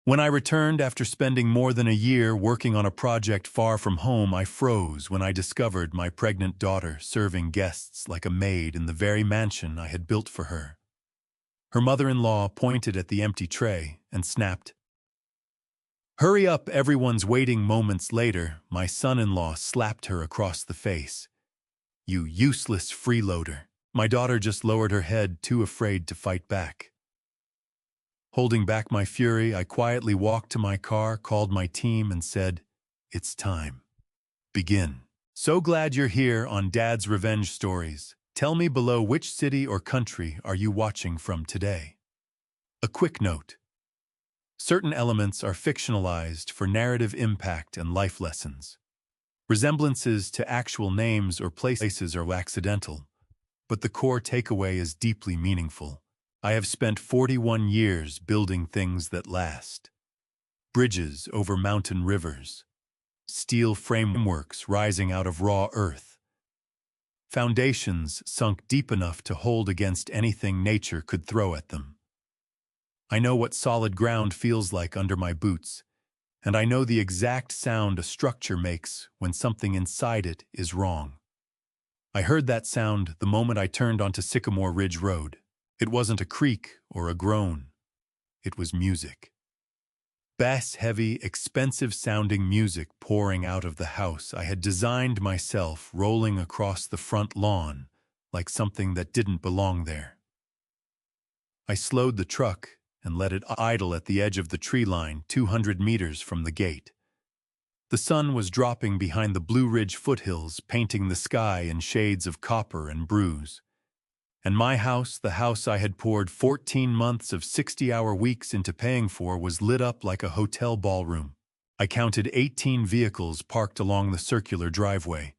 When I returned after spending more than a year working on a project far from home, I froze when I discovered my pregnant daughter serving guests like a maid in the very mansion I had built for her. Her mother-in-law pointed at the empty tray and snapped, "Hurry up, everyone's waiting." Moments later, my son-in-law slapped her across the face. "You useless freeloader." My daughter just lowered her head, too afraid to fight back. Holding back my fury, I quietly walked to my car, called my team, and said, "It's time. Begin." So glad you're here on Dad's Revenge Stories. Tell me below, which city or country are you watching from today? A quick note. Certain elements are fictionalized for narrative impact and life lessons. Resemblances to actual names or places are accidental, but the core takeaway is deeply meaningful. I have spent 41 years building things that last. Bridges over mountain rivers. Steel frameworks rising out of raw earth. Foundations sunk deep enough to hold against anything nature could throw at them. I know what solid ground feels like under my boots, and I know the exact sound a structure makes when something inside it is wrong. I heard that sound the moment I turned onto Sycamore Ridge Road. It wasn't a creak or a groan. It was music. Bass-heavy, expensive-sounding music pouring out of the house I had designed myself, rolling across the front lawn like something that didn't belong there. I slowed the truck and let it idle at the edge of the tree line 200 meters from the gate. The sun was dropping behind the Blue Ridge foothills, painting the sky in shades of copper and bruise. And my house, the house I had poured 14 months of 60-hour weeks into paying for, was lit up like a hotel ballroom. I counted 18 vehicles parked along the circular driveway.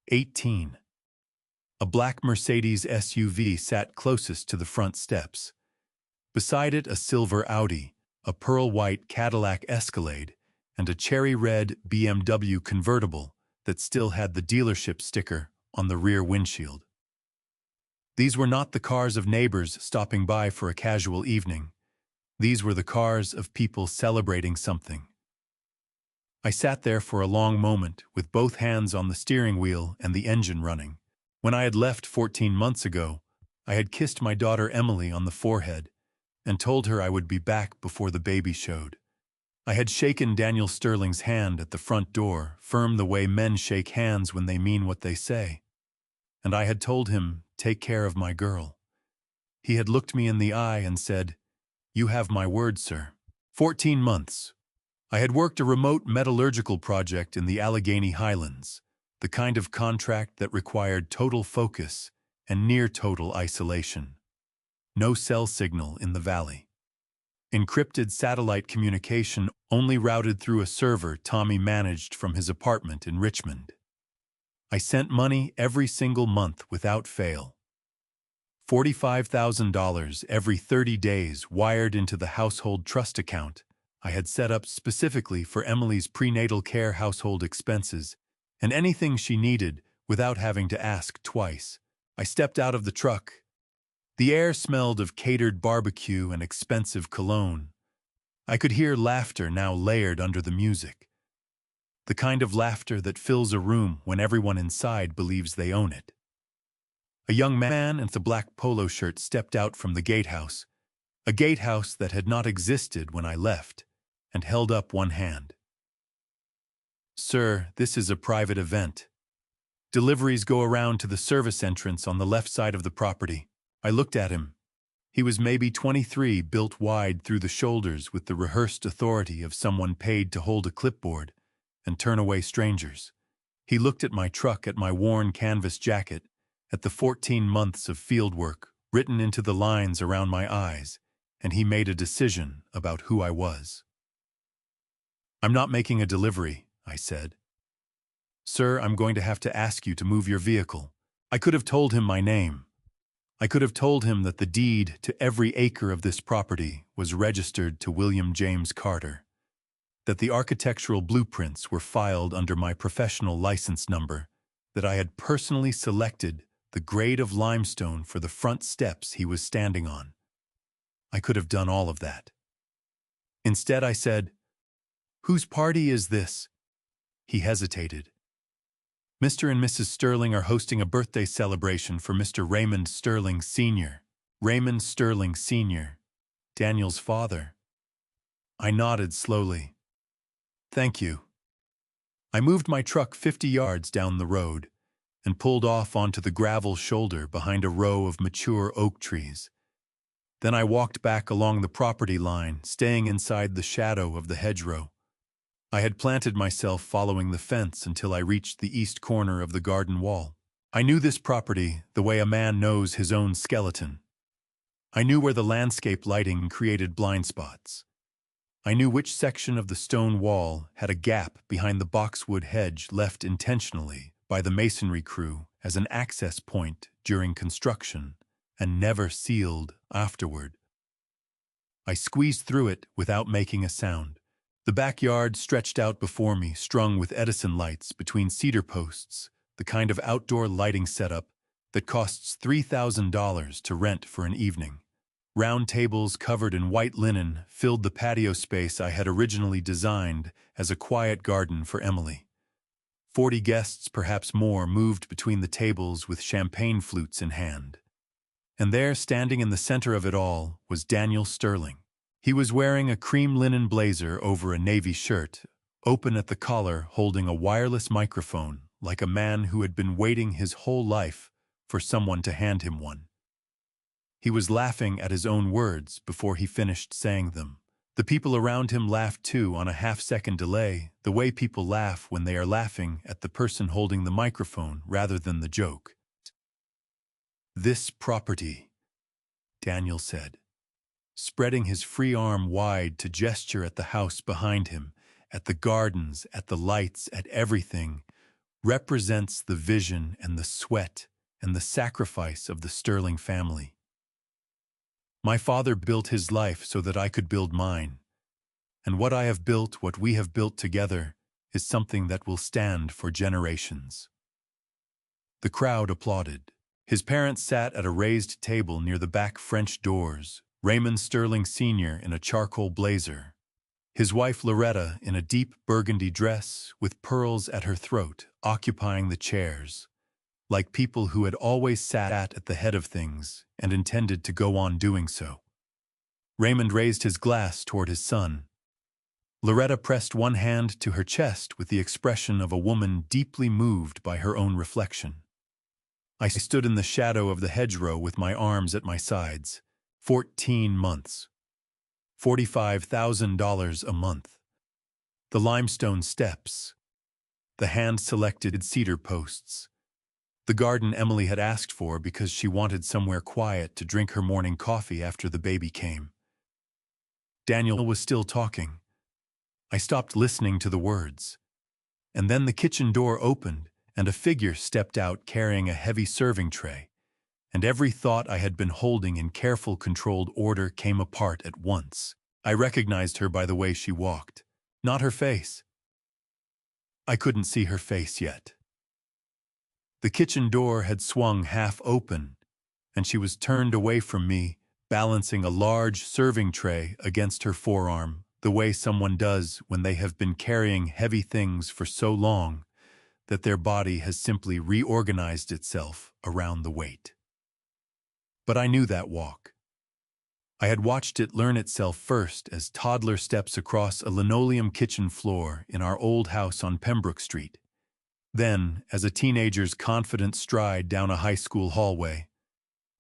18. A black Mercedes SUV sat closest to the front steps. Beside it, a silver Audi, a pearl-white Cadillac Escalade, and a cherry-red BMW convertible that still had the dealership sticker on the rear windshield. These were not the cars of neighbors stopping by for a casual evening. These were the cars of people celebrating something. I sat there for a long moment, with both hands on the steering wheel and the engine running. When I had left 14 months ago, I had kissed my daughter Emily on the forehead and told her I would be back before the baby showed. I had shaken Daniel Sterling's hand at the front door, firm the way men shake hands when they mean what they say. And I had told him, "Take care of my girl." He had looked me in the eye and said, "You have my word, sir." 14 months. I had worked a remote metallurgical project in the Allegheny Highlands, the kind of contract that required total focus and near-total isolation. No cell signal in the valley. Encrypted satellite communication only routed through a server Tommy managed from his apartment in Richmond. I sent money every single month without fail. $45,000 every 30 days wired into the household trust account I had set up specifically for Emily's prenatal care household expenses and anything she needed without having to ask twice. I stepped out of the truck. The air smelled of catered barbecue and expensive cologne. I could hear laughter now layered under the music. The kind of laughter that fills a room when everyone inside believes they own it. A young man in a black polo shirt stepped out from the gatehouse, a gatehouse that had not existed when I left, and held up one hand. "Sir, this is a private event. Deliveries go around to the service entrance on the left side of the property." I looked at him. He was maybe 23, built wide through the shoulders with the rehearsed authority of someone paid to hold a clipboard and turn away strangers. He looked at my truck, at my worn canvas jacket, at the 14 months of field work written into the lines around my eyes, and he made a decision about who I was. "I'm not making a delivery," I said. "Sir, I'm going to have to ask you to move your vehicle." I could have told him my name. I could have told him that the deed to every acre of this property was registered to William James Carter, that the architectural blueprints were filed under my professional license number, that I had personally selected the grade of limestone for the front steps he was standing on. I could have done all of that. Instead, I said, "Whose party is this?" He hesitated. "Mr. and Mrs. Sterling are hosting a birthday celebration for Mr. Raymond Sterling Sr. Raymond Sterling Sr., Daniel's father." I nodded slowly. "Thank you." I moved my truck 50 yards down the road and pulled off onto the gravel shoulder behind a row of mature oak trees. Then I walked back along the property line, staying inside the shadow of the hedgerow. I had planted myself following the fence until I reached the east corner of the garden wall. I knew this property the way a man knows his own skeleton. I knew where the landscape lighting created blind spots. I knew which section of the stone wall had a gap behind the boxwood hedge left intentionally by the masonry crew as an access point during construction and never sealed afterward. I squeezed through it without making a sound. The backyard stretched out before me, strung with Edison lights between cedar posts, the kind of outdoor lighting setup that costs $3,000 to rent for an evening. Round tables covered in white linen filled the patio space I had originally designed as a quiet garden for Emily. 40 guests, perhaps more, moved between the tables with champagne flutes in hand. And there, standing in the center of it all, was Daniel Sterling. He was wearing a cream linen blazer over a navy shirt, open at the collar, holding a wireless microphone like a man who had been waiting his whole life for someone to hand him one. He was laughing at his own words before he finished saying them. The people around him laughed too, on a half-second delay, the way people laugh when they are laughing at the person holding the microphone rather than the joke. "This property," Daniel said, spreading his free arm wide to gesture at the house behind him, at the gardens, at the lights, at everything, represents the vision and the sweat and the sacrifice of the Sterling family. My father built his life so that I could build mine. And what I have built, what we have built together, is something that will stand for generations. The crowd applauded. His parents sat at a raised table near the back French doors, Raymond Sterling Sr. in a charcoal blazer, his wife Loretta in a deep burgundy dress with pearls at her throat, occupying the chairs, like people who had always sat at the head of things and intended to go on doing so. Raymond raised his glass toward his son. Loretta pressed one hand to her chest with the expression of a woman deeply moved by her own reflection. I stood in the shadow of the hedgerow with my arms at my sides. 14 months. $45,000 a month. The limestone steps. The hand-selected cedar posts. The garden Emily had asked for because she wanted somewhere quiet to drink her morning coffee after the baby came. Daniel was still talking. I stopped listening to the words. And then the kitchen door opened, and a figure stepped out carrying a heavy serving tray, and every thought I had been holding in careful, controlled order came apart at once. I recognized her by the way she walked, not her face. I couldn't see her face yet. The kitchen door had swung half open, and she was turned away from me, balancing a large serving tray against her forearm, the way someone does when they have been carrying heavy things for so long that their body has simply reorganized itself around the weight. But I knew that walk. I had watched it learn itself first as toddler steps across a linoleum kitchen floor in our old house on Pembroke Street. Then, as a teenager's confident stride down a high school hallway.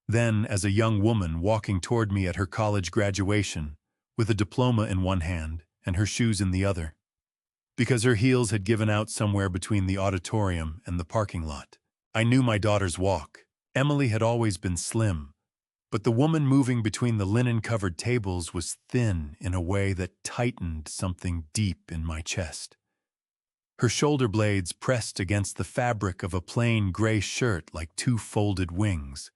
Then, as a young woman walking toward me at her college graduation, with a diploma in one hand and her shoes in the other, because her heels had given out somewhere between the auditorium and the parking lot. I knew my daughter's walk. Emily had always been slim, but the woman moving between the linen-covered tables was thin in a way that tightened something deep in my chest. Her shoulder blades pressed against the fabric of a plain gray shirt like two folded wings.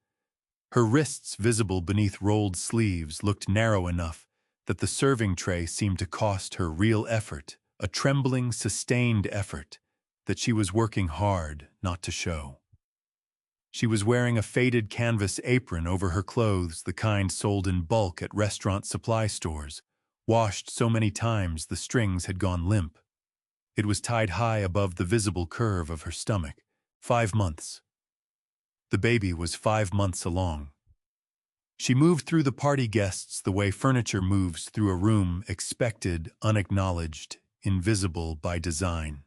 Her wrists, visible beneath rolled sleeves, looked narrow enough that the serving tray seemed to cost her real effort, a trembling, sustained effort that she was working hard not to show. She was wearing a faded canvas apron over her clothes, the kind sold in bulk at restaurant supply stores, washed so many times the strings had gone limp. It was tied high above the visible curve of her stomach. 5 months. The baby was 5 months along. She moved through the party guests the way furniture moves through a room, expected, unacknowledged, invisible by design.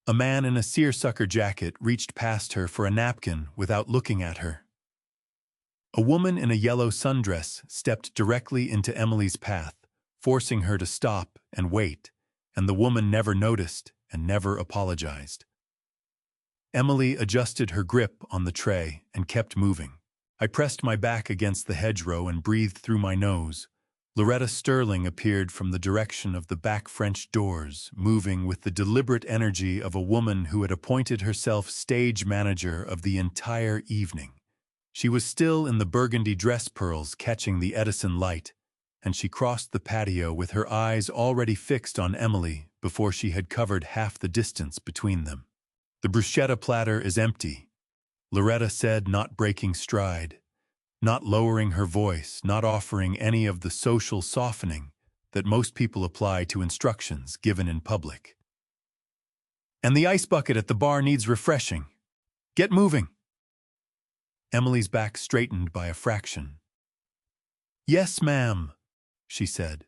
A man in a seersucker jacket reached past her for a napkin without looking at her. A woman in a yellow sundress stepped directly into Emily's path, forcing her to stop and wait, and the woman never noticed and never apologized. Emily adjusted her grip on the tray and kept moving. I pressed my back against the hedgerow and breathed through my nose. Loretta Sterling appeared from the direction of the back French doors, moving with the deliberate energy of a woman who had appointed herself stage manager of the entire evening. She was still in the burgundy dress pearls catching the Edison light, and she crossed the patio with her eyes already fixed on Emily before she had covered half the distance between them. "The bruschetta platter is empty," Loretta said, not breaking stride, not lowering her voice, not offering any of the social softening that most people apply to instructions given in public. "And the ice bucket at the bar needs refreshing. Get moving." Emily's back straightened by a fraction. "Yes, ma'am," she said.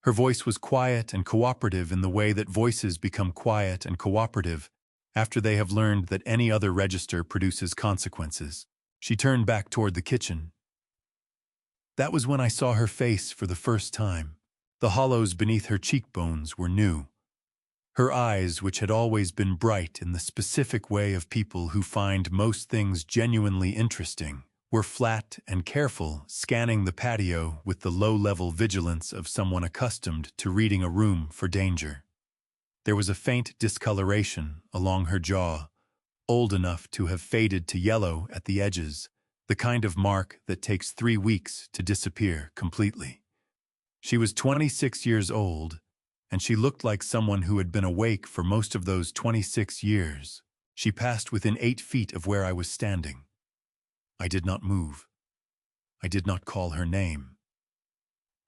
Her voice was quiet and cooperative in the way that voices become quiet and cooperative after they have learned that any other register produces consequences. She turned back toward the kitchen. That was when I saw her face for the first time. The hollows beneath her cheekbones were new. Her eyes, which had always been bright in the specific way of people who find most things genuinely interesting, were flat and careful, scanning the patio with the low-level vigilance of someone accustomed to reading a room for danger. There was a faint discoloration along her jaw, old enough to have faded to yellow at the edges, the kind of mark that takes 3 weeks to disappear completely. She was 26 years old, and she looked like someone who had been awake for most of those 26 years. She passed within 8 feet of where I was standing. I did not move. I did not call her name.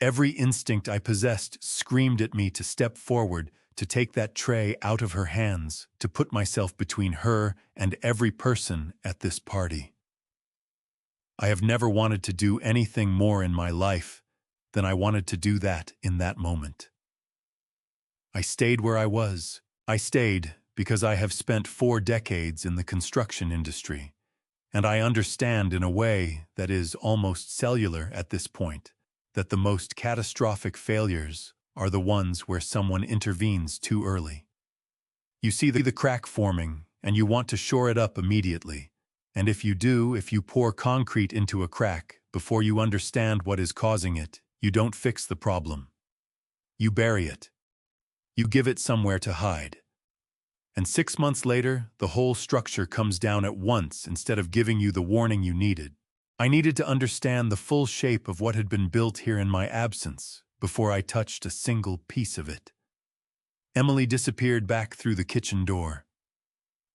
Every instinct I possessed screamed at me to step forward, to take that tray out of her hands, to put myself between her and every person at this party. I have never wanted to do anything more in my life than I wanted to do that in that moment. I stayed where I was. I stayed because I have spent 4 decades in the construction industry, and I understand in a way that is almost cellular at this point that the most catastrophic failures are the ones where someone intervenes too early. You see the crack forming, and you want to shore it up immediately. And if you pour concrete into a crack before you understand what is causing it, you don't fix the problem. You bury it. You give it somewhere to hide. And 6 months later, the whole structure comes down at once instead of giving you the warning you needed. I needed to understand the full shape of what had been built here in my absence before I touched a single piece of it. Emily disappeared back through the kitchen door.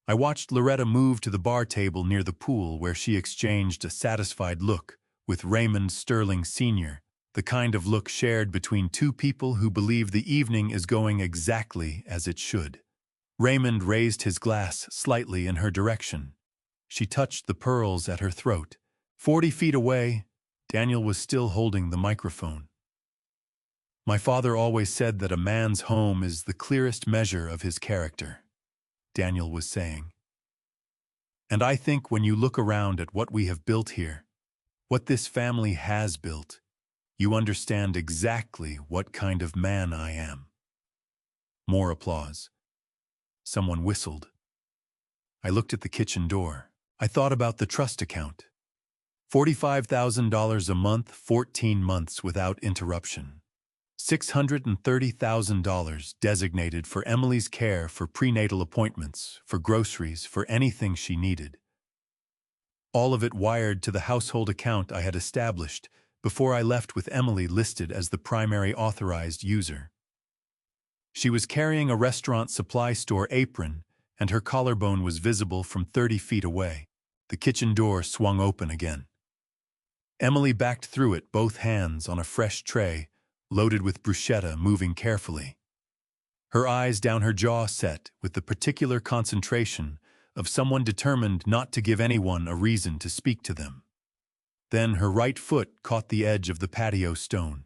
I watched Loretta move to the bar table near the pool where she exchanged a satisfied look with Raymond Sterling Sr., the kind of look shared between 2 people who believe the evening is going exactly as it should. Raymond raised his glass slightly in her direction. She touched the pearls at her throat. 40 feet away, Daniel was still holding the microphone. "My father always said that a man's home is the clearest measure of his character," Daniel was saying. "And I think when you look around at what we have built here, what this family has built, you understand exactly what kind of man I am." More applause. Someone whistled. I looked at the kitchen door. I thought about the trust account. $45,000 a month, 14 months without interruption. $630,000 designated for Emily's care, for prenatal appointments, for groceries, for anything she needed. All of it wired to the household account I had established before I left, with Emily listed as the primary authorized user. She was carrying a restaurant supply store apron, and her collarbone was visible from 30 feet away. The kitchen door swung open again. Emily backed through it, both hands on a fresh tray, loaded with bruschetta, moving carefully. Her eyes down her jaw set with the particular concentration of someone determined not to give anyone a reason to speak to them. Then her right foot caught the edge of the patio stone.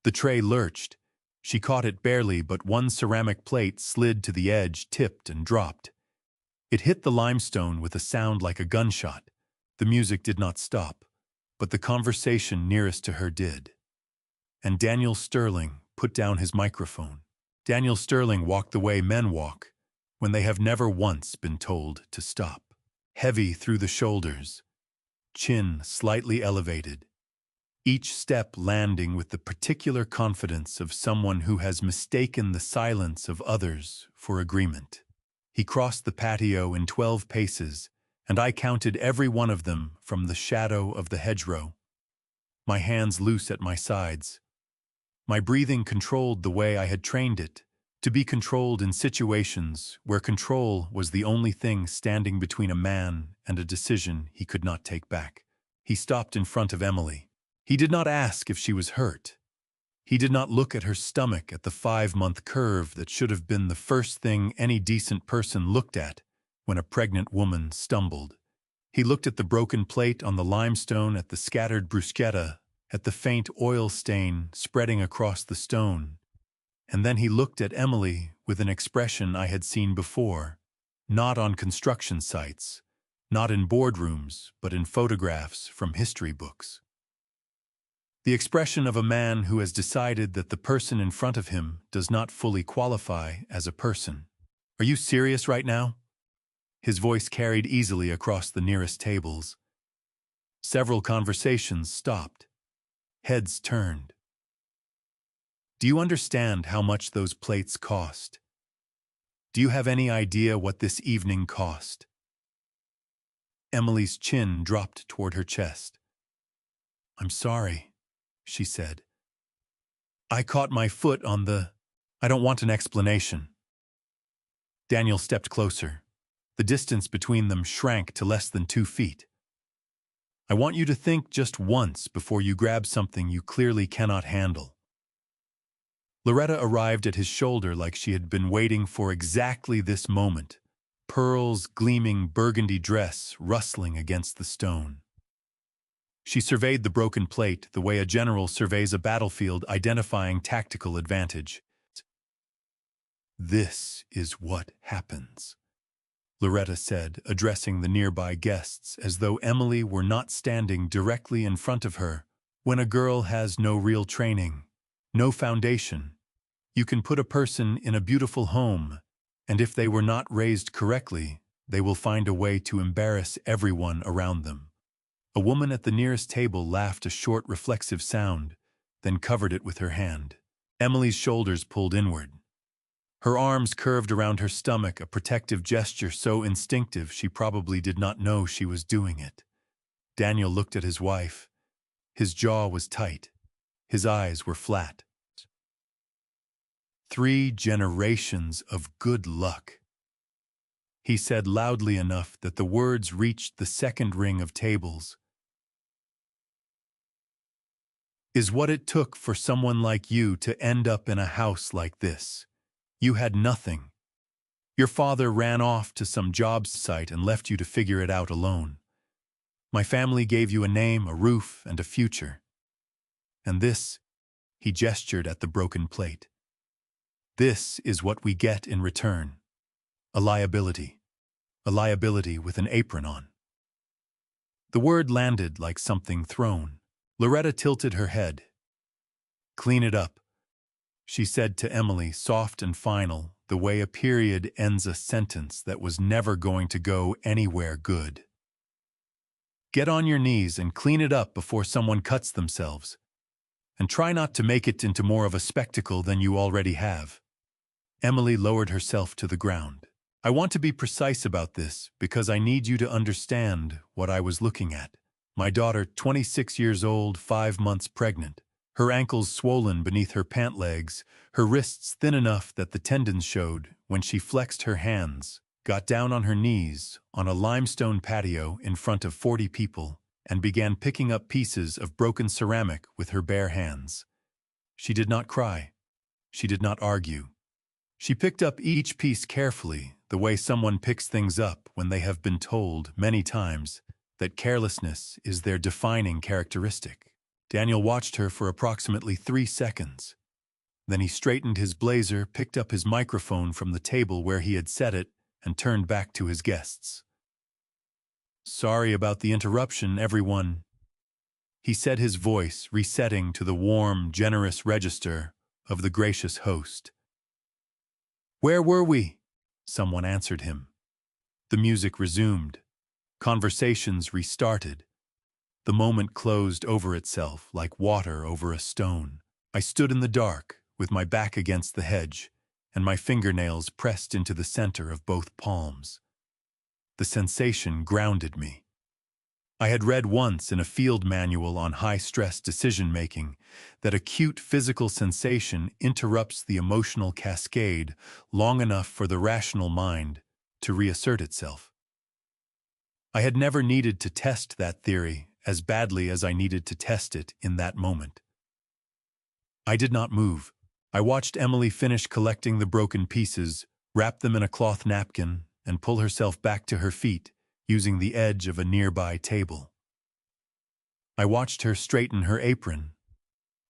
The tray lurched. She caught it barely, but one ceramic plate slid to the edge, tipped and dropped. It hit the limestone with a sound like a gunshot. The music did not stop, but the conversation nearest to her did. And Daniel Sterling put down his microphone. Daniel Sterling walked the way men walk when they have never once been told to stop. Heavy through the shoulders, chin slightly elevated, each step landing with the particular confidence of someone who has mistaken the silence of others for agreement. He crossed the patio in 12 paces, and I counted every one of them from the shadow of the hedgerow. My hands loose at my sides. My breathing controlled the way I had trained it, to be controlled in situations where control was the only thing standing between a man and a decision he could not take back. He stopped in front of Emily. He did not ask if she was hurt. He did not look at her stomach at the 5-month curve that should have been the first thing any decent person looked at when a pregnant woman stumbled. He looked at the broken plate on the limestone, at the scattered bruschetta, at the faint oil stain spreading across the stone. And then he looked at Emily with an expression I had seen before, not on construction sites, not in boardrooms, but in photographs from history books. The expression of a man who has decided that the person in front of him does not fully qualify as a person. "Are you serious right now?" His voice carried easily across the nearest tables. Several conversations stopped. Heads turned. "Do you understand how much those plates cost? Do you have any idea what this evening cost?" Emily's chin dropped toward her chest. "I'm sorry," she said. "I caught my foot on the... I don't want an explanation." Daniel stepped closer. The distance between them shrank to less than 2 feet. "I want you to think just once before you grab something you clearly cannot handle." Loretta arrived at his shoulder like she had been waiting for exactly this moment, pearls gleaming burgundy dress rustling against the stone. She surveyed the broken plate the way a general surveys a battlefield, identifying tactical advantage. "This is what happens," Loretta said, addressing the nearby guests as though Emily were not standing directly in front of her. "When a girl has no real training, no foundation, you can put a person in a beautiful home, and if they were not raised correctly, they will find a way to embarrass everyone around them." A woman at the nearest table laughed a short, reflexive sound, then covered it with her hand. Emily's shoulders pulled inward. Her arms curved around her stomach, a protective gesture so instinctive she probably did not know she was doing it. Daniel looked at his wife. His jaw was tight. His eyes were flat. 3 generations of good luck," he said loudly enough that the words reached the second ring of tables, "is what it took for someone like you to end up in a house like this. You had nothing. Your father ran off to some job site and left you to figure it out alone. My family gave you a name, a roof, and a future. And this," he gestured at the broken plate, "this is what we get in return. A liability. A liability with an apron on." The word landed like something thrown. Loretta tilted her head. "Clean it up," she said to Emily, soft and final, the way a period ends a sentence that was never going to go anywhere good. "Get on your knees and clean it up before someone cuts themselves. And try not to make it into more of a spectacle than you already have." Emily lowered herself to the ground. "I want to be precise about this because I need you to understand what I was looking at. My daughter, 26 years old, 5 months pregnant. Her ankles swollen beneath her pant legs, her wrists thin enough that the tendons showed when she flexed her hands, got down on her knees on a limestone patio in front of 40 people, and began picking up pieces of broken ceramic with her bare hands. She did not cry. She did not argue. She picked up each piece carefully, the way someone picks things up when they have been told many times that carelessness is their defining characteristic. Daniel watched her for approximately 3 seconds. Then he straightened his blazer, picked up his microphone from the table where he had set it, and turned back to his guests. "Sorry about the interruption, everyone," he said, his voice resetting to the warm, generous register of the gracious host. "Where were we?" Someone answered him. The music resumed. Conversations restarted. The moment closed over itself like water over a stone. I stood in the dark, with my back against the hedge, and my fingernails pressed into the center of both palms. The sensation grounded me. I had read once in a field manual on high-stress decision-making that acute physical sensation interrupts the emotional cascade long enough for the rational mind to reassert itself. I had never needed to test that theory as badly as I needed to test it in that moment. I did not move. I watched Emily finish collecting the broken pieces, wrap them in a cloth napkin, and pull herself back to her feet, using the edge of a nearby table. I watched her straighten her apron.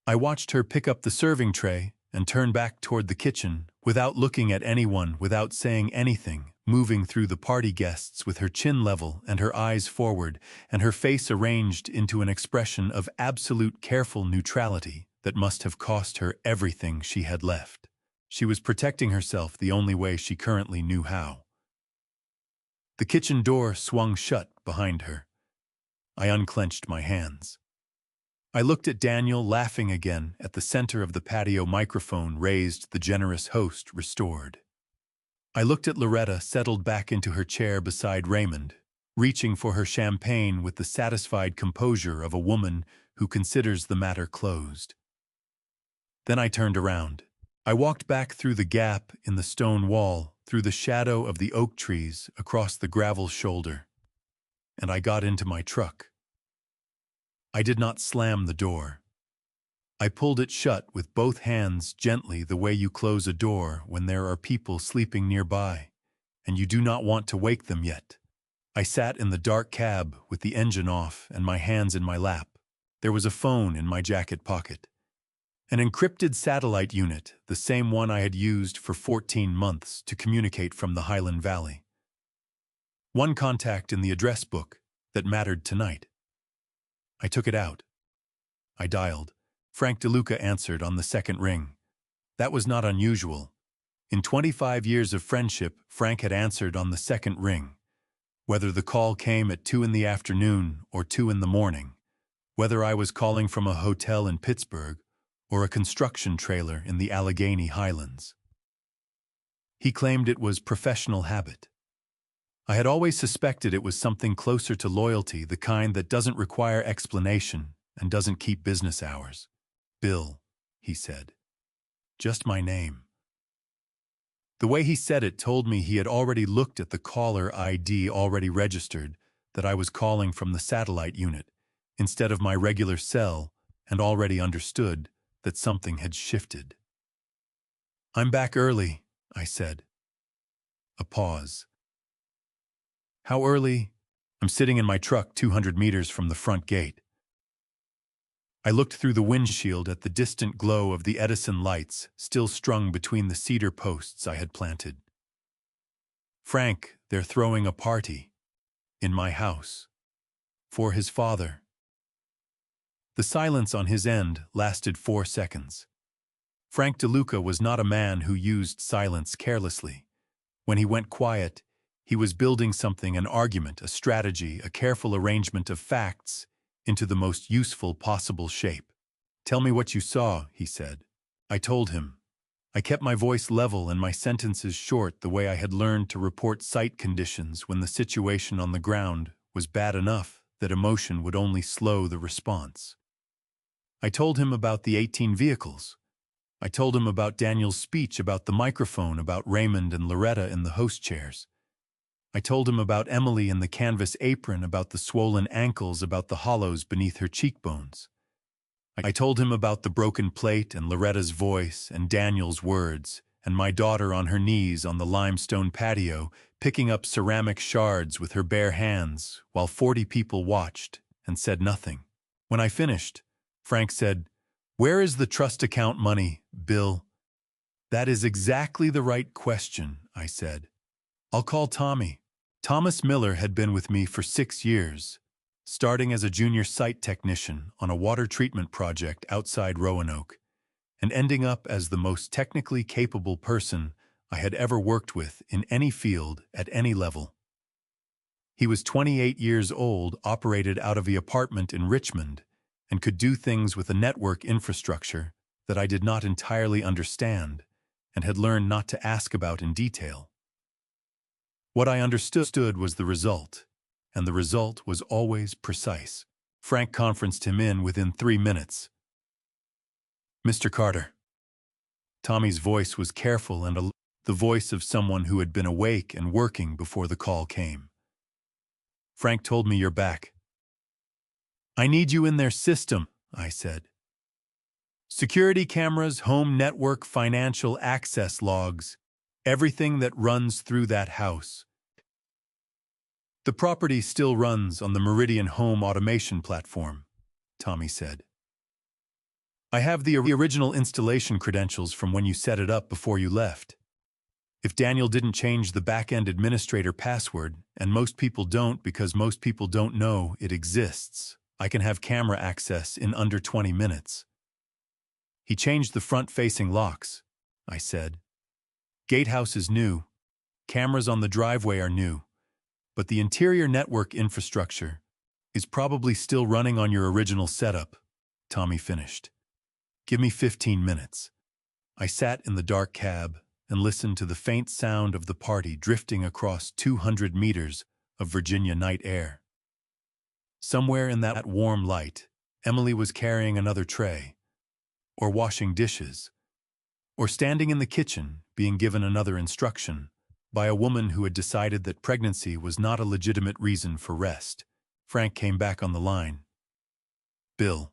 I watched her pick up the serving tray and turn back toward the kitchen, without looking at anyone, without saying anything, moving through the party guests with her chin level and her eyes forward, and her face arranged into an expression of absolute careful neutrality that must have cost her everything she had left. She was protecting herself the only way she currently knew how. The kitchen door swung shut behind her. I unclenched my hands. I looked at Daniel, laughing again at the center of the patio, microphone raised, the generous host restored. I looked at Loretta, settled back into her chair beside Raymond, reaching for her champagne with the satisfied composure of a woman who considers the matter closed. Then I turned around. I walked back through the gap in the stone wall, through the shadow of the oak trees, across the gravel shoulder, and I got into my truck. I did not slam the door. I pulled it shut with both hands gently, the way you close a door when there are people sleeping nearby, and you do not want to wake them yet. I sat in the dark cab with the engine off and my hands in my lap. There was a phone in my jacket pocket. An encrypted satellite unit, the same one I had used for 14 months to communicate from the Highland Valley. One contact in the address book that mattered tonight. I took it out. I dialed. Frank DeLuca answered on the second ring. That was not unusual. In 25 years of friendship, Frank had answered on the second ring. Whether the call came at 2 in the afternoon or 2 in the morning, whether I was calling from a hotel in Pittsburgh or a construction trailer in the Allegheny Highlands. He claimed it was professional habit. I had always suspected it was something closer to loyalty, the kind that doesn't require explanation and doesn't keep business hours. "Bill," he said. Just my name. The way he said it told me he had already looked at the caller ID already registered, that I was calling from the satellite unit instead of my regular cell, and already understood that something had shifted. "I'm back early," I said. A pause. "How early?" "I'm sitting in my truck 200 meters from the front gate." I looked through the windshield at the distant glow of the Edison lights still strung between the cedar posts I had planted. "Frank, they're throwing a party. In my house. For his father." The silence on his end lasted 4 seconds. Frank DeLuca was not a man who used silence carelessly. When he went quiet, he was building something, an argument, a strategy, a careful arrangement of facts into the most useful possible shape. "Tell me what you saw," he said. I told him. I kept my voice level and my sentences short, the way I had learned to report sight conditions when the situation on the ground was bad enough that emotion would only slow the response. I told him about the 18 vehicles. I told him about Daniel's speech, about the microphone, about Raymond and Loretta in the host chairs. I told him about Emily in the canvas apron, about the swollen ankles, about the hollows beneath her cheekbones. I told him about the broken plate and Loretta's voice and Daniel's words, and my daughter on her knees on the limestone patio, picking up ceramic shards with her bare hands, while 40 people watched and said nothing. When I finished, Frank said, "Where is the trust account money, Bill?" "That is exactly the right question," I said. "I'll call Tommy." Thomas Miller had been with me for 6 years, starting as a junior site technician on a water treatment project outside Roanoke, and ending up as the most technically capable person I had ever worked with in any field at any level. He was 28 years old, operated out of the apartment in Richmond, and could do things with a network infrastructure that I did not entirely understand and had learned not to ask about in detail. What I understood was the result, and the result was always precise. Frank conferenced him in within 3 minutes. "Mr. Carter." Tommy's voice was careful and the voice of someone who had been awake and working before the call came. "Frank told me you're back." "I need you in their system," I said. "Security cameras, home network, financial access logs, everything that runs through that house." "The property still runs on the Meridian home automation platform," Tommy said. "I have the original installation credentials from when you set it up before you left. If Daniel didn't change the back-end administrator password, and most people don't because most people don't know it exists, I can have camera access in under 20 minutes. He changed the front-facing locks," I said. "Gatehouse is new. Cameras on the driveway are new. But the interior network infrastructure is probably still running on your original setup," Tommy finished. "Give me 15 minutes. I sat in the dark cab and listened to the faint sound of the party drifting across 200 meters of Virginia night air. Somewhere in that warm light, Emily was carrying another tray, or washing dishes, or standing in the kitchen being given another instruction by a woman who had decided that pregnancy was not a legitimate reason for rest. Frank came back on the line. "Bill,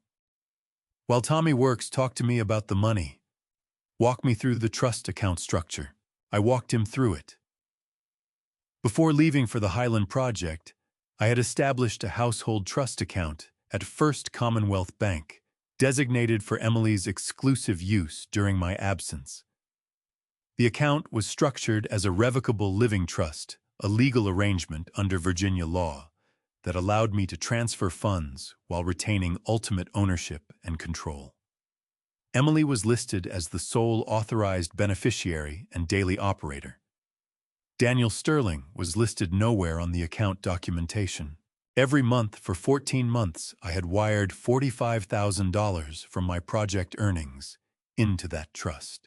while Tommy works, talk to me about the money. Walk me through the trust account structure." I walked him through it. Before leaving for the Highland Project, I had established a household trust account at First Commonwealth Bank, designated for Emily's exclusive use during my absence. The account was structured as a revocable living trust, a legal arrangement under Virginia law that allowed me to transfer funds while retaining ultimate ownership and control. Emily was listed as the sole authorized beneficiary and daily operator. Daniel Sterling was listed nowhere on the account documentation. Every month for 14 months, I had wired $45,000 from my project earnings into that trust.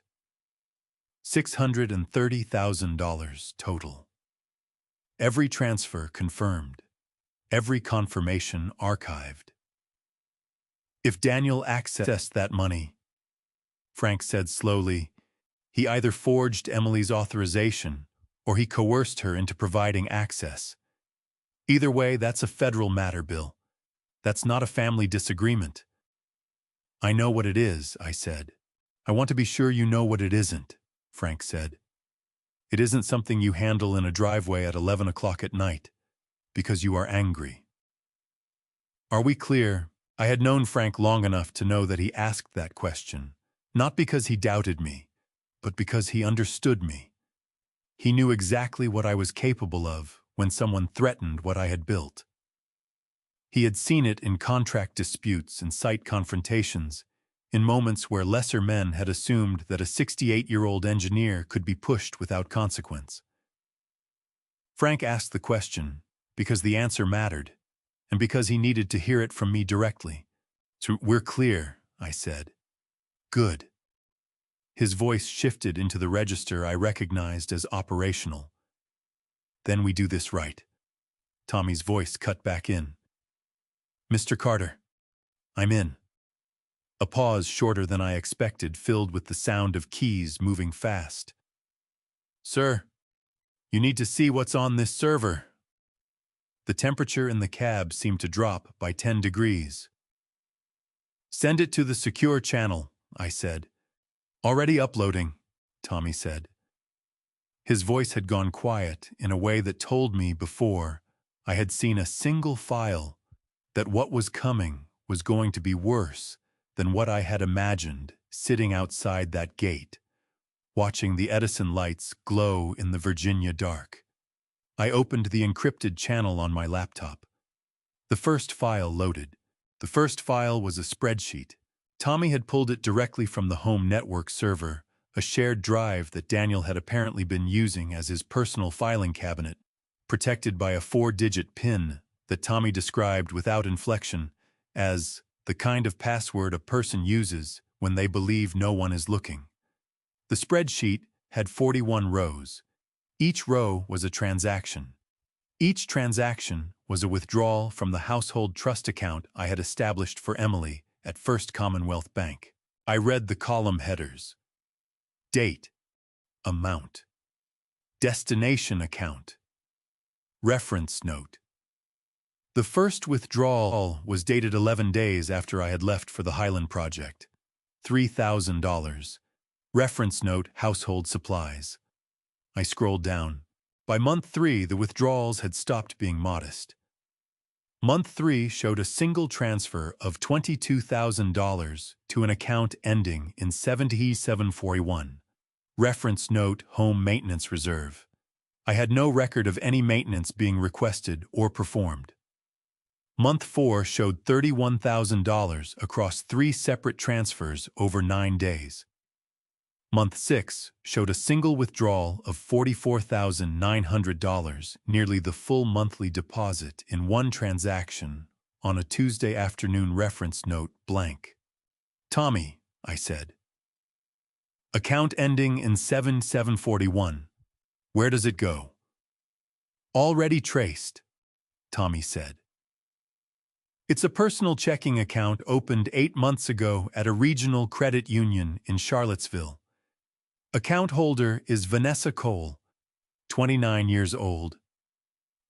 $630,000 total. Every transfer confirmed. Every confirmation archived. If Daniel accessed that money, Frank said slowly, he either forged Emily's authorization or he coerced her into providing access. Either way, that's a federal matter, Bill. That's not a family disagreement. "I know what it is," I said. "I want to be sure you know what it isn't," Frank said. "It isn't something you handle in a driveway at 11 o'clock at night, because you are angry." Are we clear? I had known Frank long enough to know that he asked that question, not because he doubted me, but because he understood me. He knew exactly what I was capable of when someone threatened what I had built. He had seen it in contract disputes and site confrontations, in moments where lesser men had assumed that a 68-year-old engineer could be pushed without consequence. Frank asked the question because the answer mattered, and because he needed to hear it from me directly. "So we're clear," I said. "Good." His voice shifted into the register I recognized as operational. "Then we do this right." Tommy's voice cut back in. "Mr. Carter, I'm in." A pause shorter than I expected, filled with the sound of keys moving fast. "Sir, you need to see what's on this server." The temperature in the cab seemed to drop by 10 degrees. Send it to the secure channel, I said. Already uploading, Tommy said. His voice had gone quiet in a way that told me before I had seen a single file that what was coming was going to be worse than what I had imagined sitting outside that gate, watching the Edison lights glow in the Virginia dark. I opened the encrypted channel on my laptop. The first file loaded. The first file was a spreadsheet. Tommy had pulled it directly from the home network server, a shared drive that Daniel had apparently been using as his personal filing cabinet, protected by a 4-digit PIN that Tommy described without inflection as the kind of password a person uses when they believe no one is looking. The spreadsheet had 41 rows. Each row was a transaction. Each transaction was a withdrawal from the household trust account I had established for Emily at First Commonwealth Bank. I read the column headers. Date, amount, destination account, reference note. The first withdrawal was dated 11 days after I had left for the Highland Project. $3,000. Reference note, household supplies. I scrolled down. By month 3, the withdrawals had stopped being modest. Month 3 showed a single transfer of $22,000 to an account ending in 7741. Reference note, home maintenance reserve. I had no record of any maintenance being requested or performed. Month 4 showed $31,000 across 3 separate transfers over 9 days. Month 6 showed a single withdrawal of $44,900, nearly the full monthly deposit in one transaction, on a Tuesday afternoon. Reference note, blank. Tommy, I said. Account ending in 7741. Where does it go? Already traced, Tommy said. It's a personal checking account opened 8 months ago at a regional credit union in Charlottesville. Account holder is Vanessa Cole, 29 years old.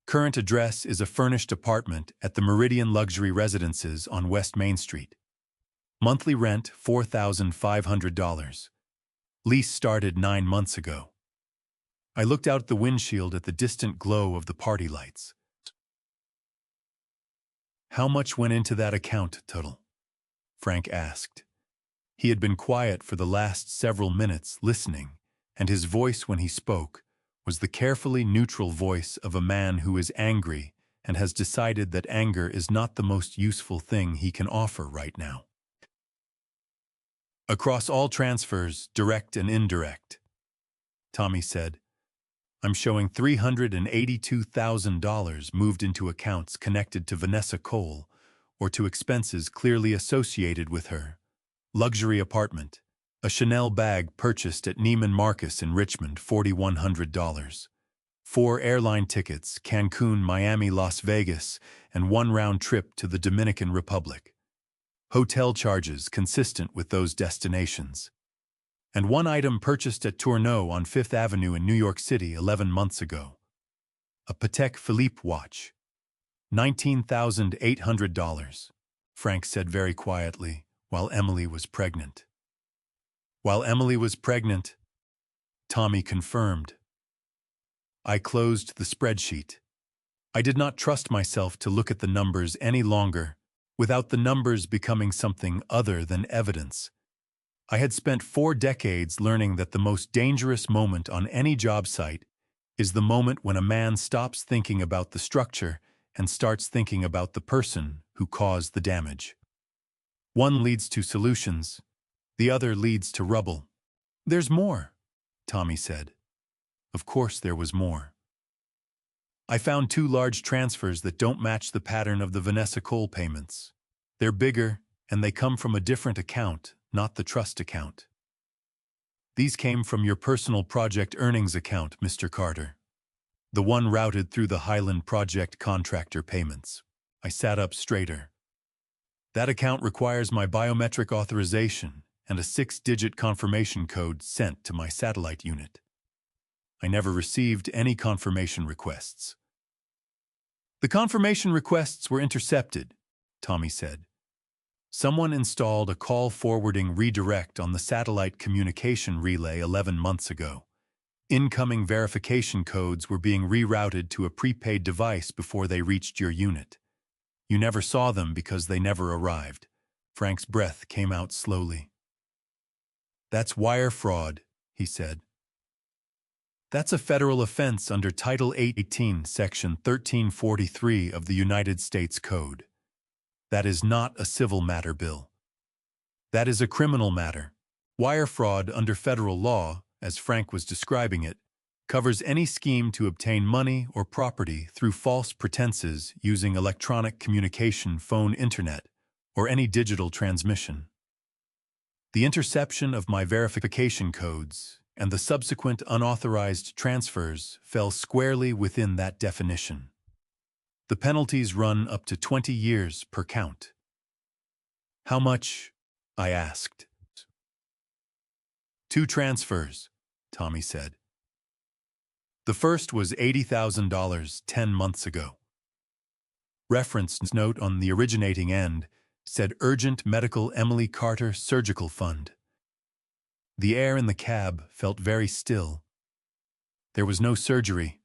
Current address is a furnished apartment at the Meridian Luxury Residences on West Main Street. Monthly rent $4,500. Lease started 9 months ago. I looked out the windshield at the distant glow of the party lights. How much went into that account, Tuttle? Frank asked. He had been quiet for the last several minutes, listening, and his voice when he spoke was the carefully neutral voice of a man who is angry and has decided that anger is not the most useful thing he can offer right now. Across all transfers, direct and indirect, Tommy said, I'm showing $382,000 moved into accounts connected to Vanessa Cole or to expenses clearly associated with her. Luxury apartment, a Chanel bag purchased at Neiman Marcus in Richmond, $4,100. 4 airline tickets, Cancun, Miami, Las Vegas, and 1 round trip to the Dominican Republic. Hotel charges consistent with those destinations. And 1 item purchased at Tourneau on 5th Avenue in New York City 11 months ago. A Patek Philippe watch. $19,800, Frank said very quietly, while Emily was pregnant. While Emily was pregnant, Tommy confirmed. I closed the spreadsheet. I did not trust myself to look at the numbers any longer, without the numbers becoming something other than evidence. I had spent 4 decades learning that the most dangerous moment on any job site is the moment when a man stops thinking about the structure and starts thinking about the person who caused the damage. One leads to solutions, the other leads to rubble. There's more, Tommy said. Of course there was more. I found 2 large transfers that don't match the pattern of the Vanessa Cole payments. They're bigger, and they come from a different account, not the trust account. These came from your personal project earnings account, Mr. Carter. The one routed through the Highland Project contractor payments. I sat up straighter. That account requires my biometric authorization and a 6-digit confirmation code sent to my satellite unit. I never received any confirmation requests. The confirmation requests were intercepted, Tommy said. Someone installed a call forwarding redirect on the satellite communication relay 11 months ago. Incoming verification codes were being rerouted to a prepaid device before they reached your unit. You never saw them because they never arrived. Frank's breath came out slowly. That's wire fraud, he said. That's a federal offense under Title 18, Section 1343 of the United States Code. That is not a civil matter, Bill. That is a criminal matter. Wire fraud under federal law, as Frank was describing it, covers any scheme to obtain money or property through false pretenses using electronic communication, phone, internet, or any digital transmission. The interception of my verification codes and the subsequent unauthorized transfers fell squarely within that definition. The penalties run up to 20 years per count. How much? I asked. 2 transfers, Tommy said. The first was $80,000 10 months ago. Reference note on the originating end said Urgent Medical Emily Carter Surgical Fund. The air in the cab felt very still. There was no surgery,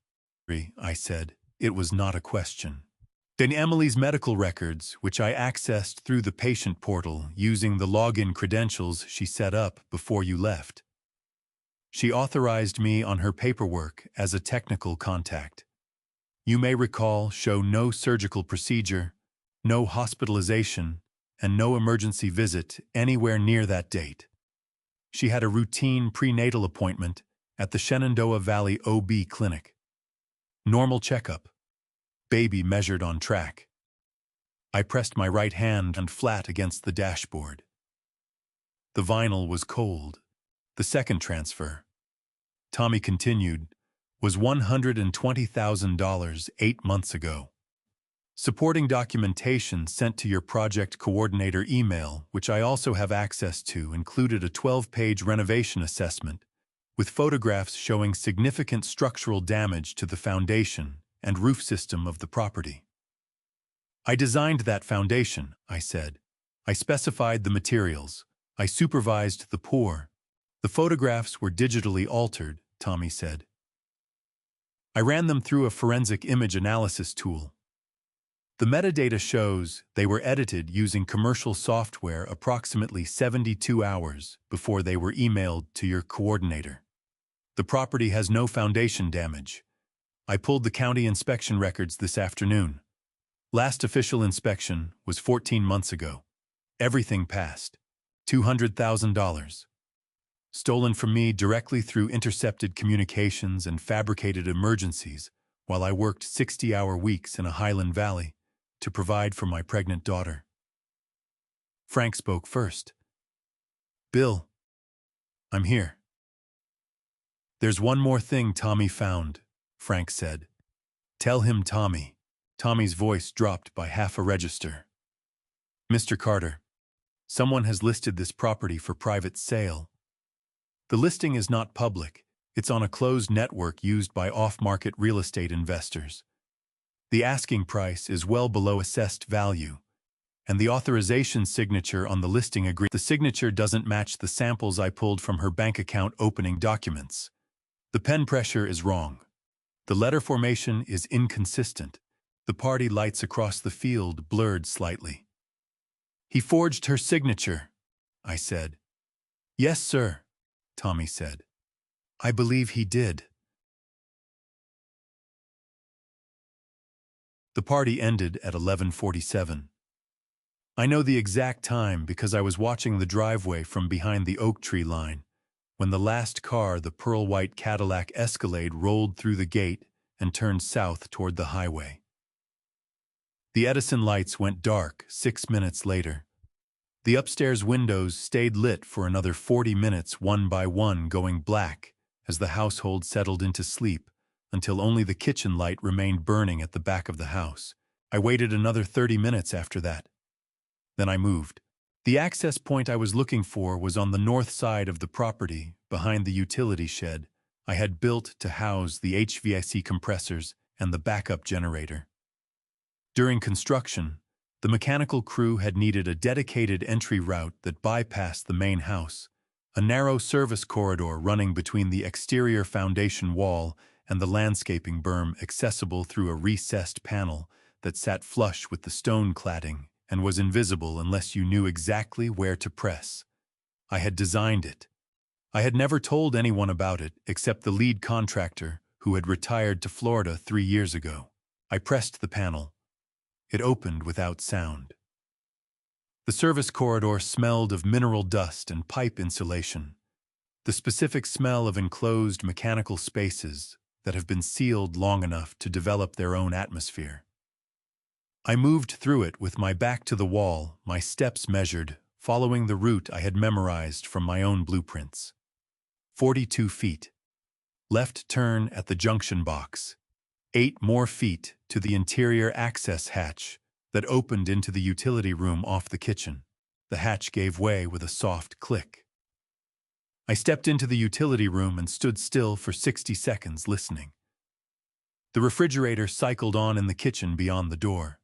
I said. It was not a question. Then Emily's medical records, which I accessed through the patient portal using the login credentials she set up before you left. She authorized me on her paperwork as a technical contact. You may recall show no surgical procedure, no hospitalization, and no emergency visit anywhere near that date. She had a routine prenatal appointment at the Shenandoah Valley OB clinic. Normal checkup. Baby measured on track. I pressed my right hand flat against the dashboard. The vinyl was cold. The second transfer, Tommy continued, was $120,000 8 months ago. Supporting documentation sent to your project coordinator email, which I also have access to, included a 12-page renovation assessment with photographs showing significant structural damage to the foundation and roof system of the property. I designed that foundation, I said. I specified the materials. I supervised the pour. The photographs were digitally altered, Tommy said. I ran them through a forensic image analysis tool. The metadata shows they were edited using commercial software approximately 72 hours before they were emailed to your coordinator. The property has no foundation damage. I pulled the county inspection records this afternoon. Last official inspection was 14 months ago. Everything passed. $200,000. Stolen from me directly through intercepted communications and fabricated emergencies while I worked 60-hour weeks in a Highland Valley to provide for my pregnant daughter. Frank spoke first. Bill, I'm here. There's one more thing Tommy found, Frank said. Tell him Tommy. Tommy's voice dropped by half a register. Mr. Carter, someone has listed this property for private sale. The listing is not public. It's on a closed network used by off-market real estate investors. The asking price is well below assessed value, and the authorization signature on the listing agreement. The signature doesn't match the samples I pulled from her bank account opening documents. The pen pressure is wrong. The letter formation is inconsistent. The party lights across the field blurred slightly. He forged her signature, I said. Yes, sir, Tommy said. I believe he did. The party ended at 11:47. I know the exact time because I was watching the driveway from behind the oak tree line when the last car, the pearl-white Cadillac Escalade, rolled through the gate and turned south toward the highway. The Edison lights went dark 6 minutes later. The upstairs windows stayed lit for another 40 minutes, one by one going black as the household settled into sleep until only the kitchen light remained burning at the back of the house. I waited another 30 minutes after that. Then I moved. The access point I was looking for was on the north side of the property, behind the utility shed I had built to house the HVAC compressors and the backup generator. During construction, The mechanical crew had needed a dedicated entry route that bypassed the main house, a narrow service corridor running between the exterior foundation wall and the landscaping berm accessible through a recessed panel that sat flush with the stone cladding and was invisible unless you knew exactly where to press. I had designed it. I had never told anyone about it except the lead contractor who had retired to Florida 3 years ago. I pressed the panel. It opened without sound. The service corridor smelled of mineral dust and pipe insulation, the specific smell of enclosed mechanical spaces that have been sealed long enough to develop their own atmosphere. I moved through it with my back to the wall, my steps measured, following the route I had memorized from my own blueprints. 42 feet. Left turn at the junction box. 8 more feet to the interior access hatch that opened into the utility room off the kitchen. The hatch gave way with a soft click. I stepped into the utility room and stood still for 60 seconds listening. The refrigerator cycled on in the kitchen beyond the door.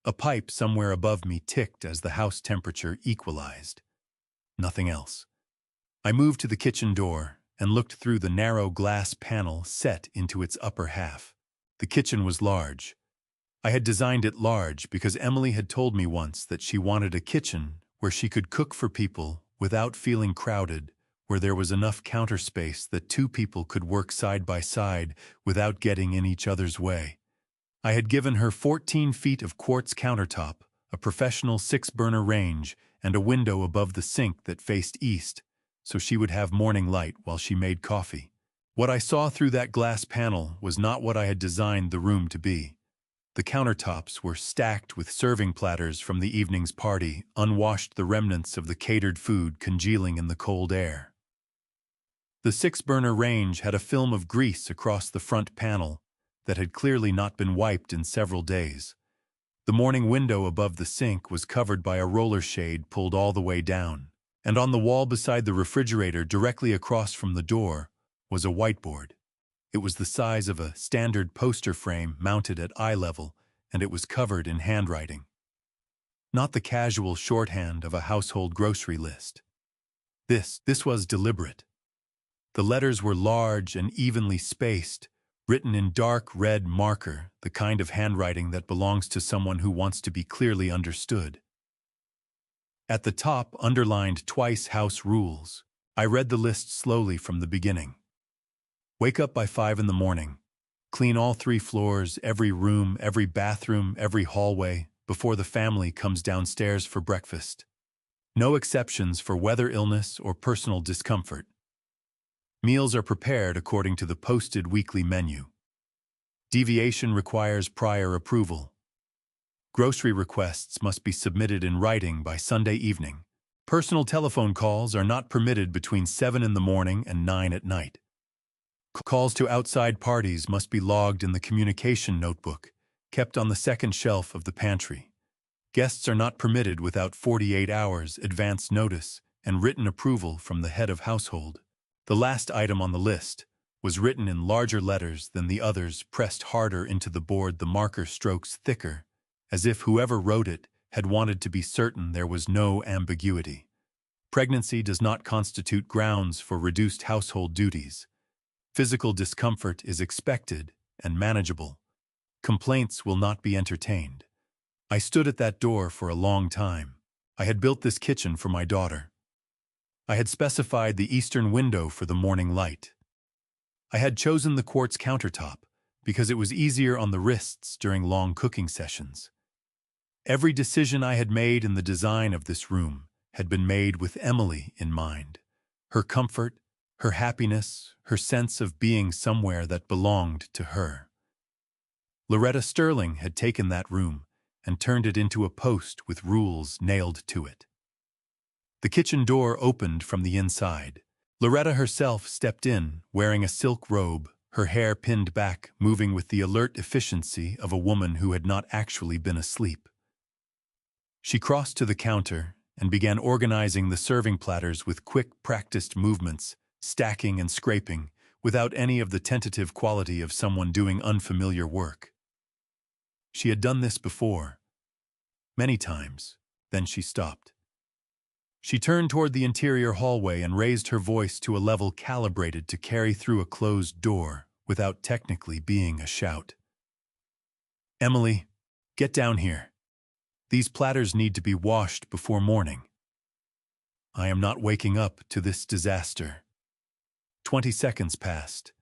A pipe somewhere above me ticked as the house temperature equalized. Nothing else. I moved to the kitchen door and looked through the narrow glass panel set into its upper half. The kitchen was large. I had designed it large because Emily had told me once that she wanted a kitchen where she could cook for people without feeling crowded, where there was enough counter space that 2 people could work side by side without getting in each other's way. I had given her 14 feet of quartz countertop, a professional 6-burner range, and a window above the sink that faced east, so she would have morning light while she made coffee. What I saw through that glass panel was not what I had designed the room to be. The countertops were stacked with serving platters from the evening's party, unwashed, the remnants of the catered food congealing in the cold air. The 6-burner range had a film of grease across the front panel that had clearly not been wiped in several days. The morning window above the sink was covered by a roller shade pulled all the way down, and on the wall beside the refrigerator directly across from the door was a whiteboard. It was the size of a standard poster frame mounted at eye level, and it was covered in handwriting. Not the casual shorthand of a household grocery list. This was deliberate. The letters were large and evenly spaced, written in dark red marker, the kind of handwriting that belongs to someone who wants to be clearly understood. At the top, underlined twice house rules. I read the list slowly from the beginning. Wake up by 5 in the morning. Clean all 3 floors, every room, every bathroom, every hallway, before the family comes downstairs for breakfast. No exceptions for weather, illness, or personal discomfort. Meals are prepared according to the posted weekly menu. Deviation requires prior approval. Grocery requests must be submitted in writing by Sunday evening. Personal telephone calls are not permitted between 7 in the morning and 9 at night. Calls to outside parties must be logged in the communication notebook, kept on the second shelf of the pantry. Guests are not permitted without 48 hours advance notice and written approval from the head of household. The last item on the list was written in larger letters than the others, pressed harder into the board, the marker strokes thicker, as if whoever wrote it had wanted to be certain there was no ambiguity. Pregnancy does not constitute grounds for reduced household duties. Physical discomfort is expected and manageable. Complaints will not be entertained. I stood at that door for a long time. I had built this kitchen for my daughter. I had specified the eastern window for the morning light. I had chosen the quartz countertop because it was easier on the wrists during long cooking sessions. Every decision I had made in the design of this room had been made with Emily in mind. Her comfort, her happiness, her sense of being somewhere that belonged to her. Loretta Sterling had taken that room and turned it into a post with rules nailed to it. The kitchen door opened from the inside. Loretta herself stepped in, wearing a silk robe, her hair pinned back, moving with the alert efficiency of a woman who had not actually been asleep. She crossed to the counter and began organizing the serving platters with quick, practiced movements, stacking and scraping, without any of the tentative quality of someone doing unfamiliar work. She had done this before. many times. Then she stopped. She turned toward the interior hallway and raised her voice to a level calibrated to carry through a closed door without technically being a shout. "Emily, get down here. These platters need to be washed before morning. I am not waking up to this disaster." 20 seconds passed.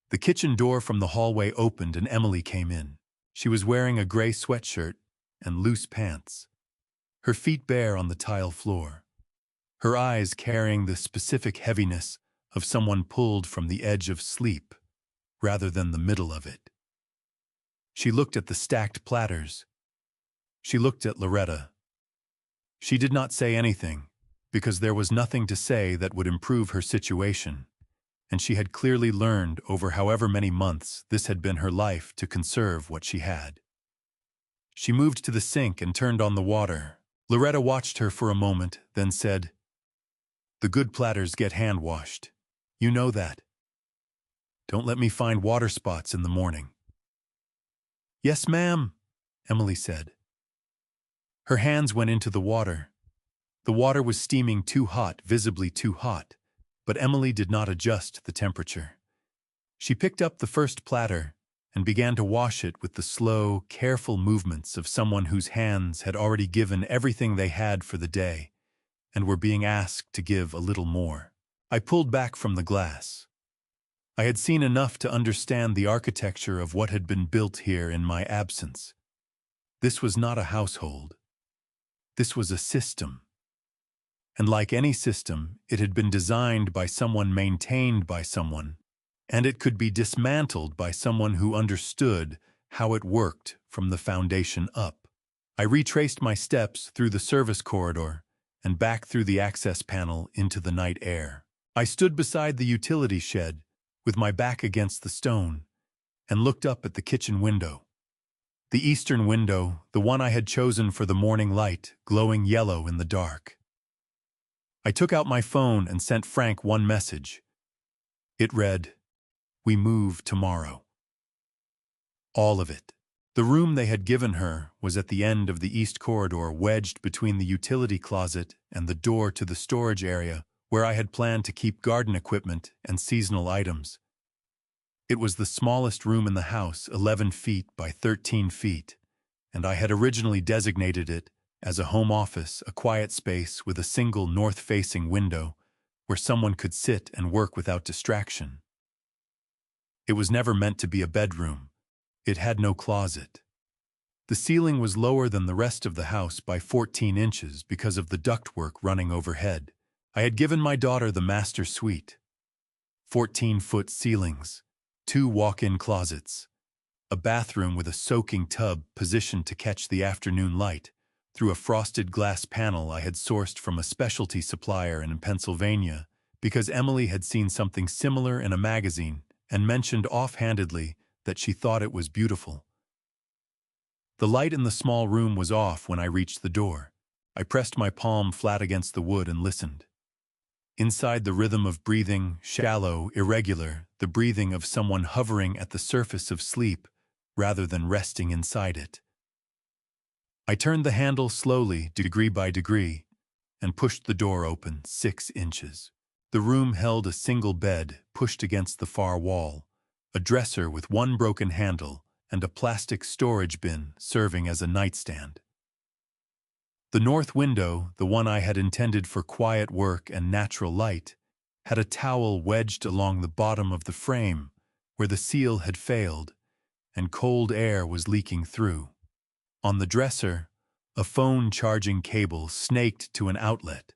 The kitchen door from the hallway opened and Emily came in. She was wearing a gray sweatshirt and loose pants, her feet bare on the tile floor, her eyes carrying the specific heaviness of someone pulled from the edge of sleep rather than the middle of it. She looked at the stacked platters. She looked at Loretta. She did not say anything, because there was nothing to say that would improve her situation, and she had clearly learned over however many months this had been her life to conserve what she had. She moved to the sink and turned on the water. Loretta watched her for a moment, then said, "The good platters get hand-washed. You know that. Don't let me find water spots in the morning." "Yes, ma'am," Emily said. Her hands went into the water. The water was steaming too hot, visibly too hot, but Emily did not adjust the temperature. She picked up the first platter and began to wash it with the slow, careful movements of someone whose hands had already given everything they had for the day and were being asked to give a little more. I pulled back from the glass. I had seen enough to understand the architecture of what had been built here in my absence. This was not a household. This was a system. And like any system, it had been designed by someone, maintained by someone, and it could be dismantled by someone who understood how it worked from the foundation up. I retraced my steps through the service corridor and back through the access panel into the night air. I stood beside the utility shed with my back against the stone and looked up at the kitchen window. The eastern window, the one I had chosen for the morning light, glowing yellow in the dark. I took out my phone and sent Frank one message. It read, "We move tomorrow." All of it. The room they had given her was at the end of the east corridor, wedged between the utility closet and the door to the storage area where I had planned to keep garden equipment and seasonal items. It was the smallest room in the house, 11 feet by 13 feet, and I had originally designated it as a home office, a quiet space with a single north-facing window where someone could sit and work without distraction. It was never meant to be a bedroom. It had no closet. The ceiling was lower than the rest of the house by 14 inches because of the ductwork running overhead. I had given my daughter the master suite. 14-foot ceilings, 2 walk-in closets, a bathroom with a soaking tub positioned to catch the afternoon light through a frosted glass panel I had sourced from a specialty supplier in Pennsylvania because Emily had seen something similar in a magazine and mentioned offhandedly that she thought it was beautiful. The light in the small room was off when I reached the door. I pressed my palm flat against the wood and listened. Inside, the rhythm of breathing, shallow, irregular, the breathing of someone hovering at the surface of sleep rather than resting inside it. I turned the handle slowly, degree by degree, and pushed the door open 6 inches. The room held a single bed pushed against the far wall, a dresser with one broken handle, and a plastic storage bin serving as a nightstand. The north window, the one I had intended for quiet work and natural light, had a towel wedged along the bottom of the frame where the seal had failed, and cold air was leaking through. On the dresser, a phone charging cable snaked to an outlet,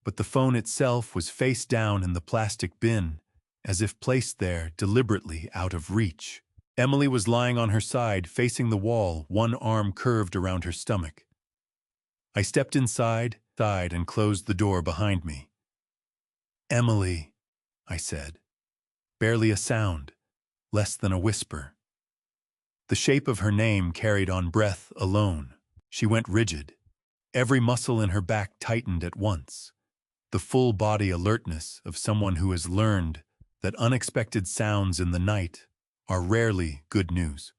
but the phone itself was face down in the plastic bin, as if placed there deliberately out of reach. Emily was lying on her side, facing the wall, one arm curved around her stomach. I stepped inside and closed the door behind me. "Emily," I said. Barely a sound, less than a whisper. The shape of her name carried on breath alone. She went rigid. Every muscle in her back tightened at once. The full body alertness of someone who has learned that unexpected sounds in the night are rarely good news.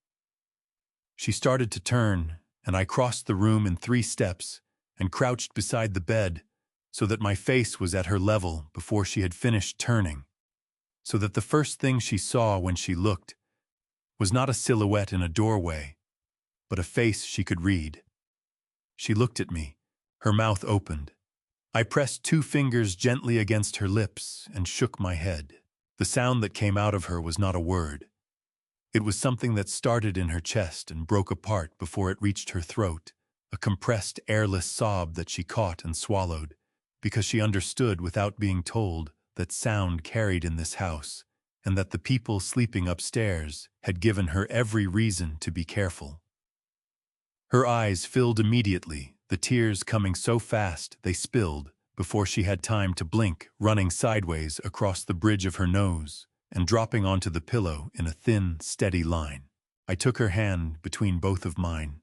She started to turn, and I crossed the room in 3 steps and crouched beside the bed so that my face was at her level before she had finished turning, so that the first thing she saw when she looked was not a silhouette in a doorway, but a face she could read. She looked at me, her mouth opened. I pressed 2 fingers gently against her lips and shook my head. The sound that came out of her was not a word. It was something that started in her chest and broke apart before it reached her throat, a compressed, airless sob that she caught and swallowed, because she understood without being told that sound carried in this house, and that the people sleeping upstairs had given her every reason to be careful. Her eyes filled immediately, the tears coming so fast they spilled before she had time to blink, running sideways across the bridge of her nose and dropping onto the pillow in a thin, steady line. I took her hand between both of mine.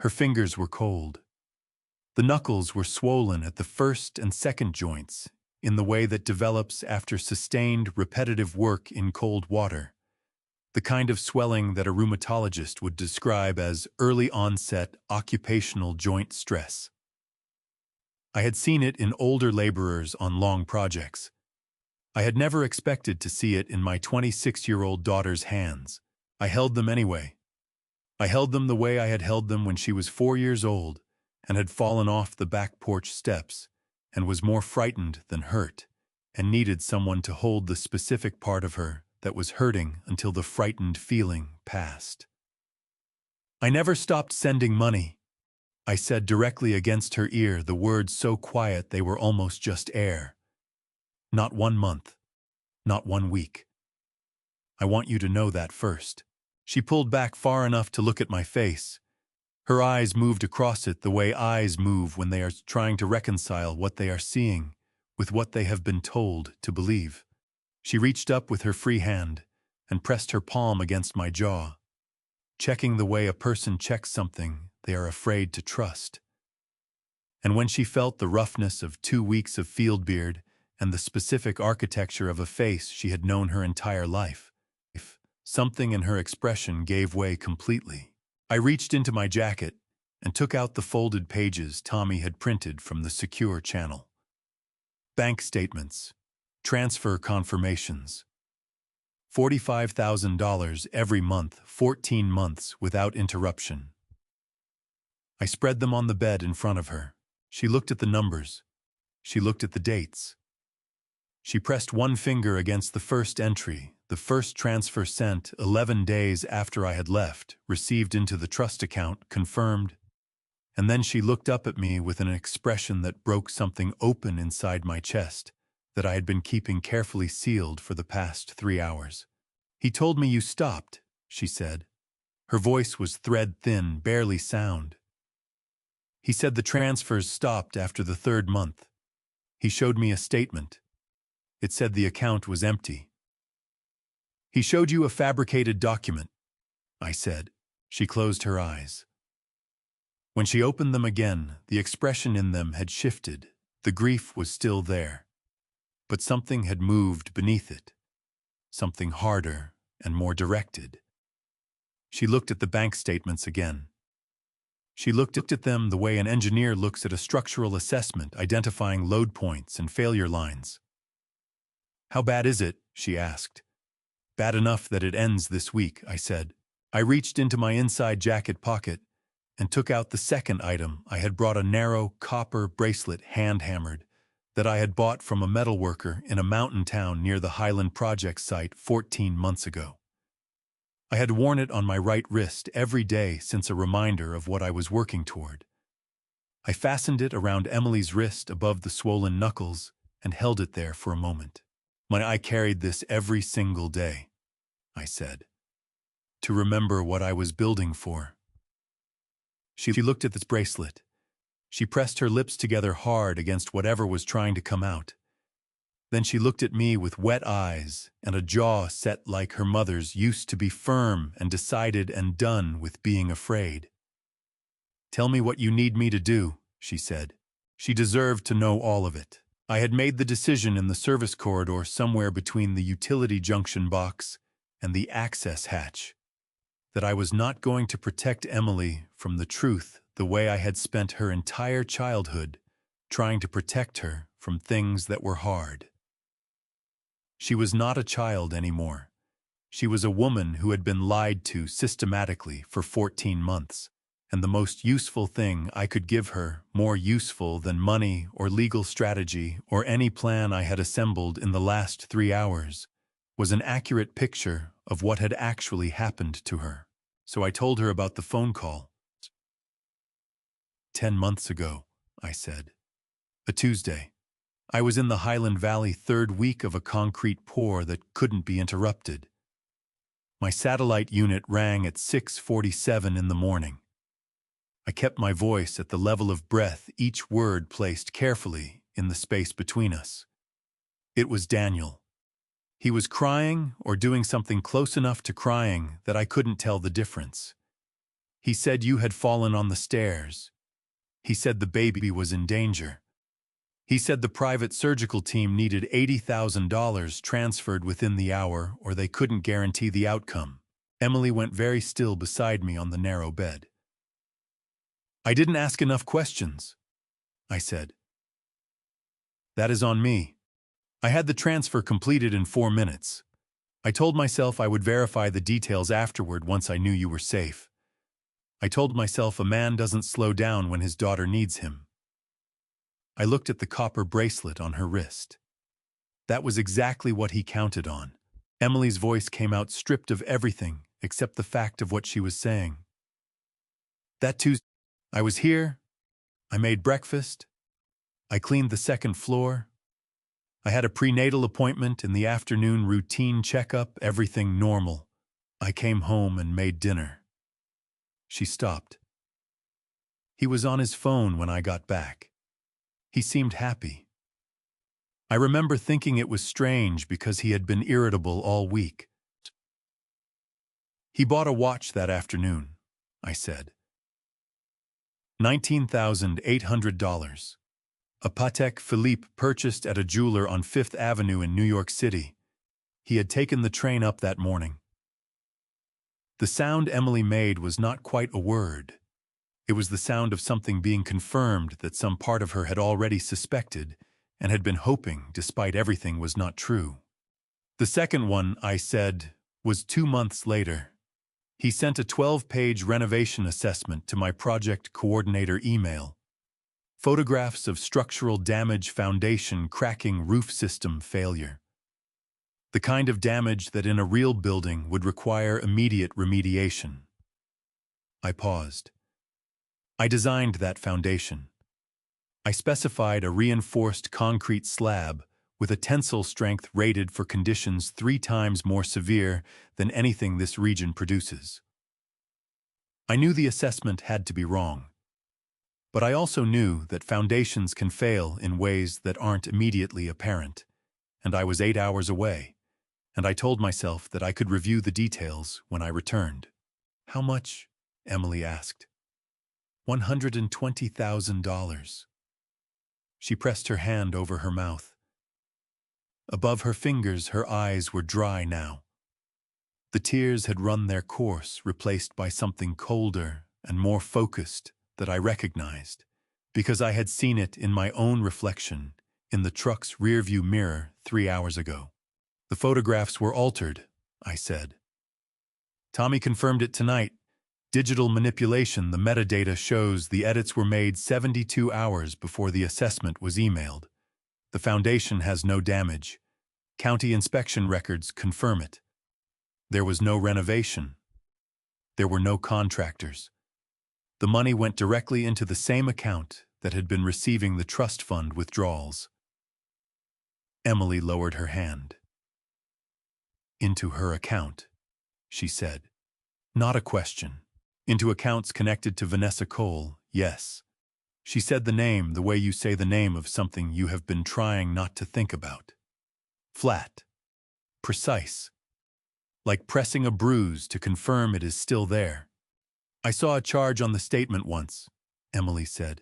Her fingers were cold. The knuckles were swollen at the first and second joints in the way that develops after sustained, repetitive work in cold water, the kind of swelling that a rheumatologist would describe as early-onset occupational joint stress. I had seen it in older laborers on long projects. I had never expected to see it in my 26-year-old daughter's hands. I held them anyway. I held them the way I had held them when she was 4 years old and had fallen off the back porch steps and was more frightened than hurt and needed someone to hold the specific part of her that was hurting until the frightened feeling passed. I never stopped sending money. I said directly against her ear, the words so quiet they were almost just air. Not 1 month. Not 1 week. I want you to know that first. She pulled back far enough to look at my face. Her eyes moved across it the way eyes move when they are trying to reconcile what they are seeing with what they have been told to believe. She reached up with her free hand and pressed her palm against my jaw, checking the way a person checks something they are afraid to trust. And when she felt the roughness of 2 weeks of field beard and the specific architecture of a face she had known her entire life, something in her expression gave way completely. I reached into my jacket and took out the folded pages Tommy had printed from the secure channel. Bank statements, transfer confirmations, $45,000 every month, 14 months without interruption. I spread them on the bed in front of her. She looked at the numbers. She looked at the dates. She pressed 1 finger against the first entry, the first transfer sent 11 days after I had left, received into the trust account, confirmed. And then she looked up at me with an expression that broke something open inside my chest that I had been keeping carefully sealed for the past 3 hours. "He told me you stopped," she said. Her voice was thread-thin, barely sound. "He said the transfers stopped after the 3rd month. He showed me a statement. It said the account was empty." "He showed you a fabricated document," I said. She closed her eyes. When she opened them again, the expression in them had shifted. The grief was still there. But something had moved beneath it. Something harder and more directed. She looked at the bank statements again. She looked at them the way an engineer looks at a structural assessment, identifying load points and failure lines. "How bad is it?" she asked. "Bad enough that it ends this week," I said. I reached into my inside jacket pocket and took out the second item. I had brought a narrow copper bracelet hand-hammered that I had bought from a metalworker in a mountain town near the Highland Project site 14 months ago. I had worn it on my right wrist every day since, a reminder of what I was working toward. I fastened it around Emily's wrist above the swollen knuckles and held it there for a moment. "I carried this every single day," I said, "to remember what I was building for." She looked at this bracelet. She pressed her lips together hard against whatever was trying to come out. Then she looked at me with wet eyes and a jaw set like her mother's, used to be firm and decided and done with being afraid. "Tell me what you need me to do," she said. She deserved to know all of it. I had made the decision in the service corridor somewhere between the utility junction box and the access hatch that I was not going to protect Emily from from the truth the way I had spent her entire childhood trying to protect her from things that were hard. She was not a child anymore. She was a woman who had been lied to systematically for 14 months, and the most useful thing I could give her, more useful than money or legal strategy or any plan I had assembled in the last 3 hours, was an accurate picture of what had actually happened to her. So I told her about the phone call. 10 months ago, I said. A Tuesday. I was in the Highland Valley, third week of a concrete pour that couldn't be interrupted. My satellite unit rang at 6:47 in the morning. I kept my voice at the level of breath, each word placed carefully in the space between us. It was Daniel. He was crying or doing something close enough to crying that I couldn't tell the difference. He said you had fallen on the stairs. He said the baby was in danger. He said the private surgical team needed $80,000 transferred within the hour or they couldn't guarantee the outcome. Emily went very still beside me on the narrow bed. I didn't ask enough questions, I said. That is on me. I had the transfer completed in 4 minutes. I told myself I would verify the details afterward once I knew you were safe. I told myself a man doesn't slow down when his daughter needs him. I looked at the copper bracelet on her wrist. That was exactly what he counted on. Emily's voice came out stripped of everything except the fact of what she was saying. That Tuesday, I was here. I made breakfast. I cleaned the second floor. I had a prenatal appointment in the afternoon, routine checkup, everything normal. I came home and made dinner. She stopped. He was on his phone when I got back. He seemed happy. I remember thinking it was strange because he had been irritable all week. He bought a watch that afternoon, I said. $19,800. A Patek Philippe purchased at a jeweler on 5th Avenue in New York City. He had taken the train up that morning. The sound Emily made was not quite a word. It was the sound of something being confirmed that some part of her had already suspected and had been hoping, despite everything, was not true. The second one, I said, was 2 months later. He sent a 12-page renovation assessment to my project coordinator email. Photographs of structural damage, foundation cracking, roof system failure. The kind of damage that in a real building would require immediate remediation. I paused. I designed that foundation. I specified a reinforced concrete slab with a tensile strength rated for conditions 3 times more severe than anything this region produces. I knew the assessment had to be wrong. But I also knew that foundations can fail in ways that aren't immediately apparent, and I was 8 hours away, and I told myself that I could review the details when I returned. How much? Emily asked. $120,000. She pressed her hand over her mouth. Above her fingers, her eyes were dry now. The tears had run their course, replaced by something colder and more focused that I recognized, because I had seen it in my own reflection in the truck's rearview mirror 3 hours ago. The photographs were altered, I said. Tommy confirmed it tonight. Digital manipulation, the metadata shows the edits were made 72 hours before the assessment was emailed. The foundation has no damage. County inspection records confirm it. There was no renovation. There were no contractors. The money went directly into the same account that had been receiving the trust fund withdrawals. Emily lowered her hand. Into her account, she said. Not a question. Into accounts connected to Vanessa Cole, yes. She said the name the way you say the name of something you have been trying not to think about. Flat. Precise. Like pressing a bruise to confirm it is still there. I saw a charge on the statement once, Emily said.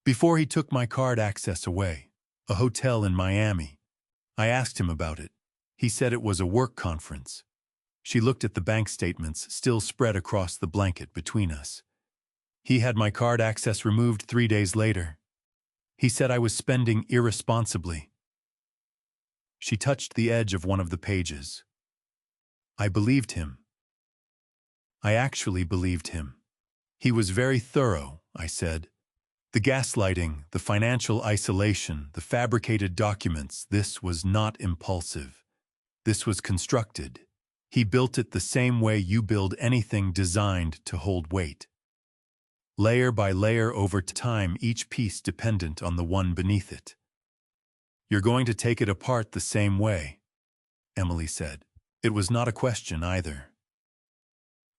Before he took my card access away, a hotel in Miami. I asked him about it. He said it was a work conference. She looked at the bank statements still spread across the blanket between us. He had my card access removed 3 days later. He said I was spending irresponsibly. She touched the edge of one of the pages. I believed him. I actually believed him. He was very thorough, I said. The gaslighting, the financial isolation, the fabricated documents, this was not impulsive. This was constructed. He built it the same way you build anything designed to hold weight. Layer by layer over time, each piece dependent on the one beneath it. You're going to take it apart the same way, Emily said. It was not a question either.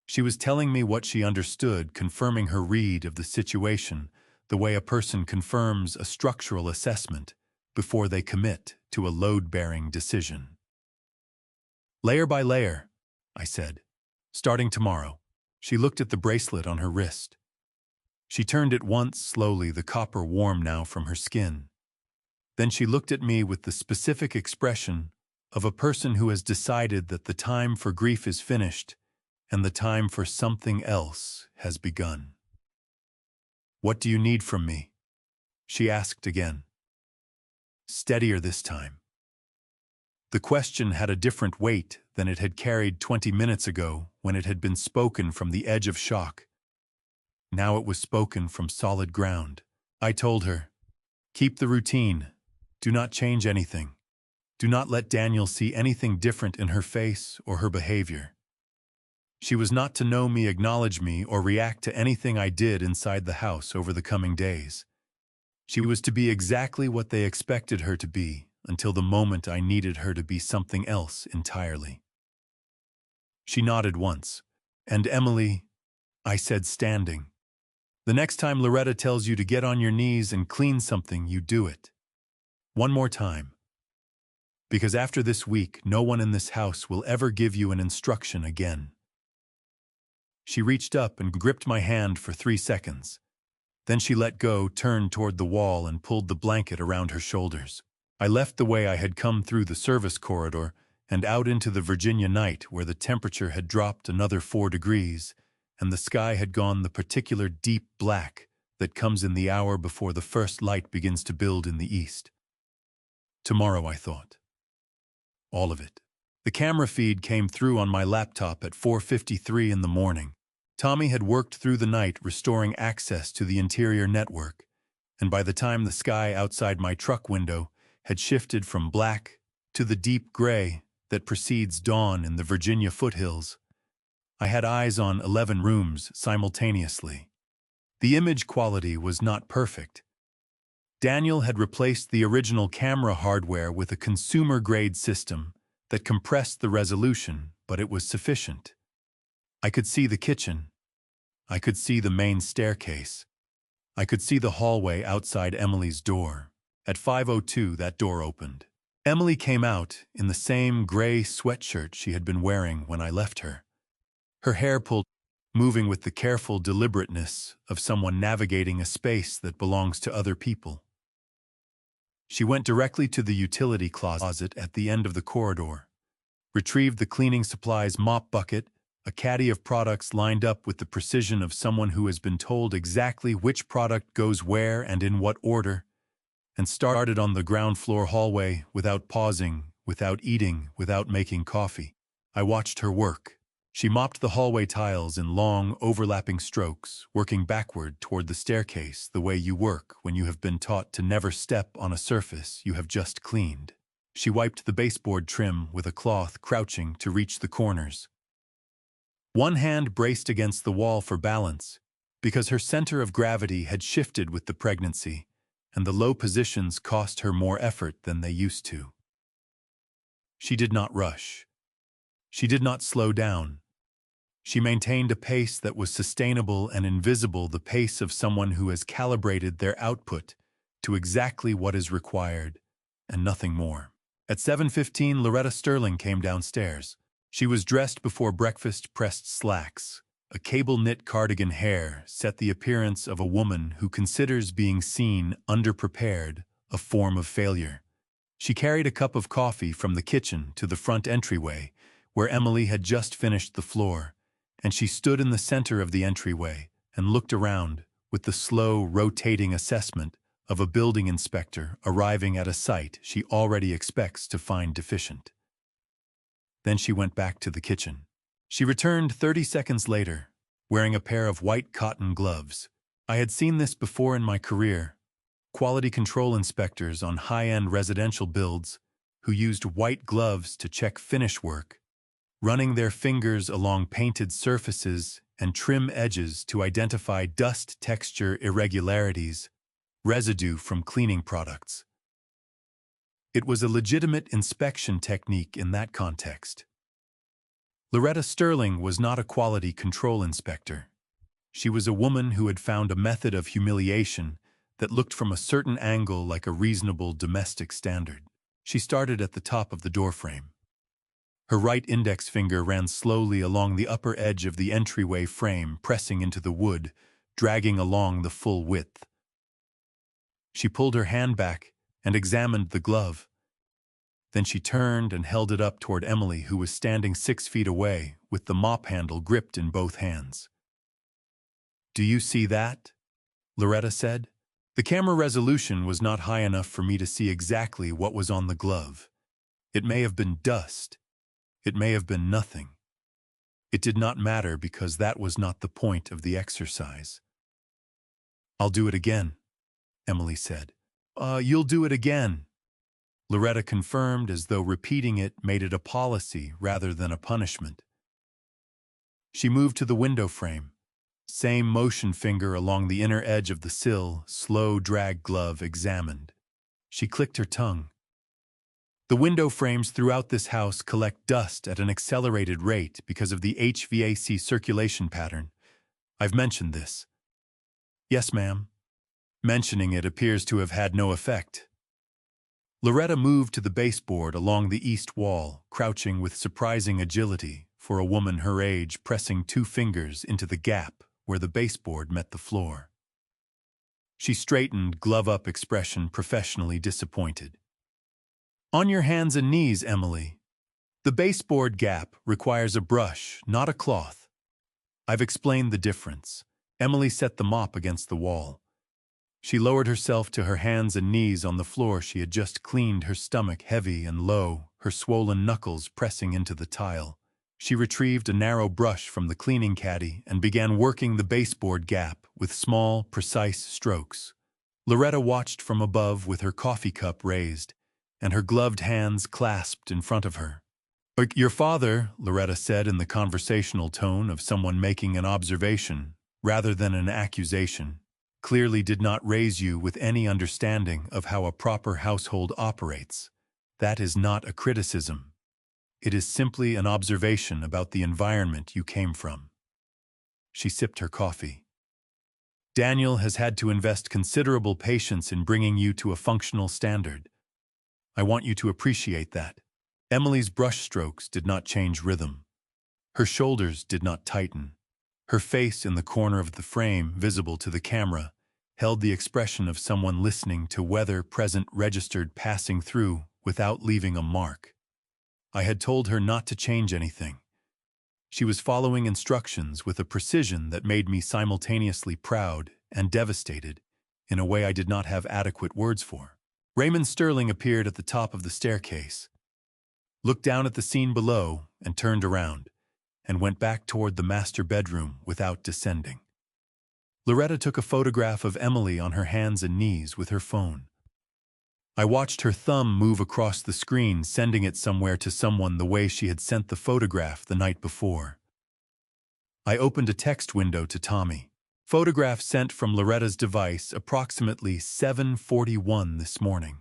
She was telling me what she understood, confirming her read of the situation, the way a person confirms a structural assessment before they commit to a load-bearing decision. Layer by layer, I said. Starting tomorrow. She looked at the bracelet on her wrist. She turned it once slowly, the copper warm now from her skin. Then she looked at me with the specific expression of a person who has decided that the time for grief is finished and the time for something else has begun. What do you need from me? She asked again. Steadier this time. The question had a different weight than it had carried 20 minutes ago when it had been spoken from the edge of shock. Now it was spoken from solid ground. I told her, keep the routine. Do not change anything. Do not let Daniel see anything different in her face or her behavior. She was not to know me, acknowledge me, or react to anything I did inside the house over the coming days. She was to be exactly what they expected her to be until the moment I needed her to be something else entirely. She nodded once. And Emily, I said, standing. The next time Loretta tells you to get on your knees and clean something, you do it. One more time. Because after this week, no one in this house will ever give you an instruction again. She reached up and gripped my hand for 3 seconds. Then she let go, turned toward the wall, and pulled the blanket around her shoulders. I left the way I had come, through the service corridor and out into the Virginia night, where the temperature had dropped another 4 degrees and the sky had gone the particular deep black that comes in the hour before the first light begins to build in the east. Tomorrow, I thought. All of it. The camera feed came through on my laptop at 4:53 in the morning. Tommy had worked through the night restoring access to the interior network, and by the time the sky outside my truck window had shifted from black to the deep gray that precedes dawn in the Virginia foothills, I had eyes on 11 rooms simultaneously. The image quality was not perfect. Daniel had replaced the original camera hardware with a consumer-grade system that compressed the resolution, but it was sufficient. I could see the kitchen. I could see the main staircase. I could see the hallway outside Emily's door. At 5:02, that door opened. Emily came out in the same gray sweatshirt she had been wearing when I left her. Her hair pulled, moving with the careful deliberateness of someone navigating a space that belongs to other people. She went directly to the utility closet at the end of the corridor, retrieved the cleaning supplies mop bucket, a caddy of products lined up with the precision of someone who has been told exactly which product goes where and in what order, and started on the ground floor hallway without pausing, without eating, without making coffee. I watched her work. She mopped the hallway tiles in long, overlapping strokes, working backward toward the staircase the way you work when you have been taught to never step on a surface you have just cleaned. She wiped the baseboard trim with a cloth, crouching to reach the corners. One hand braced against the wall for balance, because her center of gravity had shifted with the pregnancy, and the low positions cost her more effort than they used to. She did not rush. She did not slow down. She maintained a pace that was sustainable and invisible, the pace of someone who has calibrated their output to exactly what is required, and nothing more. At 7:15, Loretta Sterling came downstairs. She was dressed before breakfast, pressed slacks. A cable-knit cardigan, hair set the appearance of a woman who considers being seen underprepared a form of failure. She carried a cup of coffee from the kitchen to the front entryway, where Emily had just finished the floor, and she stood in the center of the entryway, and looked around with the slow, rotating assessment of a building inspector arriving at a site she already expects to find deficient. Then she went back to the kitchen. She returned 30 seconds later, wearing a pair of white cotton gloves. I had seen this before in my career. Quality control inspectors on high-end residential builds who used white gloves to check finish work, running their fingers along painted surfaces and trim edges to identify dust texture irregularities, residue from cleaning products. It was a legitimate inspection technique in that context. Loretta Sterling was not a quality control inspector. She was a woman who had found a method of humiliation that looked from a certain angle like a reasonable domestic standard. She started at the top of the doorframe. Her right index finger ran slowly along the upper edge of the entryway frame, pressing into the wood, dragging along the full width. She pulled her hand back and examined the glove. Then she turned and held it up toward Emily, who was standing 6 feet away with the mop handle gripped in both hands. "Do you see that?" Loretta said. The camera resolution was not high enough for me to see exactly what was on the glove. It may have been dust. It may have been nothing. It did not matter because that was not the point of the exercise. "I'll do it again," Emily said. You'll do it again," Loretta confirmed, as though repeating it made it a policy rather than a punishment. She moved to the window frame. Same motion finger along the inner edge of the sill, slow drag glove examined. She clicked her tongue. The window frames throughout this house collect dust at an accelerated rate because of the HVAC circulation pattern. I've mentioned this. "Yes, ma'am." Mentioning it appears to have had no effect. Loretta moved to the baseboard along the east wall, crouching with surprising agility for a woman her age, pressing 2 fingers into the gap where the baseboard met the floor. She straightened, glove-up expression, professionally disappointed. "On your hands and knees, Emily. The baseboard gap requires a brush, not a cloth. I've explained the difference." Emily set the mop against the wall. She lowered herself to her hands and knees on the floor she had just cleaned, her stomach heavy and low, her swollen knuckles pressing into the tile. She retrieved a narrow brush from the cleaning caddy and began working the baseboard gap with small, precise strokes. Loretta watched from above with her coffee cup raised and her gloved hands clasped in front of her. "Your father," Loretta said in the conversational tone of someone making an observation rather than an accusation, "clearly did not raise you with any understanding of how a proper household operates. That is not a criticism. It is simply an observation about the environment you came from." She sipped her coffee. "Daniel has had to invest considerable patience in bringing you to a functional standard. I want you to appreciate that." Emily's brushstrokes did not change rhythm. Her shoulders did not tighten. Her face in the corner of the frame, visible to the camera, held the expression of someone listening to weather present registered passing through without leaving a mark. I had told her not to change anything. She was following instructions with a precision that made me simultaneously proud and devastated in a way I did not have adequate words for. Raymond Sterling appeared at the top of the staircase, looked down at the scene below, and turned around, and went back toward the master bedroom without descending. Loretta took a photograph of Emily on her hands and knees with her phone. I watched her thumb move across the screen, sending it somewhere to someone the way she had sent the photograph the night before. I opened a text window to Tommy. "Photograph sent from Loretta's device approximately 7:41 this morning.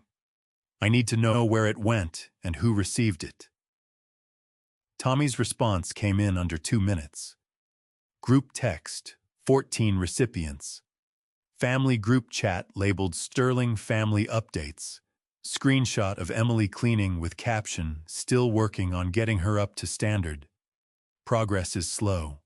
I need to know where it went and who received it." Tommy's response came in under 2 minutes. Group text, 14 recipients. Family group chat labeled Sterling Family Updates. Screenshot of Emily cleaning with caption, "Still working on getting her up to standard. Progress is slow."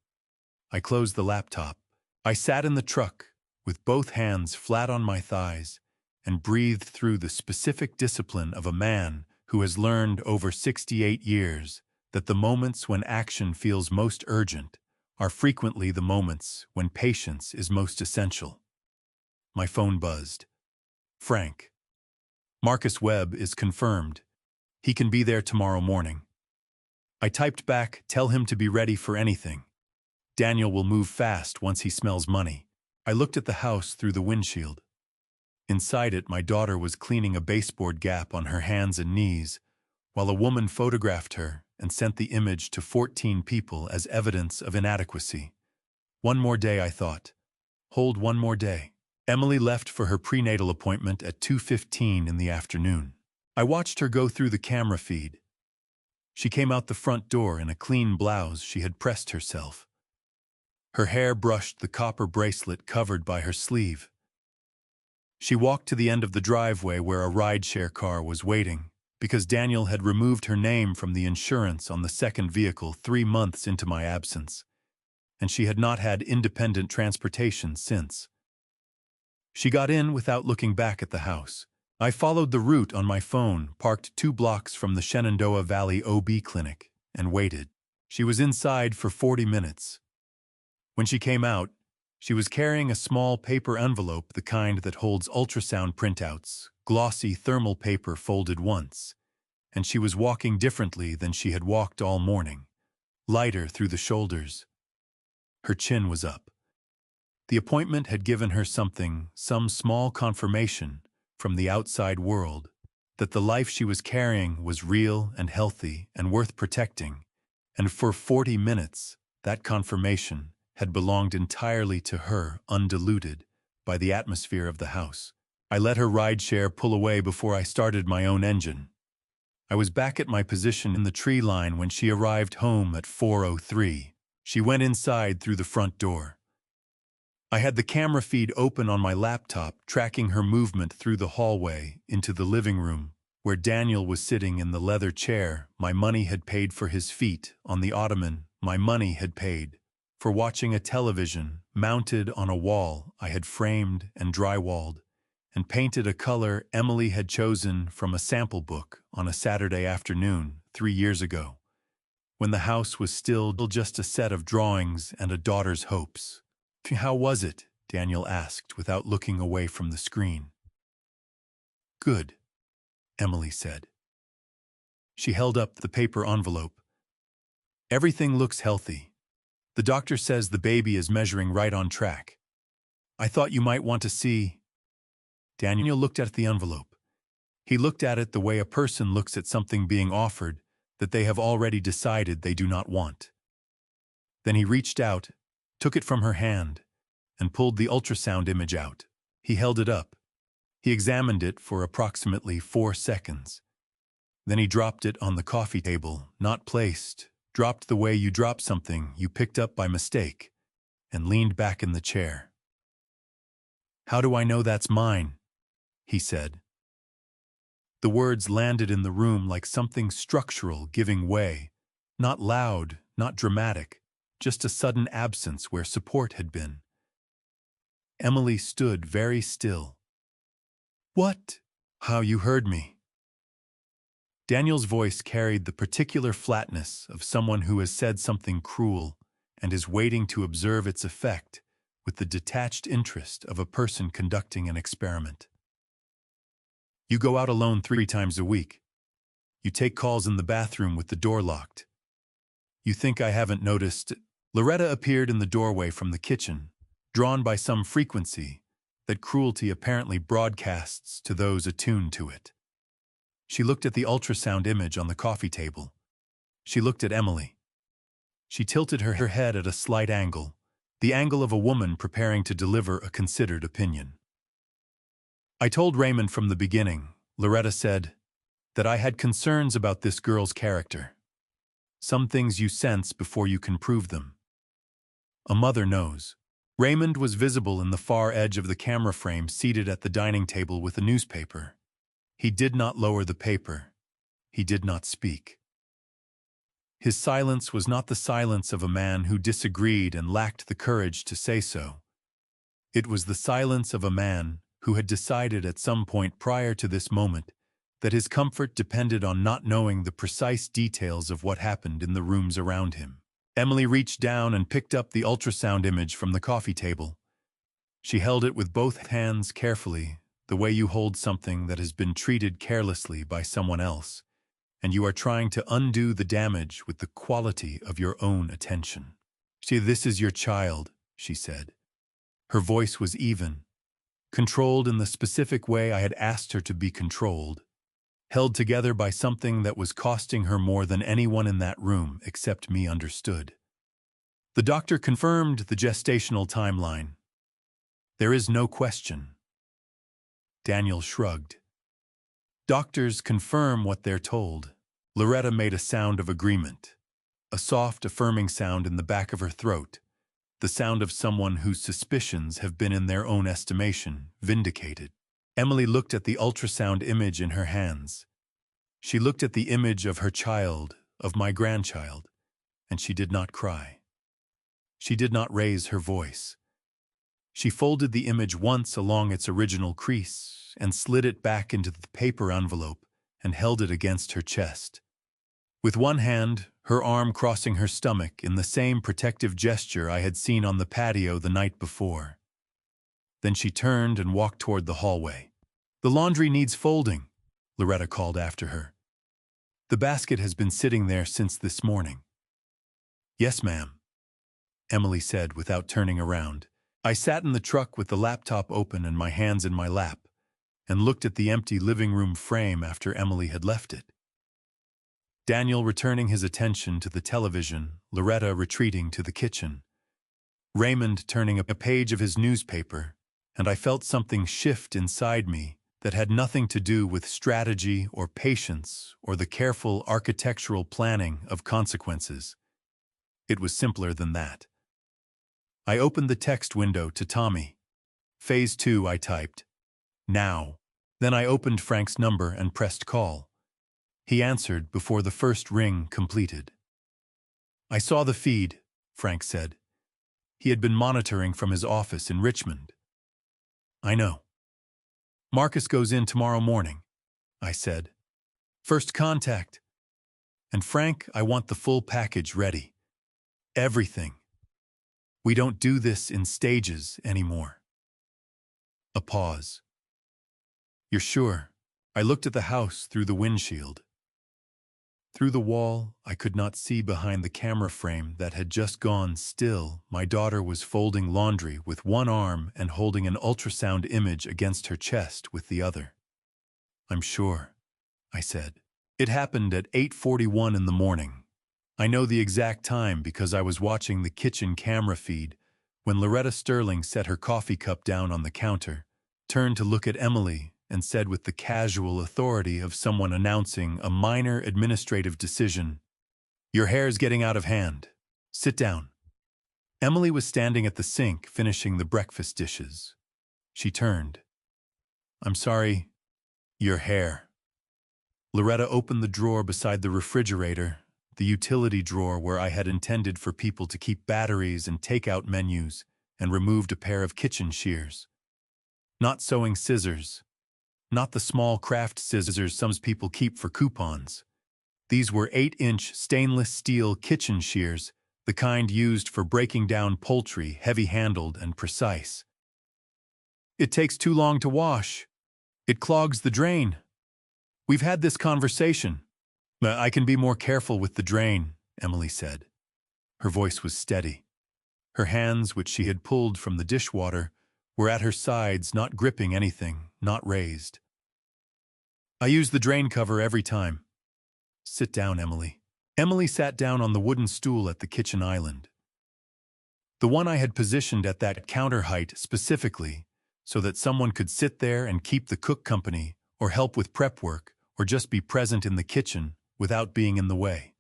I closed the laptop. I sat in the truck with both hands flat on my thighs and breathed through the specific discipline of a man who has learned over 68 years that the moments when action feels most urgent are frequently the moments when patience is most essential. My phone buzzed. Frank. Marcus Webb is confirmed. He can be there tomorrow morning. I typed back, tell him to be ready for anything. Daniel will move fast once he smells money. I looked at the house through the windshield. Inside it, my daughter was cleaning a baseboard gap on her hands and knees, while a woman photographed her and sent the image to 14 people as evidence of inadequacy. One more day, I thought. Hold one more day. Emily left for her prenatal appointment at 2:15 in the afternoon. I watched her go through the camera feed. She came out the front door in a clean blouse she had pressed herself. Her hair brushed the copper bracelet covered by her sleeve. She walked to the end of the driveway where a rideshare car was waiting, because Daniel had removed her name from the insurance on the second vehicle 3 months into my absence, and she had not had independent transportation since. She got in without looking back at the house. I followed the route on my phone, parked 2 blocks from the Shenandoah Valley OB clinic, and waited. She was inside for 40 minutes. When she came out, she was carrying a small paper envelope, the kind that holds ultrasound printouts, glossy thermal paper folded once, and she was walking differently than she had walked all morning, lighter through the shoulders. Her chin was up. The appointment had given her something, some small confirmation from the outside world, that the life she was carrying was real and healthy and worth protecting, and for 40 minutes, that confirmation had belonged entirely to her, undiluted by the atmosphere of the house. I let her rideshare pull away before I started my own engine. I was back at my position in the tree line when she arrived home at 4:03. She went inside through the front door. I had the camera feed open on my laptop, tracking her movement through the hallway into the living room, where Daniel was sitting in the leather chair my money had paid for his feet on the ottoman my money had paid for watching a television mounted on a wall I had framed and drywalled and painted a color Emily had chosen from a sample book on a Saturday afternoon 3 years ago, when the house was still just a set of drawings and a daughter's hopes. "How was it?" Daniel asked without looking away from the screen. "Good," Emily said. She held up the paper envelope. "Everything looks healthy. The doctor says the baby is measuring right on track. I thought you might want to see." Daniel looked at the envelope. He looked at it the way a person looks at something being offered that they have already decided they do not want. Then he reached out, took it from her hand, and pulled the ultrasound image out. He held it up. He examined it for approximately 4 seconds. Then he dropped it on the coffee table, not placed, dropped the way you drop something you picked up by mistake, and leaned back in the chair. "How do I know that's mine?" he said. The words landed in the room like something structural giving way, not loud, not dramatic, just a sudden absence where support had been. Emily stood very still. "What?" "How you heard me." Daniel's voice carried the particular flatness of someone who has said something cruel and is waiting to observe its effect with the detached interest of a person conducting an experiment. "You go out alone 3 times a week. You take calls in the bathroom with the door locked. You think I haven't noticed?" Loretta appeared in the doorway from the kitchen, drawn by some frequency that cruelty apparently broadcasts to those attuned to it. She looked at the ultrasound image on the coffee table. She looked at Emily. She tilted her head at a slight angle, the angle of a woman preparing to deliver a considered opinion. "I told Raymond from the beginning," Loretta said, "that I had concerns about this girl's character. Some things you sense before you can prove them. A mother knows." Raymond was visible in the far edge of the camera frame, seated at the dining table with a newspaper. He did not lower the paper. He did not speak. His silence was not the silence of a man who disagreed and lacked the courage to say so. It was the silence of a man who had decided at some point prior to this moment that his comfort depended on not knowing the precise details of what happened in the rooms around him. Emily reached down and picked up the ultrasound image from the coffee table. She held it with both hands carefully, the way you hold something that has been treated carelessly by someone else, and you are trying to undo the damage with the quality of your own attention. "See, this is your child," she said. Her voice was even, controlled in the specific way I had asked her to be controlled, held together by something that was costing her more than anyone in that room except me understood. The doctor confirmed the gestational timeline. "There is no question." Daniel shrugged. "Doctors confirm what they're told." Loretta made a sound of agreement, a soft, affirming sound in the back of her throat, the sound of someone whose suspicions have been, in their own estimation, vindicated. Emily looked at the ultrasound image in her hands. She looked at the image of her child, of my grandchild, and she did not cry. She did not raise her voice. She folded the image once along its original crease and slid it back into the paper envelope and held it against her chest. With one hand, her arm crossing her stomach in the same protective gesture I had seen on the patio the night before. Then she turned and walked toward the hallway. "The laundry needs folding," Loretta called after her. "The basket has been sitting there since this morning." "Yes, ma'am," Emily said without turning around. I sat in the truck with the laptop open and my hands in my lap, and looked at the empty living room frame after Emily had left it. Daniel returning his attention to the television, Loretta retreating to the kitchen, Raymond turning a page of his newspaper, and I felt something shift inside me that had nothing to do with strategy or patience or the careful architectural planning of consequences. It was simpler than that. I opened the text window to Tommy. "Phase 2, I typed. "Now." Then I opened Frank's number and pressed call. He answered before the first ring completed. "I saw the feed," Frank said. He had been monitoring from his office in Richmond. "I know." "Marcus goes in tomorrow morning," I said. "First contact." "And Frank, I want the full package ready. Everything. We don't do this in stages anymore." A pause. "You're sure?" I looked at the house through the windshield. Through the wall, I could not see behind the camera frame that had just gone still. My daughter was folding laundry with one arm and holding an ultrasound image against her chest with the other. "I'm sure," I said. "It happened at 8:41 in the morning. I know the exact time because I was watching the kitchen camera feed when Loretta Sterling set her coffee cup down on the counter, turned to look at Emily, and said with the casual authority of someone announcing a minor administrative decision, 'Your hair's getting out of hand. Sit down.'" Emily was standing at the sink finishing the breakfast dishes. She turned. "I'm sorry, your hair." Loretta opened the drawer beside the refrigerator, the utility drawer where I had intended for people to keep batteries and takeout menus, and removed a pair of kitchen shears. Not sewing scissors. Not the small craft scissors some people keep for coupons. These were 8-inch stainless steel kitchen shears, the kind used for breaking down poultry, heavy-handled and precise. "It takes too long to wash. It clogs the drain. We've had this conversation." "I can be more careful with the drain," Emily said. Her voice was steady. Her hands, which she had pulled from the dishwater, were at her sides, not gripping anything, not raised. "I use the drain cover every time." "Sit down, Emily." Emily sat down on the wooden stool at the kitchen island. The one I had positioned at that counter height specifically, so that someone could sit there and keep the cook company, or help with prep work, or just be present in the kitchen without being in the way.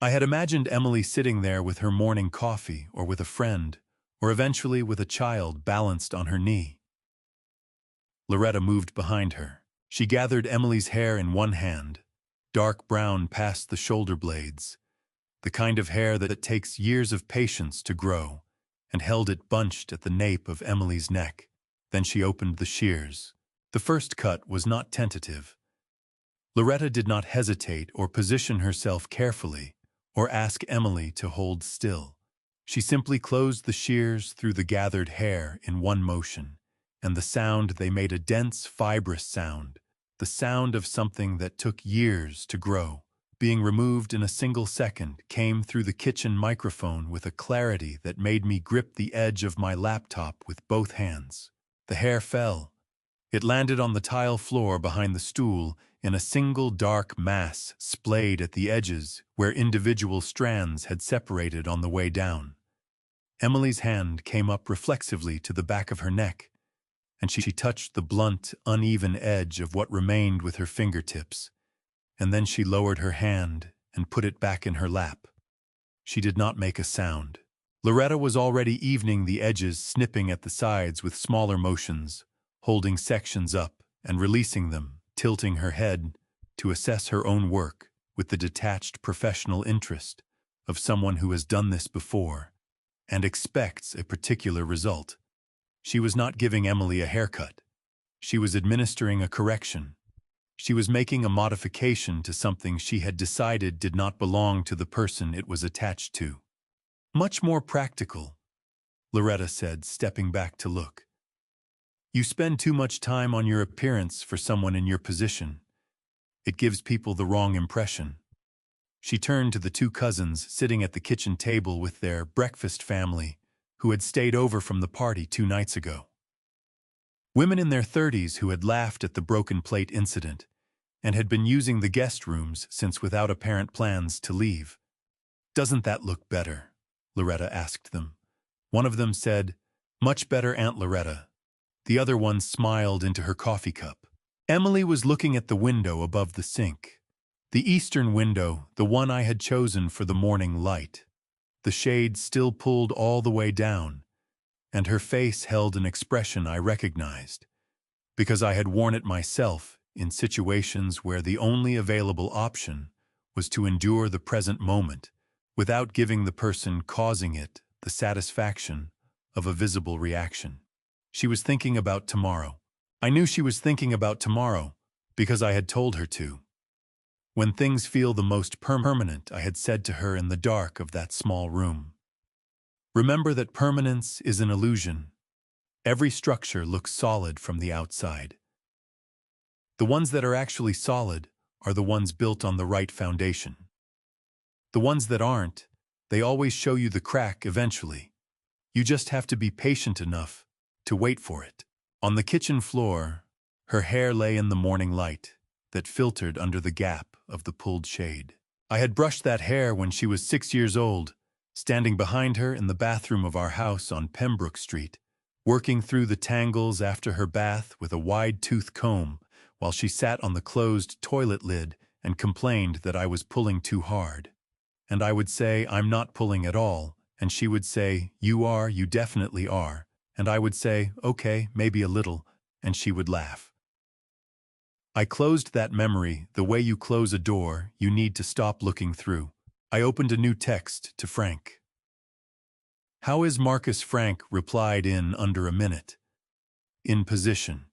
I had imagined Emily sitting there with her morning coffee, or with a friend, or eventually with a child balanced on her knee. Loretta moved behind her. She gathered Emily's hair in one hand, dark brown past the shoulder blades, the kind of hair that takes years of patience to grow, and held it bunched at the nape of Emily's neck. Then she opened the shears. The first cut was not tentative. Loretta did not hesitate or position herself carefully, or ask Emily to hold still. She simply closed the shears through the gathered hair in one motion, and the sound they made a dense, fibrous sound, the sound of something that took years to grow, being removed in a single second, came through the kitchen microphone with a clarity that made me grip the edge of my laptop with both hands. The hair fell. It landed on the tile floor behind the stool in a single dark mass splayed at the edges where individual strands had separated on the way down. Emily's hand came up reflexively to the back of her neck, and she touched the blunt, uneven edge of what remained with her fingertips, and then she lowered her hand and put it back in her lap. She did not make a sound. Loretta was already evening the edges, snipping at the sides with smaller motions, holding sections up and releasing them, tilting her head to assess her own work with the detached professional interest of someone who has done this before and expects a particular result. She was not giving Emily a haircut. She was administering a correction. She was making a modification to something she had decided did not belong to the person it was attached to. Much more practical, Loretta said, stepping back to look. You spend too much time on your appearance for someone in your position. It gives people the wrong impression. She turned to the two cousins sitting at the kitchen table with their breakfast family, who had stayed over from the party 2 nights ago. Women in their 30s who had laughed at the broken plate incident and had been using the guest rooms since without apparent plans to leave. "Doesn't that look better?" Loretta asked them. One of them said, "Much better, Aunt Loretta." The other one smiled into her coffee cup. Emily was looking at the window above the sink. The eastern window, the one I had chosen for the morning light. The shade still pulled all the way down, and her face held an expression I recognized, because I had worn it myself in situations where the only available option was to endure the present moment without giving the person causing it the satisfaction of a visible reaction. She was thinking about tomorrow. I knew she was thinking about tomorrow because I had told her to. When things feel the most permanent, I had said to her in the dark of that small room. Remember that permanence is an illusion. Every structure looks solid from the outside. The ones that are actually solid are the ones built on the right foundation. The ones that aren't, they always show you the crack eventually. You just have to be patient enough to wait for it. On the kitchen floor, her hair lay in the morning light that filtered under the gap of the pulled shade. I had brushed that hair when she was 6 years old, standing behind her in the bathroom of our house on Pembroke Street, working through the tangles after her bath with a wide-toothed comb while she sat on the closed toilet lid and complained that I was pulling too hard. And I would say, "I'm not pulling at all," and she would say, "You are, you definitely are," and I would say, "Okay, maybe a little," and she would laugh. I closed that memory the way you close a door you need to stop looking through. I opened a new text to Frank. "How is Marcus?" Frank replied in under a minute. "In position.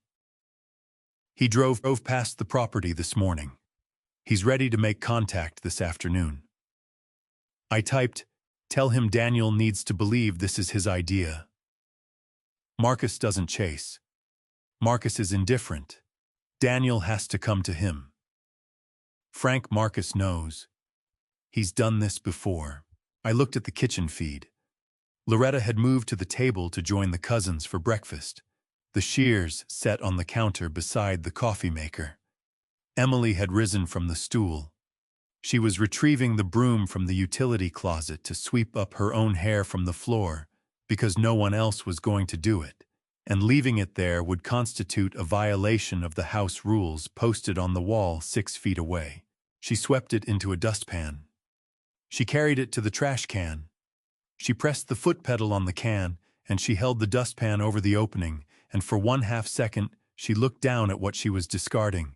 He drove past the property this morning. He's ready to make contact this afternoon." I typed, "Tell him Daniel needs to believe this is his idea. Marcus doesn't chase. Marcus is indifferent. Daniel has to come to him. Frank, Marcus knows. He's done this before." I looked at the kitchen feed. Loretta had moved to the table to join the cousins for breakfast, the shears set on the counter beside the coffee maker. Emily had risen from the stool. She was retrieving the broom from the utility closet to sweep up her own hair from the floor because no one else was going to do it, and leaving it there would constitute a violation of the house rules posted on the wall 6 feet away. She swept it into a dustpan. She carried it to the trash can. She pressed the foot pedal on the can, and she held the dustpan over the opening, and for 1/2 second she looked down at what she was discarding.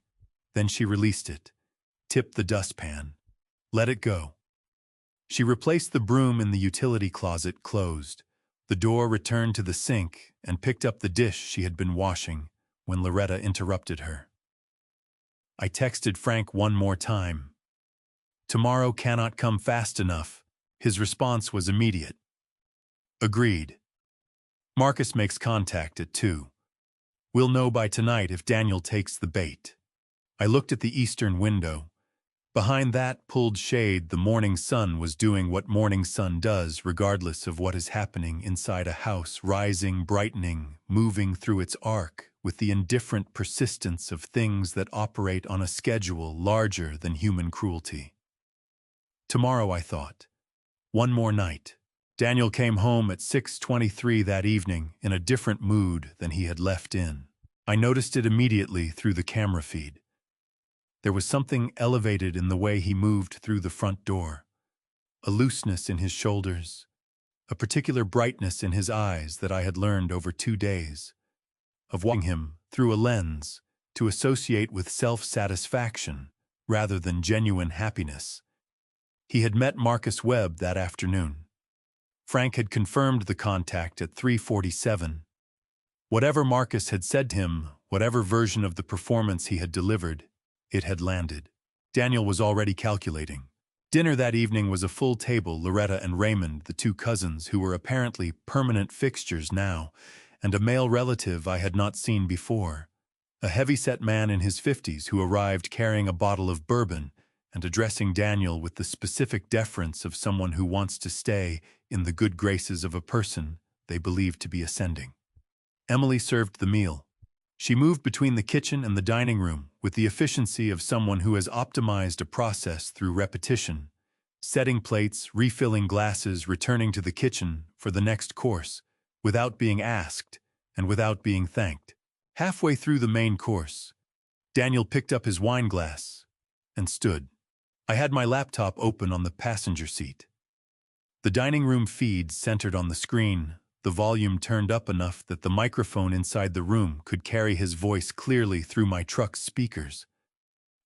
Then she released it, tipped the dustpan, let it go. She replaced the broom in the utility closet, closed. The door returned to the sink and picked up the dish she had been washing when Loretta interrupted her. I texted Frank one more time. Tomorrow cannot come fast enough. His response was immediate. Agreed. Marcus makes contact at 2. We'll know by tonight if Daniel takes the bait. I looked at the eastern window. Behind that pulled shade, the morning sun was doing what morning sun does regardless of what is happening inside a house, rising, brightening, moving through its arc with the indifferent persistence of things that operate on a schedule larger than human cruelty. Tomorrow, I thought. One more night. Daniel came home at 6:23 that evening in a different mood than he had left in. I noticed it immediately through the camera feed. There was something elevated in the way he moved through the front door, a looseness in his shoulders, a particular brightness in his eyes that I had learned over 2 days, of watching him through a lens to associate with self-satisfaction rather than genuine happiness. He had met Marcus Webb that afternoon. Frank had confirmed the contact at 3:47. Whatever Marcus had said to him, whatever version of the performance he had delivered, it had landed. Daniel was already calculating. Dinner that evening was a full table, Loretta and Raymond, the 2 cousins who were apparently permanent fixtures now, and a male relative I had not seen before, a heavy-set man in his 50s who arrived carrying a bottle of bourbon and addressing Daniel with the specific deference of someone who wants to stay in the good graces of a person they believed to be ascending. Emily served the meal. She moved between the kitchen and the dining room with the efficiency of someone who has optimized a process through repetition, setting plates, refilling glasses, returning to the kitchen for the next course, without being asked and without being thanked. Halfway through the main course, Daniel picked up his wine glass and stood. I had my laptop open on the passenger seat. The dining room feed centered on the screen, the volume turned up enough that the microphone inside the room could carry his voice clearly through my truck's speakers.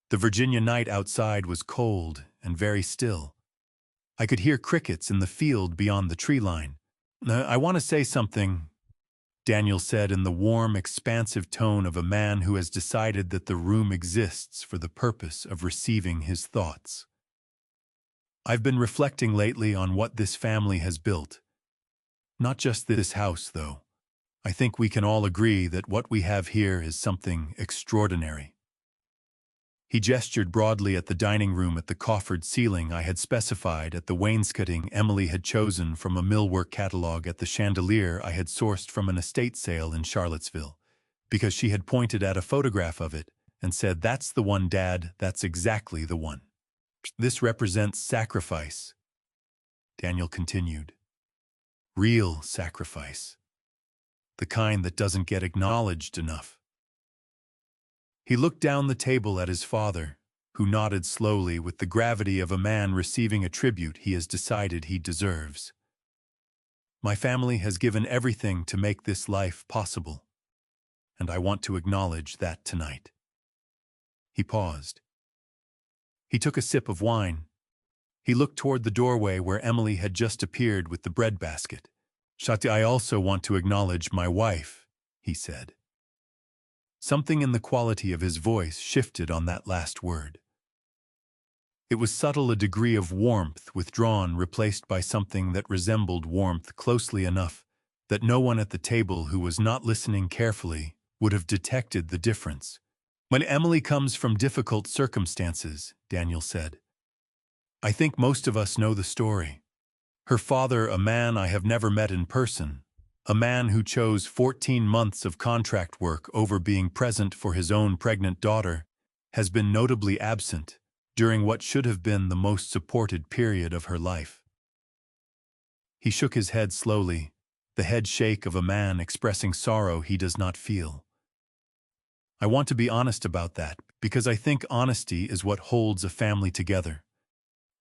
The Virginia night outside was cold and very still. I could hear crickets in the field beyond the tree line. "I want to say something," Daniel said in the warm, expansive tone of a man who has decided that the room exists for the purpose of receiving his thoughts. "I've been reflecting lately on what this family has built. Not just this house, though. I think we can all agree that what we have here is something extraordinary." He gestured broadly at the dining room, at the coffered ceiling I had specified, at the wainscoting Emily had chosen from a millwork catalog, at the chandelier I had sourced from an estate sale in Charlottesville, because she had pointed at a photograph of it and said, "That's the one, Dad, that's exactly the one. This represents sacrifice," Daniel continued. "Real sacrifice. The kind that doesn't get acknowledged enough." He looked down the table at his father, who nodded slowly with the gravity of a man receiving a tribute he has decided he deserves. "My family has given everything to make this life possible, and I want to acknowledge that tonight." He paused. He took a sip of wine. He looked toward the doorway where Emily had just appeared with the breadbasket. "Shati, I also want to acknowledge my wife," he said. Something in the quality of his voice shifted on that last word. It was subtle, a degree of warmth withdrawn, replaced by something that resembled warmth closely enough that no one at the table who was not listening carefully would have detected the difference. "When Emily comes from difficult circumstances," Daniel said, "I think most of us know the story. Her father, a man I have never met in person, a man who chose 14 months of contract work over being present for his own pregnant daughter, has been notably absent during what should have been the most supported period of her life." He shook his head slowly, the head shake of a man expressing sorrow he does not feel. "I want to be honest about that, because I think honesty is what holds a family together.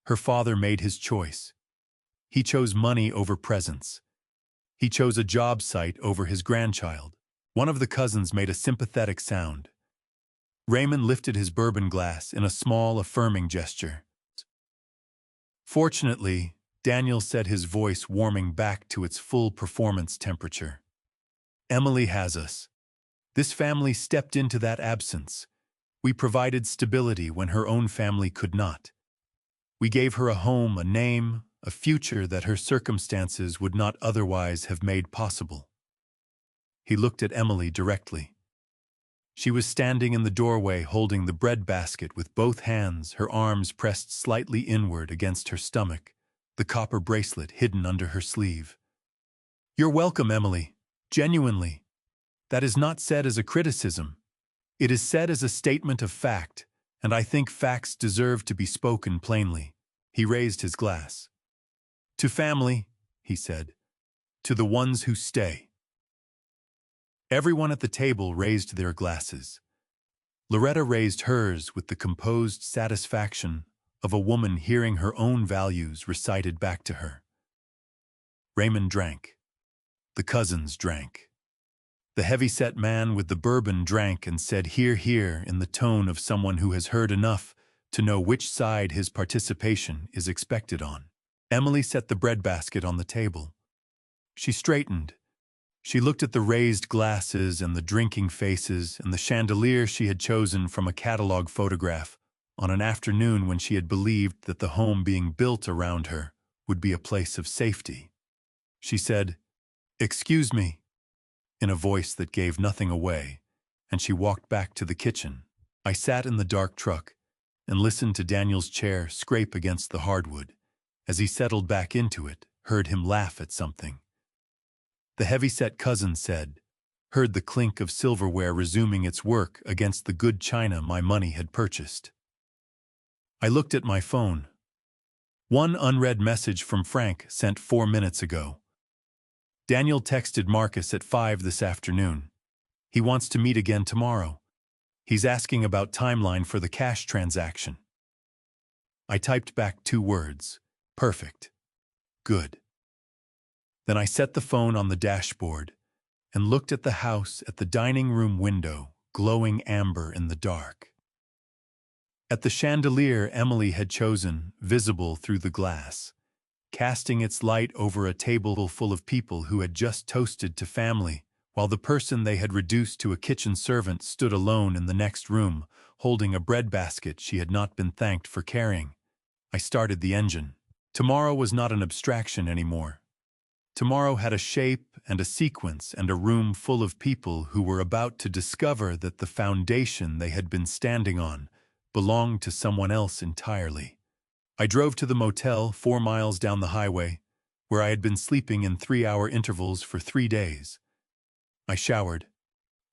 Her father made his choice. He chose money over presence. He chose a job site over his grandchild." One of the cousins made a sympathetic sound. Raymond lifted his bourbon glass in a small, affirming gesture. "Fortunately," Daniel said, his voice warming back to its full performance temperature, "Emily has us. This family stepped into that absence. We provided stability when her own family could not. We gave her a home, a name, a future that her circumstances would not otherwise have made possible. He looked at Emily directly. She was standing in the doorway holding the bread basket with both hands, her arms pressed slightly inward against her stomach, the copper bracelet hidden under her sleeve. "You're welcome, Emily. Genuinely. That is not said as a criticism. It is said as a statement of fact, and I think facts deserve to be spoken plainly." He raised his glass. "To family," he said. "To the ones who stay." Everyone at the table raised their glasses. Loretta raised hers with the composed satisfaction of a woman hearing her own values recited back to her. Raymond drank. The cousins drank. The heavy-set man with the bourbon drank and said "hear, hear" in the tone of someone who has heard enough to know which side his participation is expected on. Emily set the breadbasket on the table. She straightened. She looked at the raised glasses and the drinking faces and the chandelier she had chosen from a catalog photograph on an afternoon when she had believed that the home being built around her would be a place of safety. She said, "Excuse me," in a voice that gave nothing away, and she walked back to the kitchen. I sat in the dark truck and listened to Daniel's chair scrape against the hardwood. As he settled back into it, heard him laugh at something. The heavy-set cousin said, heard the clink of silverware resuming its work against the good china my money had purchased. I looked at my phone. One unread message from Frank sent 4 minutes ago. Daniel texted Marcus at 5 this afternoon. He wants to meet again tomorrow. He's asking about timeline for the cash transaction. I typed back 2 words. Perfect. Good. Then I set the phone on the dashboard and looked at the house at the dining room window, glowing amber in the dark. At the chandelier Emily had chosen, visible through the glass, casting its light over a table full of people who had just toasted to family, while the person they had reduced to a kitchen servant stood alone in the next room, holding a bread basket she had not been thanked for carrying. I started the engine. Tomorrow was not an abstraction anymore. Tomorrow had a shape and a sequence and a room full of people who were about to discover that the foundation they had been standing on belonged to someone else entirely. I drove to the motel 4 miles down the highway, where I had been sleeping in 3-hour intervals for 3 days. I showered.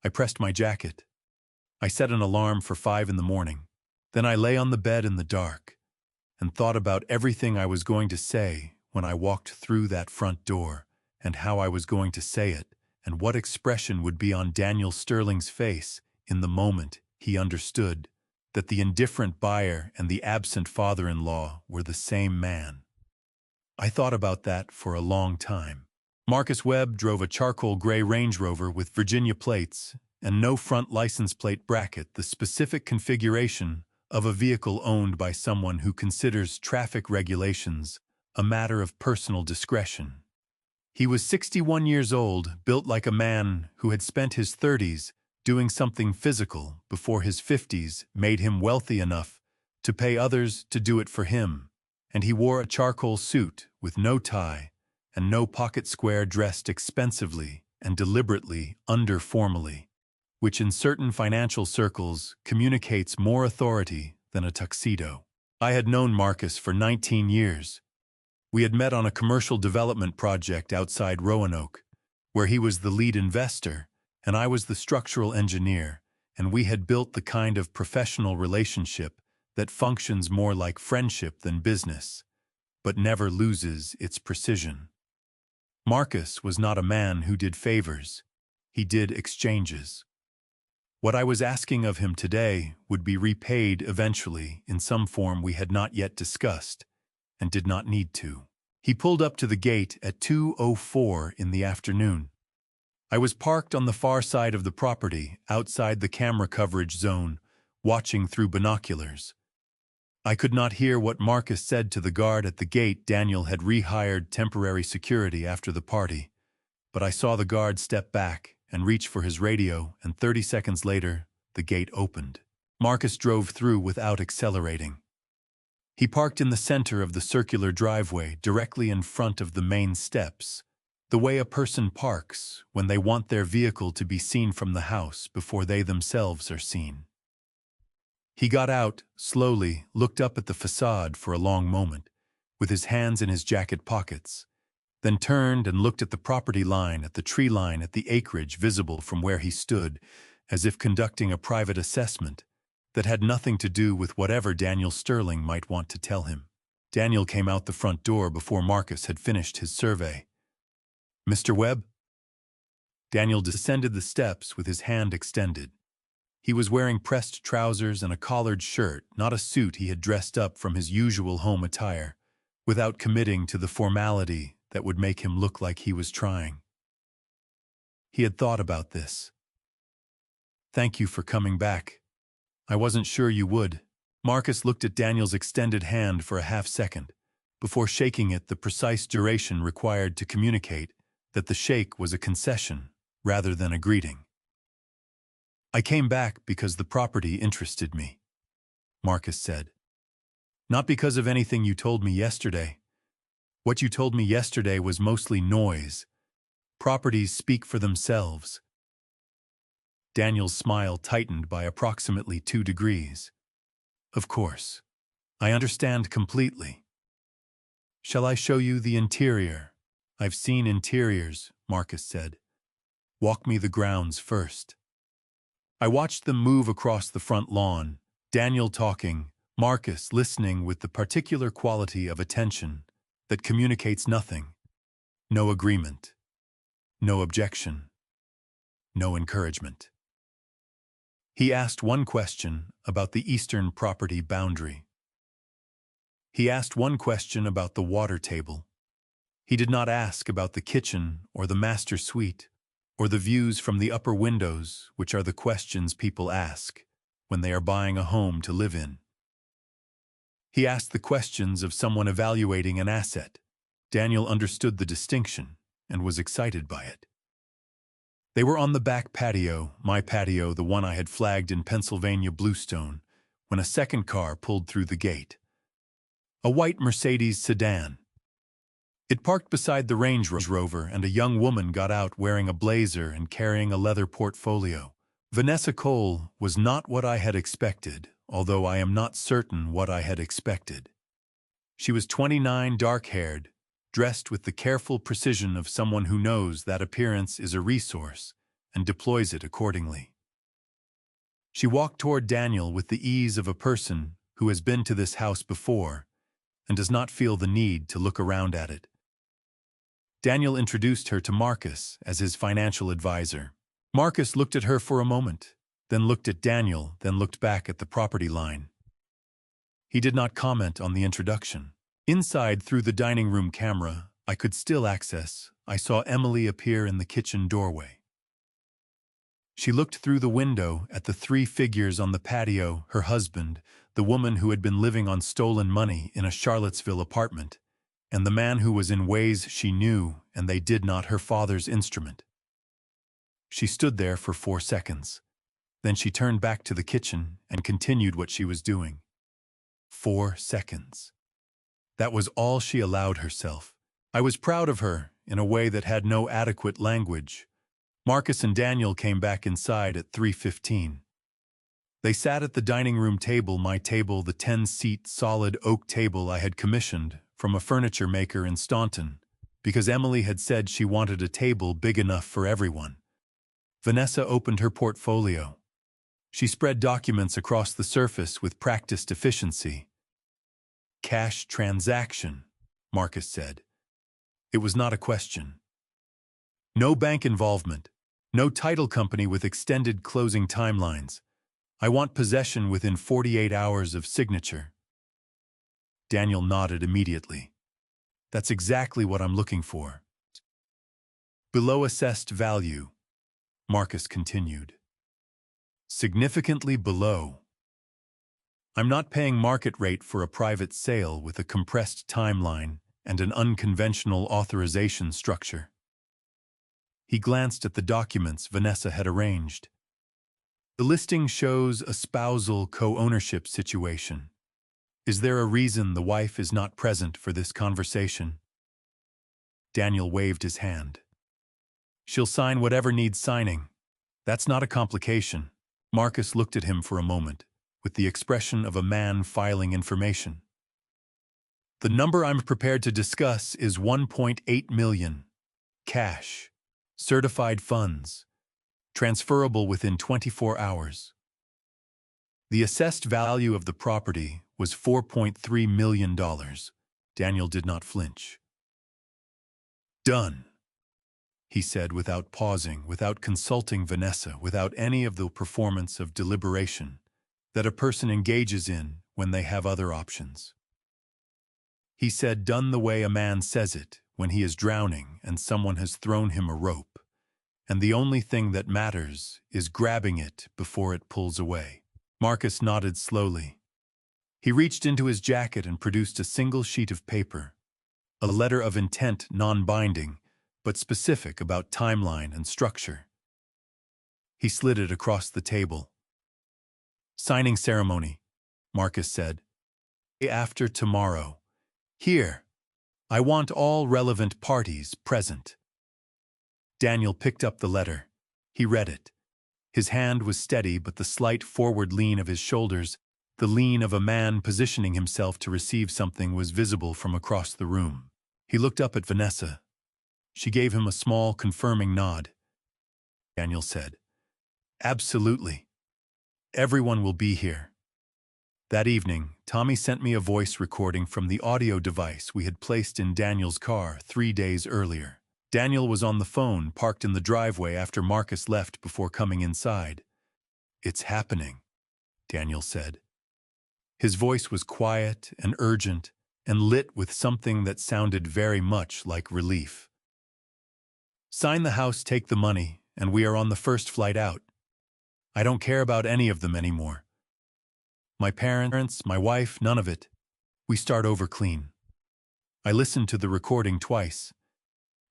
I pressed my jacket. I set an alarm for 5 in the morning. Then I lay on the bed in the dark and thought about everything I was going to say when I walked through that front door, and how I was going to say it, and what expression would be on Daniel Sterling's face in the moment he understood that the indifferent buyer and the absent father-in-law were the same man. I thought about that for a long time. Marcus Webb drove a charcoal gray Range Rover with Virginia plates and no front license plate bracket, the specific configuration of a vehicle owned by someone who considers traffic regulations a matter of personal discretion. He was 61 years old, built like a man who had spent his 30s doing something physical before his 50s made him wealthy enough to pay others to do it for him, and he wore a charcoal suit with no tie and no pocket square, dressed expensively and deliberately under-formally, which in certain financial circles communicates more authority than a tuxedo. I had known Marcus for 19 years. We had met on a commercial development project outside Roanoke, where he was the lead investor and I was the structural engineer, and we had built the kind of professional relationship that functions more like friendship than business, but never loses its precision. Marcus was not a man who did favors. He did exchanges. What I was asking of him today would be repaid eventually in some form we had not yet discussed, and did not need to. He pulled up to the gate at 2:04 in the afternoon. I was parked on the far side of the property, outside the camera coverage zone, watching through binoculars. I could not hear what Marcus said to the guard at the gate. Daniel had rehired temporary security after the party, but I saw the guard step back and reach for his radio, and 30 seconds later, the gate opened. Marcus drove through without accelerating. He parked in the center of the circular driveway, directly in front of the main steps, the way a person parks when they want their vehicle to be seen from the house before they themselves are seen. He got out, slowly, looked up at the facade for a long moment, with his hands in his jacket pockets, then turned and looked at the property line, at the tree line, at the acreage visible from where he stood, as if conducting a private assessment that had nothing to do with whatever Daniel Sterling might want to tell him. Daniel came out the front door before Marcus had finished his survey. "Mr. Webb?" Daniel descended the steps with his hand extended. He was wearing pressed trousers and a collared shirt, not a suit he had dressed up from his usual home attire, without committing to the formality that would make him look like he was trying. He had thought about this. "Thank you for coming back. I wasn't sure you would." Marcus looked at Daniel's extended hand for a half-second, before shaking it the precise duration required to communicate that the shake was a concession rather than a greeting. "I came back because the property interested me," Marcus said. "Not because of anything you told me yesterday. What you told me yesterday was mostly noise. Properties speak for themselves." Daniel's smile tightened by approximately 2 degrees. "Of course. I understand completely. Shall I show you the interior?" "I've seen interiors," Marcus said. "Walk me the grounds first." I watched them move across the front lawn, Daniel talking, Marcus listening with the particular quality of attention that communicates nothing, no agreement, no objection, no encouragement. He asked one question about the eastern property boundary. He asked one question about the water table. He did not ask about the kitchen or the master suite or the views from the upper windows, which are the questions people ask when they are buying a home to live in. He asked the questions of someone evaluating an asset. Daniel understood the distinction and was excited by it. They were on the back patio, my patio, the one I had flagged in Pennsylvania bluestone, when a second car pulled through the gate. A white Mercedes sedan. It parked beside the Range Rover, and a young woman got out wearing a blazer and carrying a leather portfolio. Vanessa Cole was not what I had expected, although I am not certain what I had expected. She was 29, dark-haired, dressed with the careful precision of someone who knows that appearance is a resource and deploys it accordingly. She walked toward Daniel with the ease of a person who has been to this house before and does not feel the need to look around at it. Daniel introduced her to Marcus as his financial advisor. Marcus looked at her for a moment, then looked at Daniel, then looked back at the property line. He did not comment on the introduction. Inside, through the dining room camera I could still access, I saw Emily appear in the kitchen doorway. She looked through the window at the 3 figures on the patio, her husband, the woman who had been living on stolen money in a Charlottesville apartment, and the man who was in ways she knew and they did not, her father's instrument. She stood there for 4 seconds. Then she turned back to the kitchen and continued what she was doing. 4 seconds. That was all she allowed herself. I was proud of her in a way that had no adequate language. Marcus and Daniel came back inside at 3:15. They sat at the dining room table, my table, the 10-seat solid oak table I had commissioned from a furniture maker in Staunton, because Emily had said she wanted a table big enough for everyone. Vanessa opened her portfolio. She spread documents across the surface with practiced efficiency. "Cash transaction," Marcus said. It was not a question. "No bank involvement. No title company with extended closing timelines. I want possession within 48 hours of signature." Daniel nodded immediately. "That's exactly what I'm looking for." "Below assessed value," Marcus continued. "Significantly below. I'm not paying market rate for a private sale with a compressed timeline and an unconventional authorization structure." He glanced at the documents Vanessa had arranged. "The listing shows a spousal co-ownership situation. Is there a reason the wife is not present for this conversation? Daniel waved his hand. She'll sign whatever needs signing. That's not a complication. Marcus looked at him for a moment, with the expression of a man filing information. The number I'm prepared to discuss is 1.8 million. Cash. Certified funds. Transferable within 24 hours. The assessed value of the property was $4.3 million. Daniel did not flinch. Done, he said without pausing, without consulting Vanessa, without any of the performance of deliberation that a person engages in when they have other options. He said done the way a man says it when he is drowning and someone has thrown him a rope, and the only thing that matters is grabbing it before it pulls away. Marcus nodded slowly. He reached into his jacket and produced a single sheet of paper, a letter of intent non-binding, but specific about timeline and structure. He slid it across the table. Signing ceremony, Marcus said. After tomorrow. Here. I want all relevant parties present. Daniel picked up the letter. He read it. His hand was steady, but the slight forward lean of his shoulders, the lean of a man positioning himself to receive something, was visible from across the room. He looked up at Vanessa. She gave him a small, confirming nod. Daniel said, "Absolutely. Everyone will be here." That evening, Tommy sent me a voice recording from the audio device we had placed in Daniel's car 3 days earlier. Daniel was on the phone, parked in the driveway after Marcus left before coming inside. "It's happening," Daniel said. His voice was quiet and urgent and lit with something that sounded very much like relief. "Sign the house, take the money, and we are on the first flight out. I don't care about any of them anymore. My parents, my wife, none of it. We start over clean." I listened to the recording twice.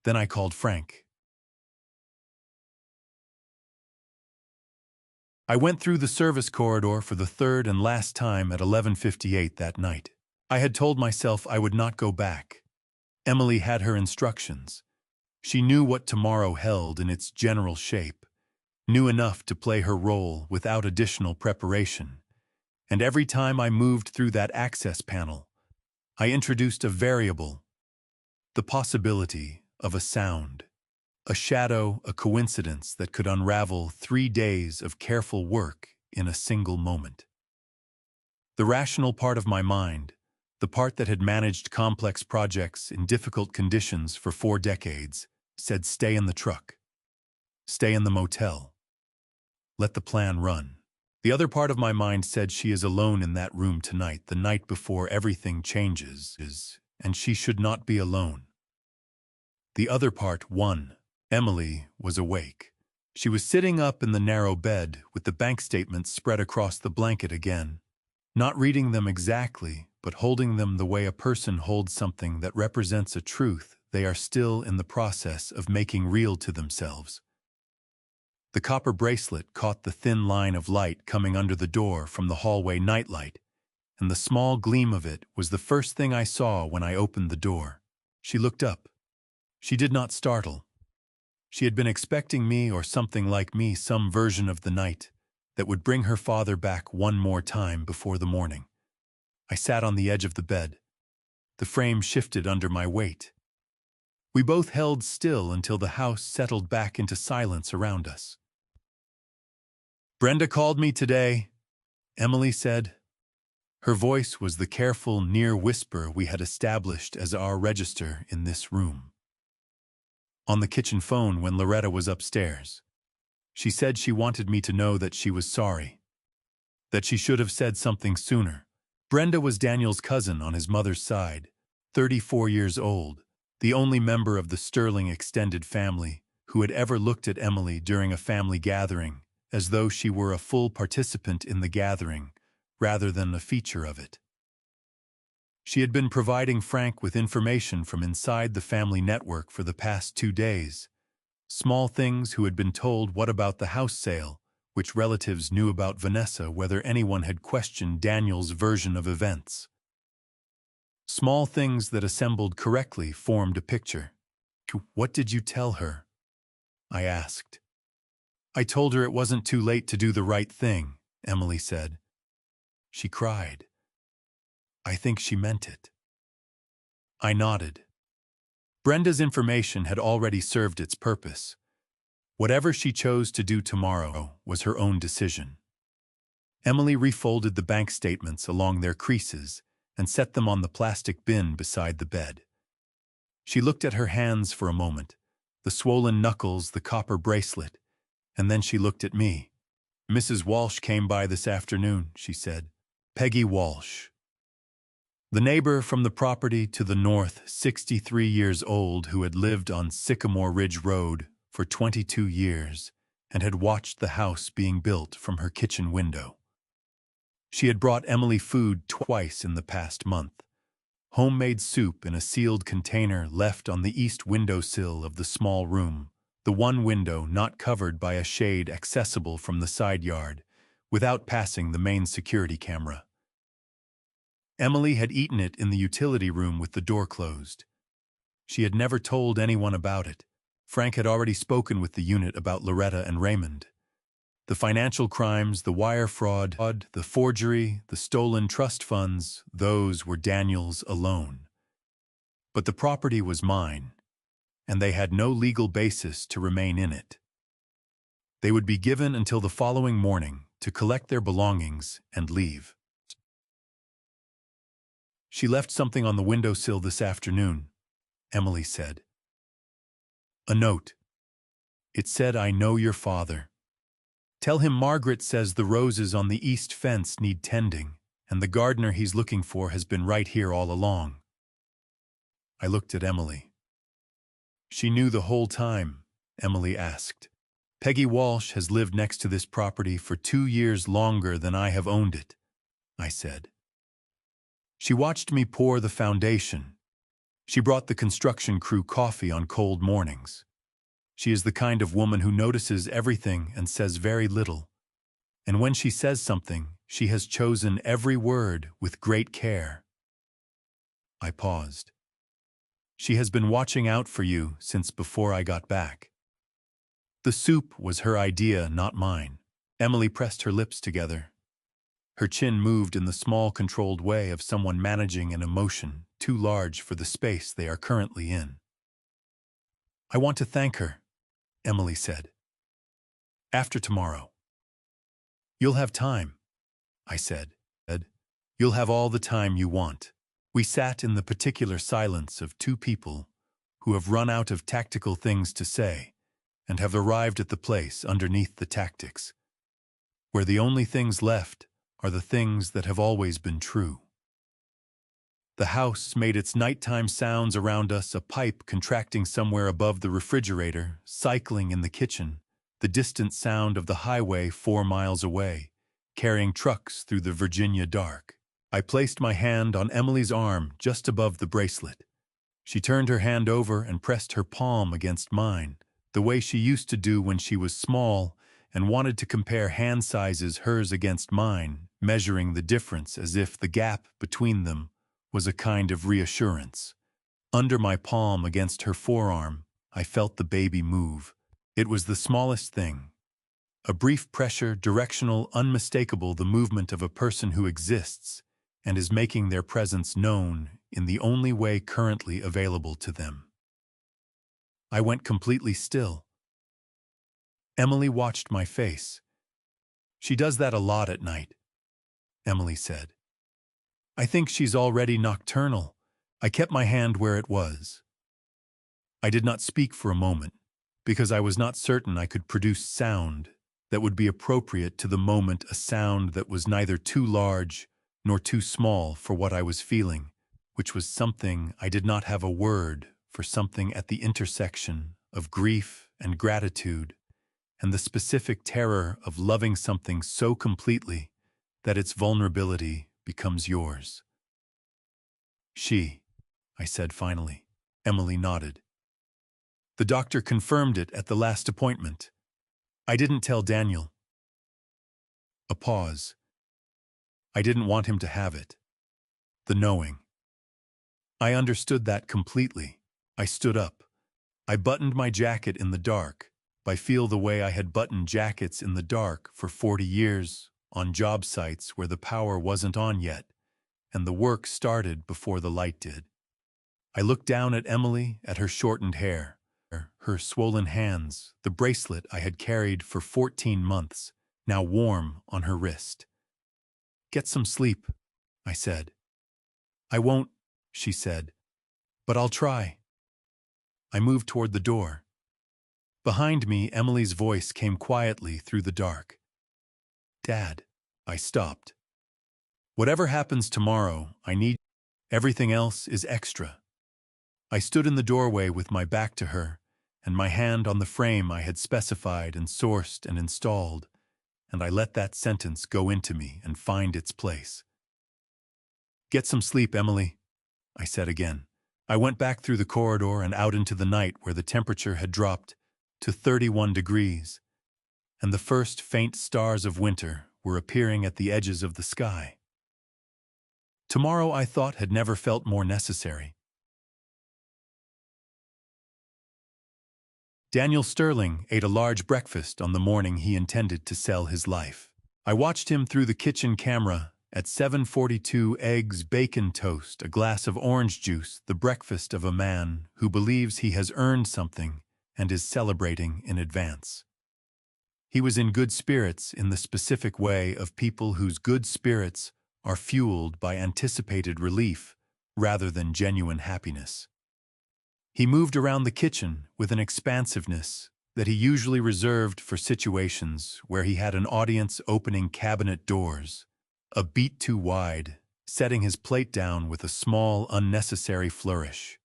Then I called Frank. I went through the service corridor for the third and last time at 11:58 that night. I had told myself I would not go back. Emily had her instructions. She knew what tomorrow held in its general shape, knew enough to play her role without additional preparation. And every time I moved through that access panel, I introduced a variable, the possibility of a sound, a shadow, a coincidence that could unravel 3 days of careful work in a single moment. The rational part of my mind, the part that had managed complex projects in difficult conditions for 4 decades, said stay in the truck, stay in the motel, let the plan run. The other part of my mind said she is alone in that room tonight, the night before everything changes, and she should not be alone. The other part won. Emily was awake. She was sitting up in the narrow bed with the bank statements spread across the blanket again, not reading them exactly, but holding them the way a person holds something that represents a truth they are still in the process of making real to themselves. The copper bracelet caught the thin line of light coming under the door from the hallway nightlight, and the small gleam of it was the first thing I saw when I opened the door. She looked up. She did not startle. She had been expecting me or something like me, some version of the night that would bring her father back one more time before the morning. I sat on the edge of the bed. The frame shifted under my weight. We both held still until the house settled back into silence around us. "Brenda called me today," Emily said. Her voice was the careful, near whisper we had established as our register in this room. On the kitchen phone when Loretta was upstairs, she said she wanted me to know that she was sorry, that she should have said something sooner. Brenda was Daniel's cousin on his mother's side, 34 years old, the only member of the Sterling extended family who had ever looked at Emily during a family gathering as though she were a full participant in the gathering rather than a feature of it. She had been providing Frank with information from inside the family network for the past 2 days. Small things: who had been told what about the house sale, which relatives knew about Vanessa, whether anyone had questioned Daniel's version of events. Small things that assembled correctly formed a picture. What did you tell her? I asked. I told her it wasn't too late to do the right thing, Emily said. She cried. I think she meant it. I nodded. Brenda's information had already served its purpose. Whatever she chose to do tomorrow was her own decision. Emily refolded the bank statements along their creases and set them on the plastic bin beside the bed. She looked at her hands for a moment, the swollen knuckles, the copper bracelet, and then she looked at me. Mrs. Walsh came by this afternoon, she said. Peggy Walsh. The neighbor from the property to the north, 63 years old, who had lived on Sycamore Ridge Road for 22 years and had watched the house being built from her kitchen window. She had brought Emily food twice in the past month. Homemade soup in a sealed container left on the east windowsill of the small room, the one window not covered by a shade accessible from the side yard, without passing the main security camera. Emily had eaten it in the utility room with the door closed. She had never told anyone about it. Frank had already spoken with the unit about Loretta and Raymond. The financial crimes, the wire fraud, the forgery, the stolen trust funds, those were Daniel's alone. But the property was mine, and they had no legal basis to remain in it. They would be given until the following morning to collect their belongings and leave. She left something on the windowsill this afternoon, Emily said. A note. It said, I know your father. Tell him Margaret says the roses on the east fence need tending, and the gardener he's looking for has been right here all along. I looked at Emily. She knew the whole time, Emily asked. Peggy Walsh has lived next to this property for 2 years longer than I have owned it, I said. She watched me pour the foundation. She brought the construction crew coffee on cold mornings. She is the kind of woman who notices everything and says very little. And when she says something, she has chosen every word with great care. I paused. She has been watching out for you since before I got back. The soup was her idea, not mine. Emily pressed her lips together. Her chin moved in the small, controlled way of someone managing an emotion too large for the space they are currently in. I want to thank her, Emily said. After tomorrow. You'll have time, I said. You'll have all the time you want. We sat in the particular silence of two people who have run out of tactical things to say and have arrived at the place underneath the tactics, where the only things left are the things that have always been true. The house made its nighttime sounds around us, a pipe contracting somewhere above the refrigerator, cycling in the kitchen, the distant sound of the highway 4 miles away, carrying trucks through the Virginia dark. I placed my hand on Emily's arm just above the bracelet. She turned her hand over and pressed her palm against mine, the way she used to do when she was small and wanted to compare hand sizes, hers against mine, measuring the difference as if the gap between them was a kind of reassurance. Under my palm against her forearm, I felt the baby move. It was the smallest thing. A brief pressure, directional, unmistakable, the movement of a person who exists and is making their presence known in the only way currently available to them. I went completely still. Emily watched my face. She does that a lot at night, Emily said. I think she's already nocturnal. I kept my hand where it was. I did not speak for a moment, because I was not certain I could produce sound that would be appropriate to the moment, a sound that was neither too large nor too small for what I was feeling, which was something I did not have a word for, something at the intersection of grief and gratitude, and the specific terror of loving something so completely that its vulnerability becomes yours. I said finally. Emily nodded. The doctor confirmed it at the last appointment. I didn't tell Daniel. A pause. I didn't want him to have it. The knowing. I understood that completely. I stood up. I buttoned my jacket in the dark, by feel the way I had buttoned jackets in the dark for 40 years, on job sites where the power wasn't on yet, and the work started before the light did. I looked down at Emily, at her shortened hair, her swollen hands, the bracelet I had carried for 14 months, now warm on her wrist. "Get some sleep," I said. "I won't," she said, "but I'll try." I moved toward the door. Behind me, Emily's voice came quietly through the dark. "Dad." I stopped. "Whatever happens tomorrow, I need everything else is extra." I stood in the doorway with my back to her, and my hand on the frame I had specified and sourced and installed, and I let that sentence go into me and find its place. "Get some sleep, Emily," I said again. I went back through the corridor and out into the night where the temperature had dropped to 31 degrees, and the first faint stars of winter were appearing at the edges of the sky. Tomorrow, I thought, had never felt more necessary. Daniel Sterling ate a large breakfast on the morning he intended to sell his life. I watched him through the kitchen camera at 7:42, eggs, bacon toast, a glass of orange juice, the breakfast of a man who believes he has earned something and is celebrating in advance. He was in good spirits in the specific way of people whose good spirits are fueled by anticipated relief rather than genuine happiness. He moved around the kitchen with an expansiveness that he usually reserved for situations where he had an audience opening cabinet doors, a beat too wide, setting his plate down with a small, unnecessary flourish.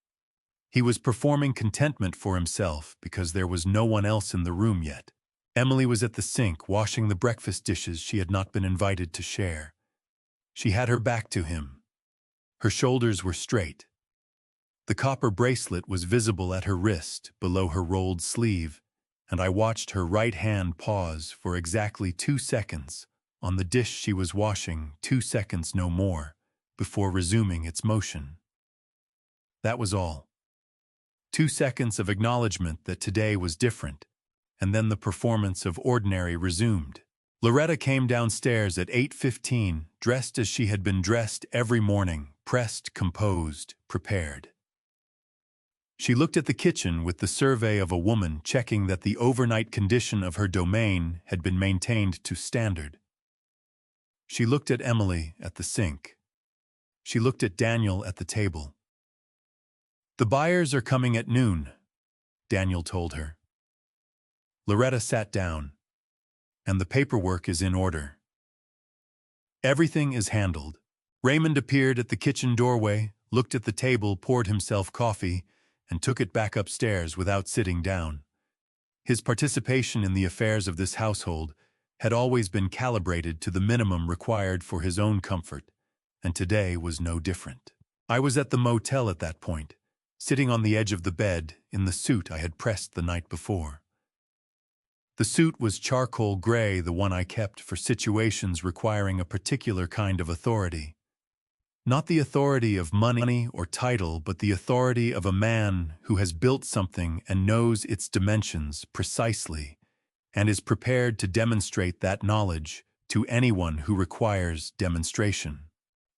He was performing contentment for himself because there was no one else in the room yet. Emily was at the sink washing the breakfast dishes she had not been invited to share. She had her back to him. Her shoulders were straight. The copper bracelet was visible at her wrist below her rolled sleeve, and I watched her right hand pause for exactly 2 seconds on the dish she was washing, 2 seconds no more, before resuming its motion. That was all. 2 seconds of acknowledgement that today was different, and then the performance of ordinary resumed. Loretta came downstairs at 8:15, dressed as she had been dressed every morning, pressed, composed, prepared. She looked at the kitchen with the survey of a woman checking that the overnight condition of her domain had been maintained to standard. She looked at Emily at the sink. She looked at Daniel at the table. "The buyers are coming at noon," Daniel told her. Loretta sat down. "And the paperwork is in order. Everything is handled." Raymond appeared at the kitchen doorway, looked at the table, poured himself coffee, and took it back upstairs without sitting down. His participation in the affairs of this household had always been calibrated to the minimum required for his own comfort, and today was no different. I was at the motel at that point, sitting on the edge of the bed in the suit I had pressed the night before. The suit was charcoal gray, the one I kept for situations requiring a particular kind of authority. Not the authority of money or title, but the authority of a man who has built something and knows its dimensions precisely, and is prepared to demonstrate that knowledge to anyone who requires demonstration.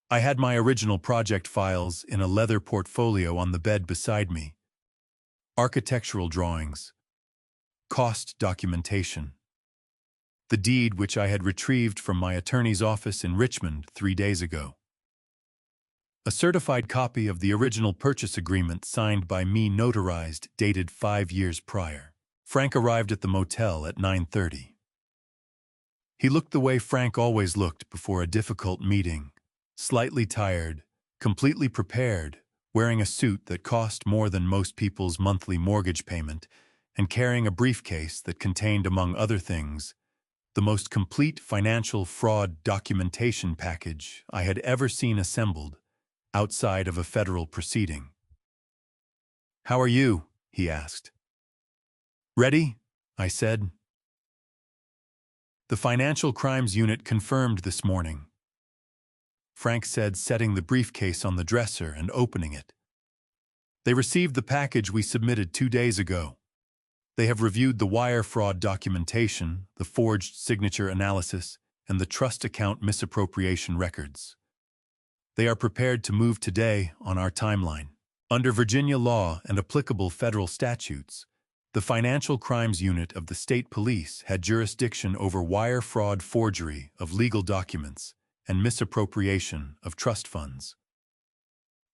I had my original project files in a leather portfolio on the bed beside me. Architectural drawings, cost documentation, the deed which I had retrieved from my attorney's office in Richmond 3 days ago. A certified copy of the original purchase agreement signed by me, notarized, dated 5 years prior. Frank arrived at the motel at 9:30. He looked the way Frank always looked before a difficult meeting, slightly tired, completely prepared, wearing a suit that cost more than most people's monthly mortgage payment, and carrying a briefcase that contained, among other things, the most complete financial fraud documentation package I had ever seen assembled outside of a federal proceeding. "How are you?" he asked. "Ready?" I said. "The Financial Crimes Unit confirmed this morning," Frank said, setting the briefcase on the dresser and opening it. They received the package we submitted 2 days ago. They have reviewed the wire fraud documentation, the forged signature analysis, and the trust account misappropriation records. They are prepared to move today on our timeline. Under Virginia law and applicable federal statutes, the Financial Crimes Unit of the State Police had jurisdiction over wire fraud, forgery of legal documents, and misappropriation of trust funds.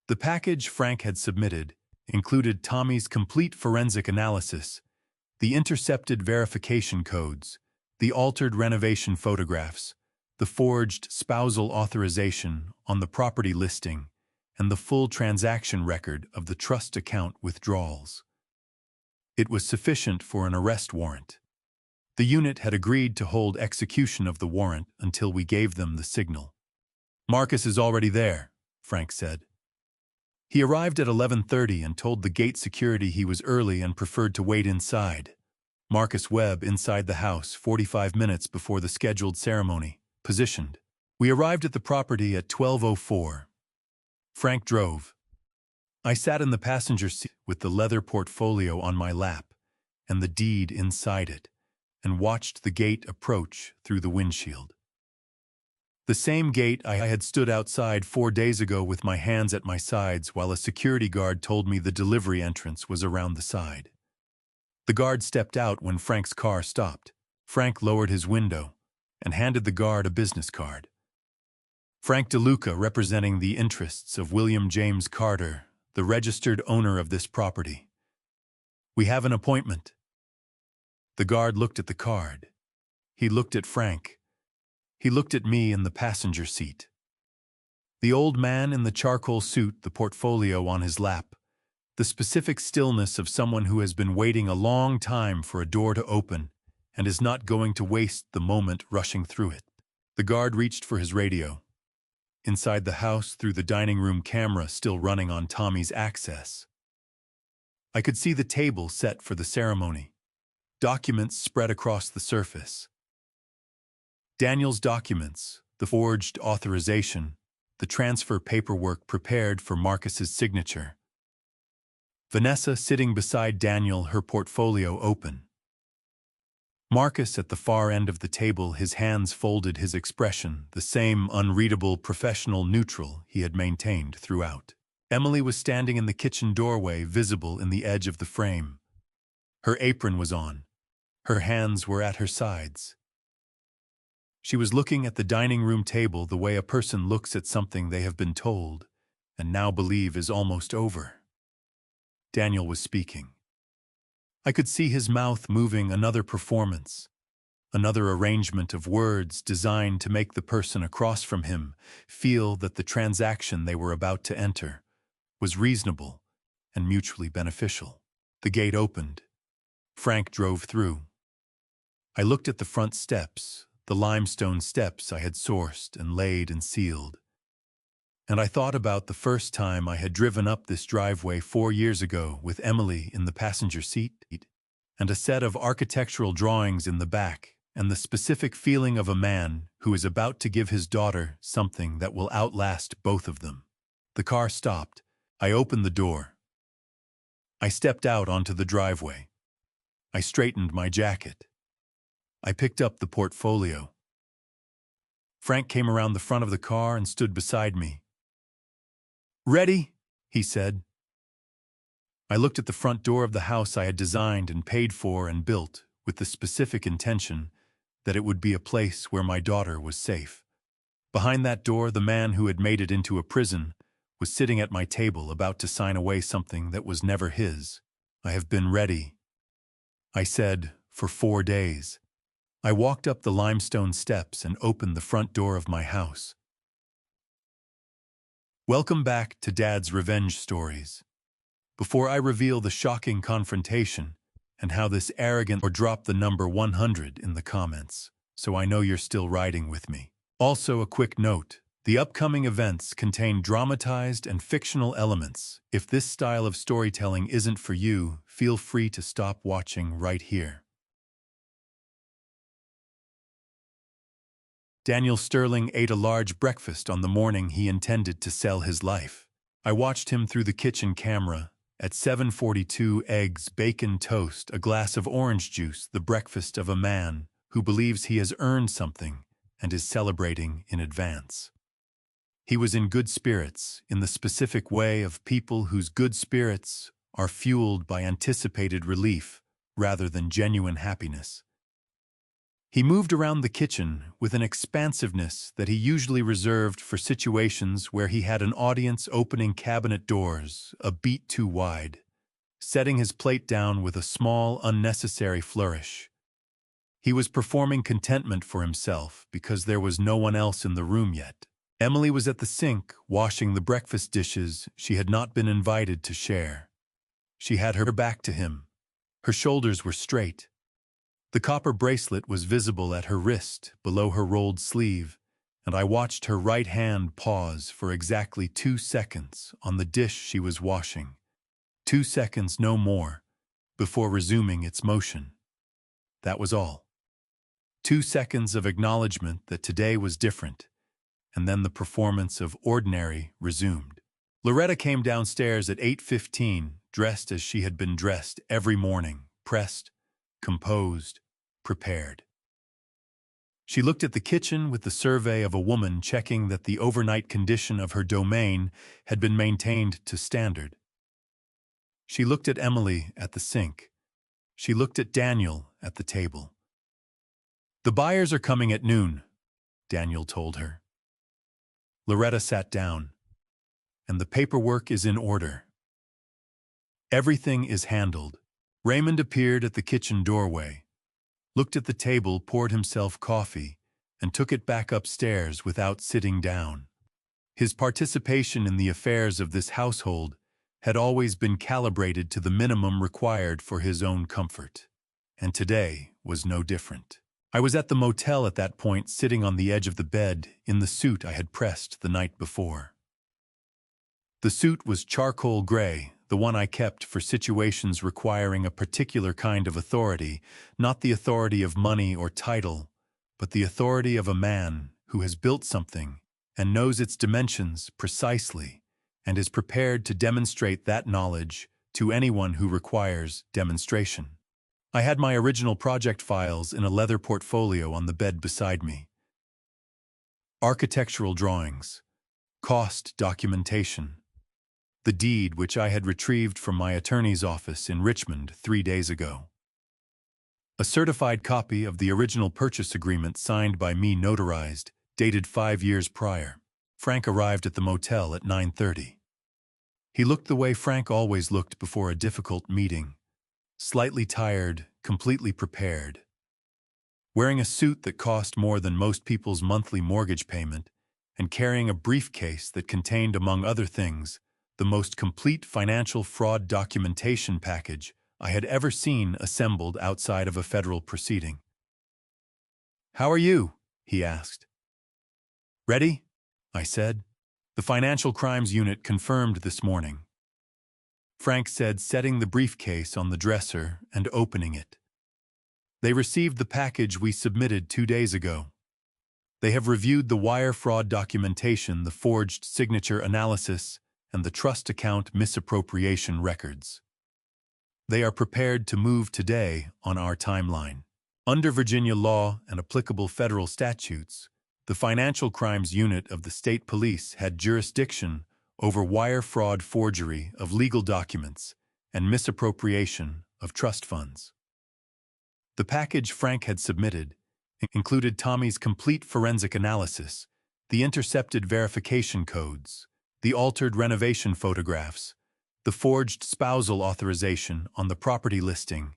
The package Frank had submitted included Tommy's complete forensic analysis, the intercepted verification codes, the altered renovation photographs, the forged spousal authorization on the property listing, and the full transaction record of the trust account withdrawals. It was sufficient for an arrest warrant. The unit had agreed to hold execution of the warrant until we gave them the signal. "Marcus is already there," Frank said. He arrived at 11:30 and told the gate security he was early and preferred to wait inside. Marcus Webb inside the house 45 minutes before the scheduled ceremony, positioned. We arrived at the property at 12:04. Frank drove. I sat in the passenger seat with the leather portfolio on my lap and the deed inside it, and watched the gate approach through the windshield. The same gate I had stood outside 4 days ago with my hands at my sides while a security guard told me the delivery entrance was around the side. The guard stepped out when Frank's car stopped. Frank lowered his window and handed the guard a business card. "Frank DeLuca, representing the interests of William James Carter, the registered owner of this property. We have an appointment." The guard looked at the card. He looked at Frank. He looked at me in the passenger seat. The old man in the charcoal suit, the portfolio on his lap, the specific stillness of someone who has been waiting a long time for a door to open and is not going to waste the moment rushing through it. The guard reached for his radio. Inside the house, through the dining room camera still running on Tommy's access, I could see the table set for the ceremony. Documents spread across the surface. Daniel's documents, the forged authorization, the transfer paperwork prepared for Marcus's signature. Vanessa sitting beside Daniel, her portfolio open. Marcus at the far end of the table, his hands folded, his expression the same unreadable professional neutral he had maintained throughout. Emily was standing in the kitchen doorway, visible in the edge of the frame. Her apron was on. Her hands were at her sides. She was looking at the dining room table the way a person looks at something they have been told and now believe is almost over. Daniel was speaking. I could see his mouth moving, another performance, another arrangement of words designed to make the person across from him feel that the transaction they were about to enter was reasonable and mutually beneficial. The gate opened. Frank drove through. I looked at the front steps, the limestone steps I had sourced and laid and sealed. And I thought about the first time I had driven up this driveway 4 years ago with Emily in the passenger seat, and a set of architectural drawings in the back, and the specific feeling of a man who is about to give his daughter something that will outlast both of them. The car stopped. I opened the door. I stepped out onto the driveway. I straightened my jacket. I picked up the portfolio. Frank came around the front of the car and stood beside me. "Ready?" he said. I looked at the front door of the house I had designed and paid for and built with the specific intention that it would be a place where my daughter was safe. Behind that door, the man who had made it into a prison was sitting at my table about to sign away something that was never his. "I have been ready," I said, "for 4 days." I walked up the limestone steps and opened the front door of my house. Welcome back to Dad's Revenge Stories. Before I reveal the shocking confrontation and how this arrogant or drop the number 100 in the comments, so I know you're still riding with me. Also, a quick note, the upcoming events contain dramatized and fictional elements. If this style of storytelling isn't for you, feel free to stop watching right here. Daniel Sterling ate a large breakfast on the morning he intended to sell his life. I watched him through the kitchen camera At 7:42, eggs, bacon, toast, a glass of orange juice, the breakfast of a man who believes he has earned something and is celebrating in advance. He was in good spirits, in the specific way of people whose good spirits are fueled by anticipated relief rather than genuine happiness. He moved around the kitchen with an expansiveness that he usually reserved for situations where he had an audience opening cabinet doors a beat too wide, setting his plate down with a small, unnecessary flourish. He was performing contentment for himself because there was no one else in the room yet. Emily was at the sink, washing the breakfast dishes she had not been invited to share. She had her back to him. Her shoulders were straight. The copper bracelet was visible at her wrist, below her rolled sleeve, and I watched her right hand pause for exactly 2 seconds on the dish she was washing. 2 seconds, no more, before resuming its motion. That was all. 2 seconds of acknowledgement that today was different, and then the performance of ordinary resumed. Loretta came downstairs at 8:15, dressed as she had been dressed every morning, pressed, composed, prepared. She looked at the kitchen with the survey of a woman checking that the overnight condition of her domain had been maintained to standard. She looked at Emily at the sink. She looked at Daniel at the table. "The buyers are coming at noon," Daniel told her. Loretta sat down. "And the paperwork is in order. Everything is handled." Raymond appeared at the kitchen doorway, looked at the table, poured himself coffee, and took it back upstairs without sitting down. His participation in the affairs of this household had always been calibrated to the minimum required for his own comfort, and today was no different. I was at the motel at that point, sitting on the edge of the bed in the suit I had pressed the night before. The suit was charcoal gray, the one I kept for situations requiring a particular kind of authority, not the authority of money or title, but the authority of a man who has built something and knows its dimensions precisely and is prepared to demonstrate that knowledge to anyone who requires demonstration. I had my original project files in a leather portfolio on the bed beside me. Architectural drawings, cost documentation, the deed which I had retrieved from my attorney's office in Richmond 3 days ago. A certified copy of the original purchase agreement signed by me, notarized, dated 5 years prior. Frank arrived at the motel at 9:30. He looked the way Frank always looked before a difficult meeting, slightly tired, completely prepared. Wearing a suit that cost more than most people's monthly mortgage payment, and carrying a briefcase that contained, among other things, the most complete financial fraud documentation package I had ever seen assembled outside of a federal proceeding. "How are you?" he asked. "Ready?" I said. "The Financial Crimes Unit confirmed this morning," Frank said, setting the briefcase on the dresser and opening it. "They received the package we submitted 2 days ago. They have reviewed the wire fraud documentation, the forged signature analysis, and the trust account misappropriation records. They are prepared to move today on our timeline. Under Virginia law and applicable federal statutes, the Financial Crimes Unit of the State Police had jurisdiction over wire fraud, forgery of legal documents, and misappropriation of trust funds." The package Frank had submitted included Tommy's complete forensic analysis, the intercepted verification codes, the altered renovation photographs, the forged spousal authorization on the property listing,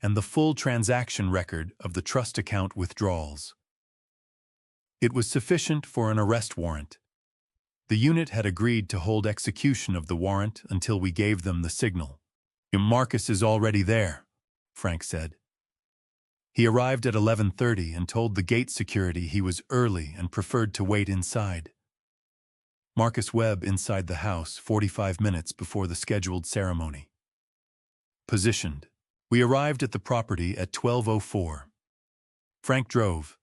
and the full transaction record of the trust account withdrawals. It was sufficient for an arrest warrant. The unit had agreed to hold execution of the warrant until we gave them the signal. "Marcus is already there," Frank said. He arrived at 11:30 and told the gate security he was early and preferred to wait inside. Marcus Webb inside the house 45 minutes before the scheduled ceremony. Positioned. We arrived at the property at 12:04. Frank drove.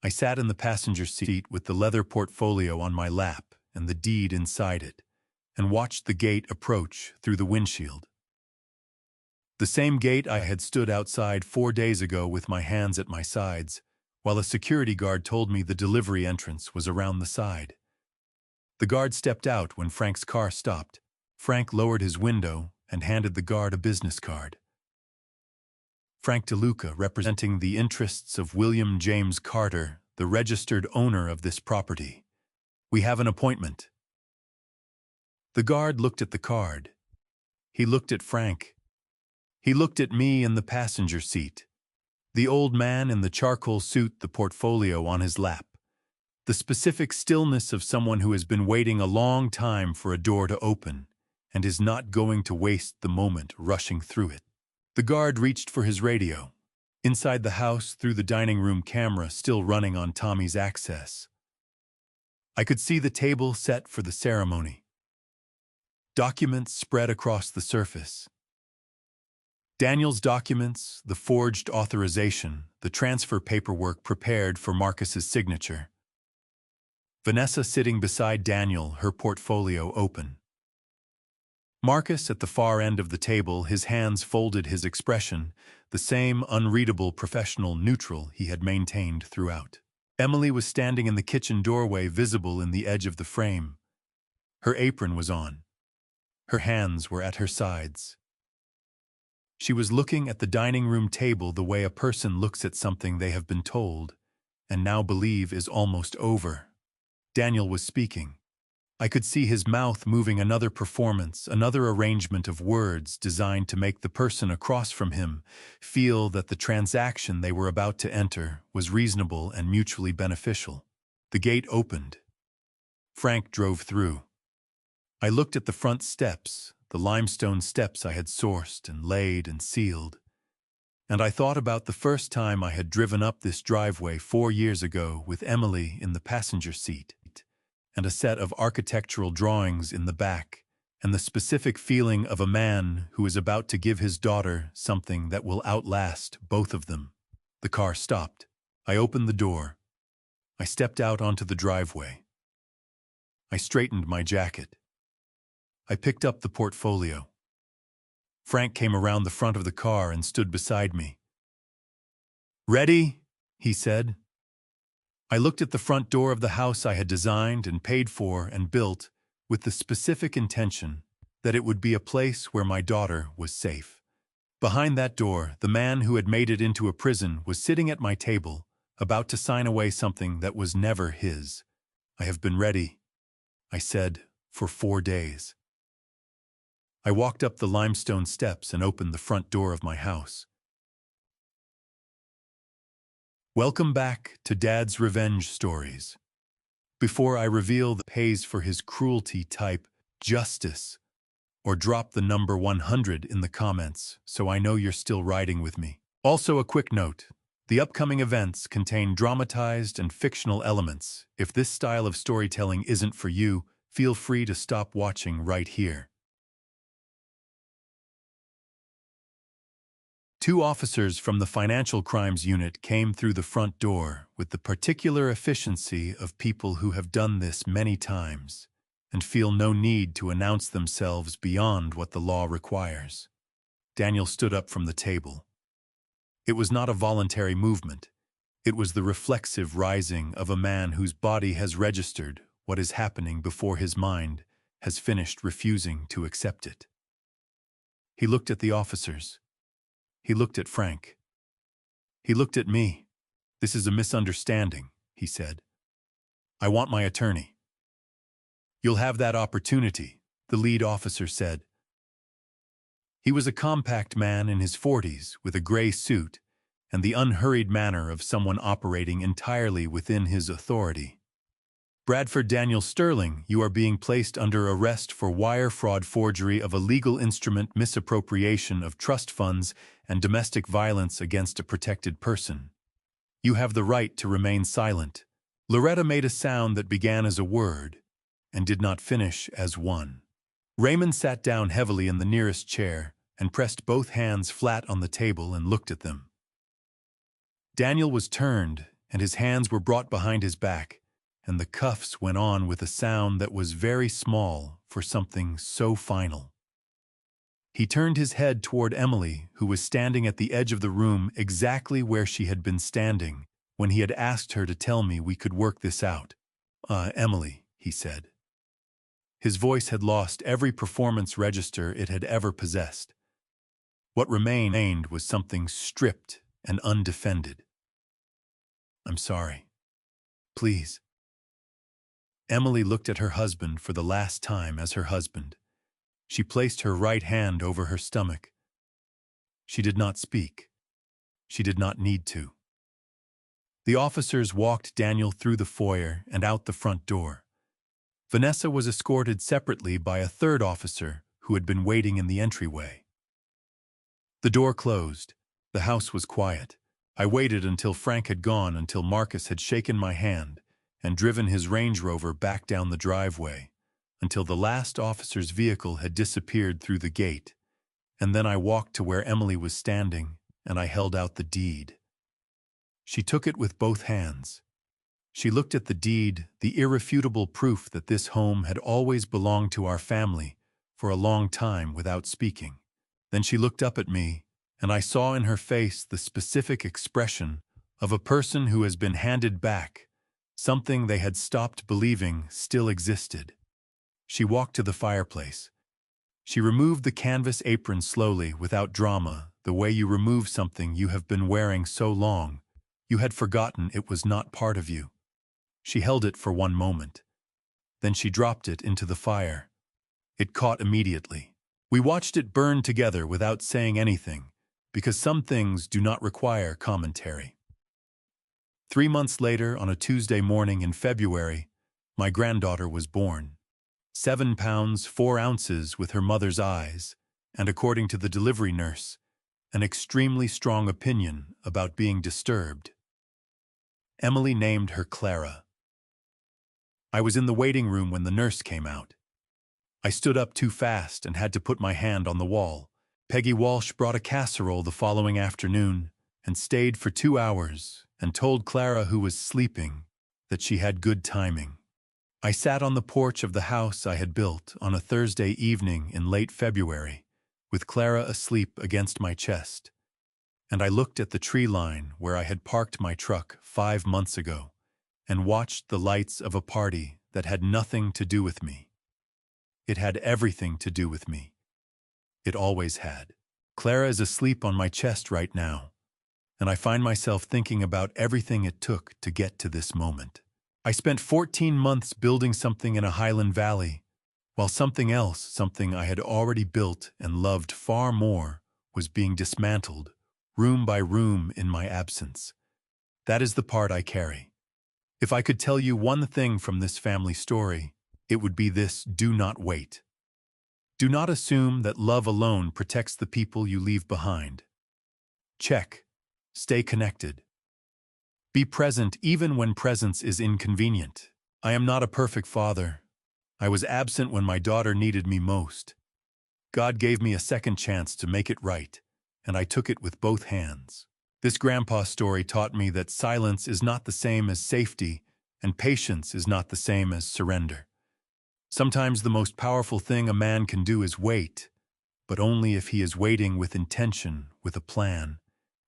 I sat in the passenger seat with the leather portfolio on my lap and the deed inside it, and watched the gate approach through the windshield. The same gate I had stood outside 4 days ago with my hands at my sides, while a security guard told me the delivery entrance was around the side. The guard stepped out when Frank's car stopped. Frank lowered his window and handed the guard a business card. Frank DeLuca, representing the interests of William James Carter, the registered owner of this property. We have an appointment. The guard looked at the card. He looked at Frank. He looked at me in the passenger seat. The old man in the charcoal suit, the portfolio on his lap. The specific stillness of someone who has been waiting a long time for a door to open and is not going to waste the moment rushing through it. The guard reached for his radio. Inside the house, through the dining room camera still running on Tommy's access, I could see the table set for the ceremony. Documents spread across the surface. Daniel's documents, the forged authorization, the transfer paperwork prepared for Marcus's signature. Vanessa sitting beside Daniel, her portfolio open. Marcus at the far end of the table, his hands folded, his expression, the same unreadable professional neutral he had maintained throughout. Emily was standing in the kitchen doorway, visible in the edge of the frame. Her apron was on. Her hands were at her sides. She was looking at the dining room table the way a person looks at something they have been told and now believe is almost over. Daniel was speaking. I could see his mouth moving, another performance, another arrangement of words designed to make the person across from him feel that the transaction they were about to enter was reasonable and mutually beneficial. The gate opened. Frank drove through. I looked at the front steps, the limestone steps I had sourced and laid and sealed, and I thought about the first time I had driven up this driveway 4 years ago with Emily in the passenger seat, and a set of architectural drawings in the back, and the specific feeling of a man who is about to give his daughter something that will outlast both of them. The car stopped. I opened the door. I stepped out onto the driveway. I straightened my jacket. I picked up the portfolio. Frank came around the front of the car and stood beside me. "Ready?" he said. I looked at the front door of the house I had designed and paid for and built with the specific intention that it would be a place where my daughter was safe. Behind that door, the man who had made it into a prison was sitting at my table, about to sign away something that was never his. "I have been ready," I said, "for 4 days." I walked up the limestone steps and opened the front door of my house. Welcome back to Dad's Revenge Stories. Before I reveal the pays for his cruelty, type justice or drop the number 100 in the comments so I know you're still riding with me. Also, a quick note. The upcoming events contain dramatized and fictional elements. If this style of storytelling isn't for you, feel free to stop watching right here. 2 officers from the Financial Crimes Unit came through the front door with the particular efficiency of people who have done this many times and feel no need to announce themselves beyond what the law requires. Daniel stood up from the table. It was not a voluntary movement. It was the reflexive rising of a man whose body has registered what is happening before his mind has finished refusing to accept it. He looked at the officers. He looked at Frank. He looked at me. "This is a misunderstanding," he said. "I want my attorney." "You'll have that opportunity," the lead officer said. He was a compact man in his 40s with a gray suit and the unhurried manner of someone operating entirely within his authority. "Bradford Daniel Sterling, you are being placed under arrest for wire fraud, forgery of a legal instrument, misappropriation of trust funds, and domestic violence against a protected person. You have the right to remain silent." Loretta made a sound that began as a word and did not finish as one. Raymond sat down heavily in the nearest chair and pressed both hands flat on the table and looked at them. Daniel was turned, and his hands were brought behind his back, and the cuffs went on with a sound that was very small for something so final. He turned his head toward Emily, who was standing at the edge of the room exactly where she had been standing when he had asked her to tell me we could work this out. Emily, he said. His voice had lost every performance register it had ever possessed. What remained was something stripped and undefended. I'm sorry. Please. Emily looked at her husband for the last time as her husband. She placed her right hand over her stomach. She did not speak. She did not need to. The officers walked Daniel through the foyer and out the front door. Vanessa was escorted separately by a third officer who had been waiting in the entryway. The door closed. The house was quiet. I waited until Frank had gone, until Marcus had shaken my hand and driven his Range Rover back down the driveway, until the last officer's vehicle had disappeared through the gate, and then I walked to where Emily was standing, and I held out the deed. She took it with both hands. She looked at the deed, the irrefutable proof that this home had always belonged to our family, for a long time without speaking. Then she looked up at me, and I saw in her face the specific expression of a person who has been handed back something they had stopped believing still existed. She walked to the fireplace. She removed the canvas apron slowly, without drama, the way you remove something you have been wearing so long you had forgotten it was not part of you. She held it for one moment. Then she dropped it into the fire. It caught immediately. We watched it burn together without saying anything, because some things do not require commentary. 3 months later, on a Tuesday morning in February, my granddaughter was born. 7 pounds 4 ounces with her mother's eyes, and according to the delivery nurse, an extremely strong opinion about being disturbed. Emily named her Clara. I was in the waiting room when the nurse came out. I stood up too fast and had to put my hand on the wall. Peggy Walsh brought a casserole the following afternoon and stayed for 2 hours and told Clara, who was sleeping, that she had good timing. I sat on the porch of the house I had built on a Thursday evening in late February, with Clara asleep against my chest, and I looked at the tree line where I had parked my truck 5 months ago and watched the lights of a party that had nothing to do with me. It had everything to do with me. It always had. Clara is asleep on my chest right now, and I find myself thinking about everything it took to get to this moment. I spent 14 months building something in a Highland Valley, while something else, something I had already built and loved far more, was being dismantled, room by room in my absence. That is the part I carry. If I could tell you one thing from this family story, it would be this: do not wait. Do not assume that love alone protects the people you leave behind. Check. Stay connected. Be present even when presence is inconvenient. I am not a perfect father. I was absent when my daughter needed me most. God gave me a second chance to make it right, and I took it with both hands. This grandpa story taught me that silence is not the same as safety, and patience is not the same as surrender. Sometimes the most powerful thing a man can do is wait, but only if he is waiting with intention, with a plan,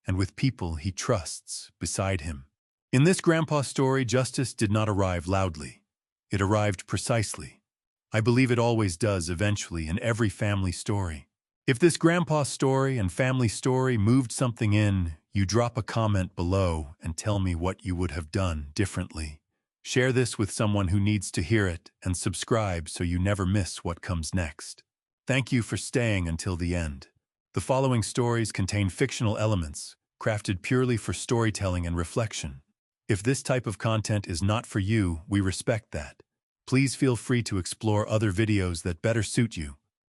and with people he trusts beside him. In this grandpa story, justice did not arrive loudly. It arrived precisely. I believe it always does eventually in every family story. If this grandpa story and family story moved something in, you drop a comment below and tell me what you would have done differently. Share this with someone who needs to hear it, and subscribe so you never miss what comes next. Thank you for staying until the end. The following stories contain fictional elements, crafted purely for storytelling and reflection. If this type of content is not for you, we respect that. Please feel free to explore other videos that better suit you.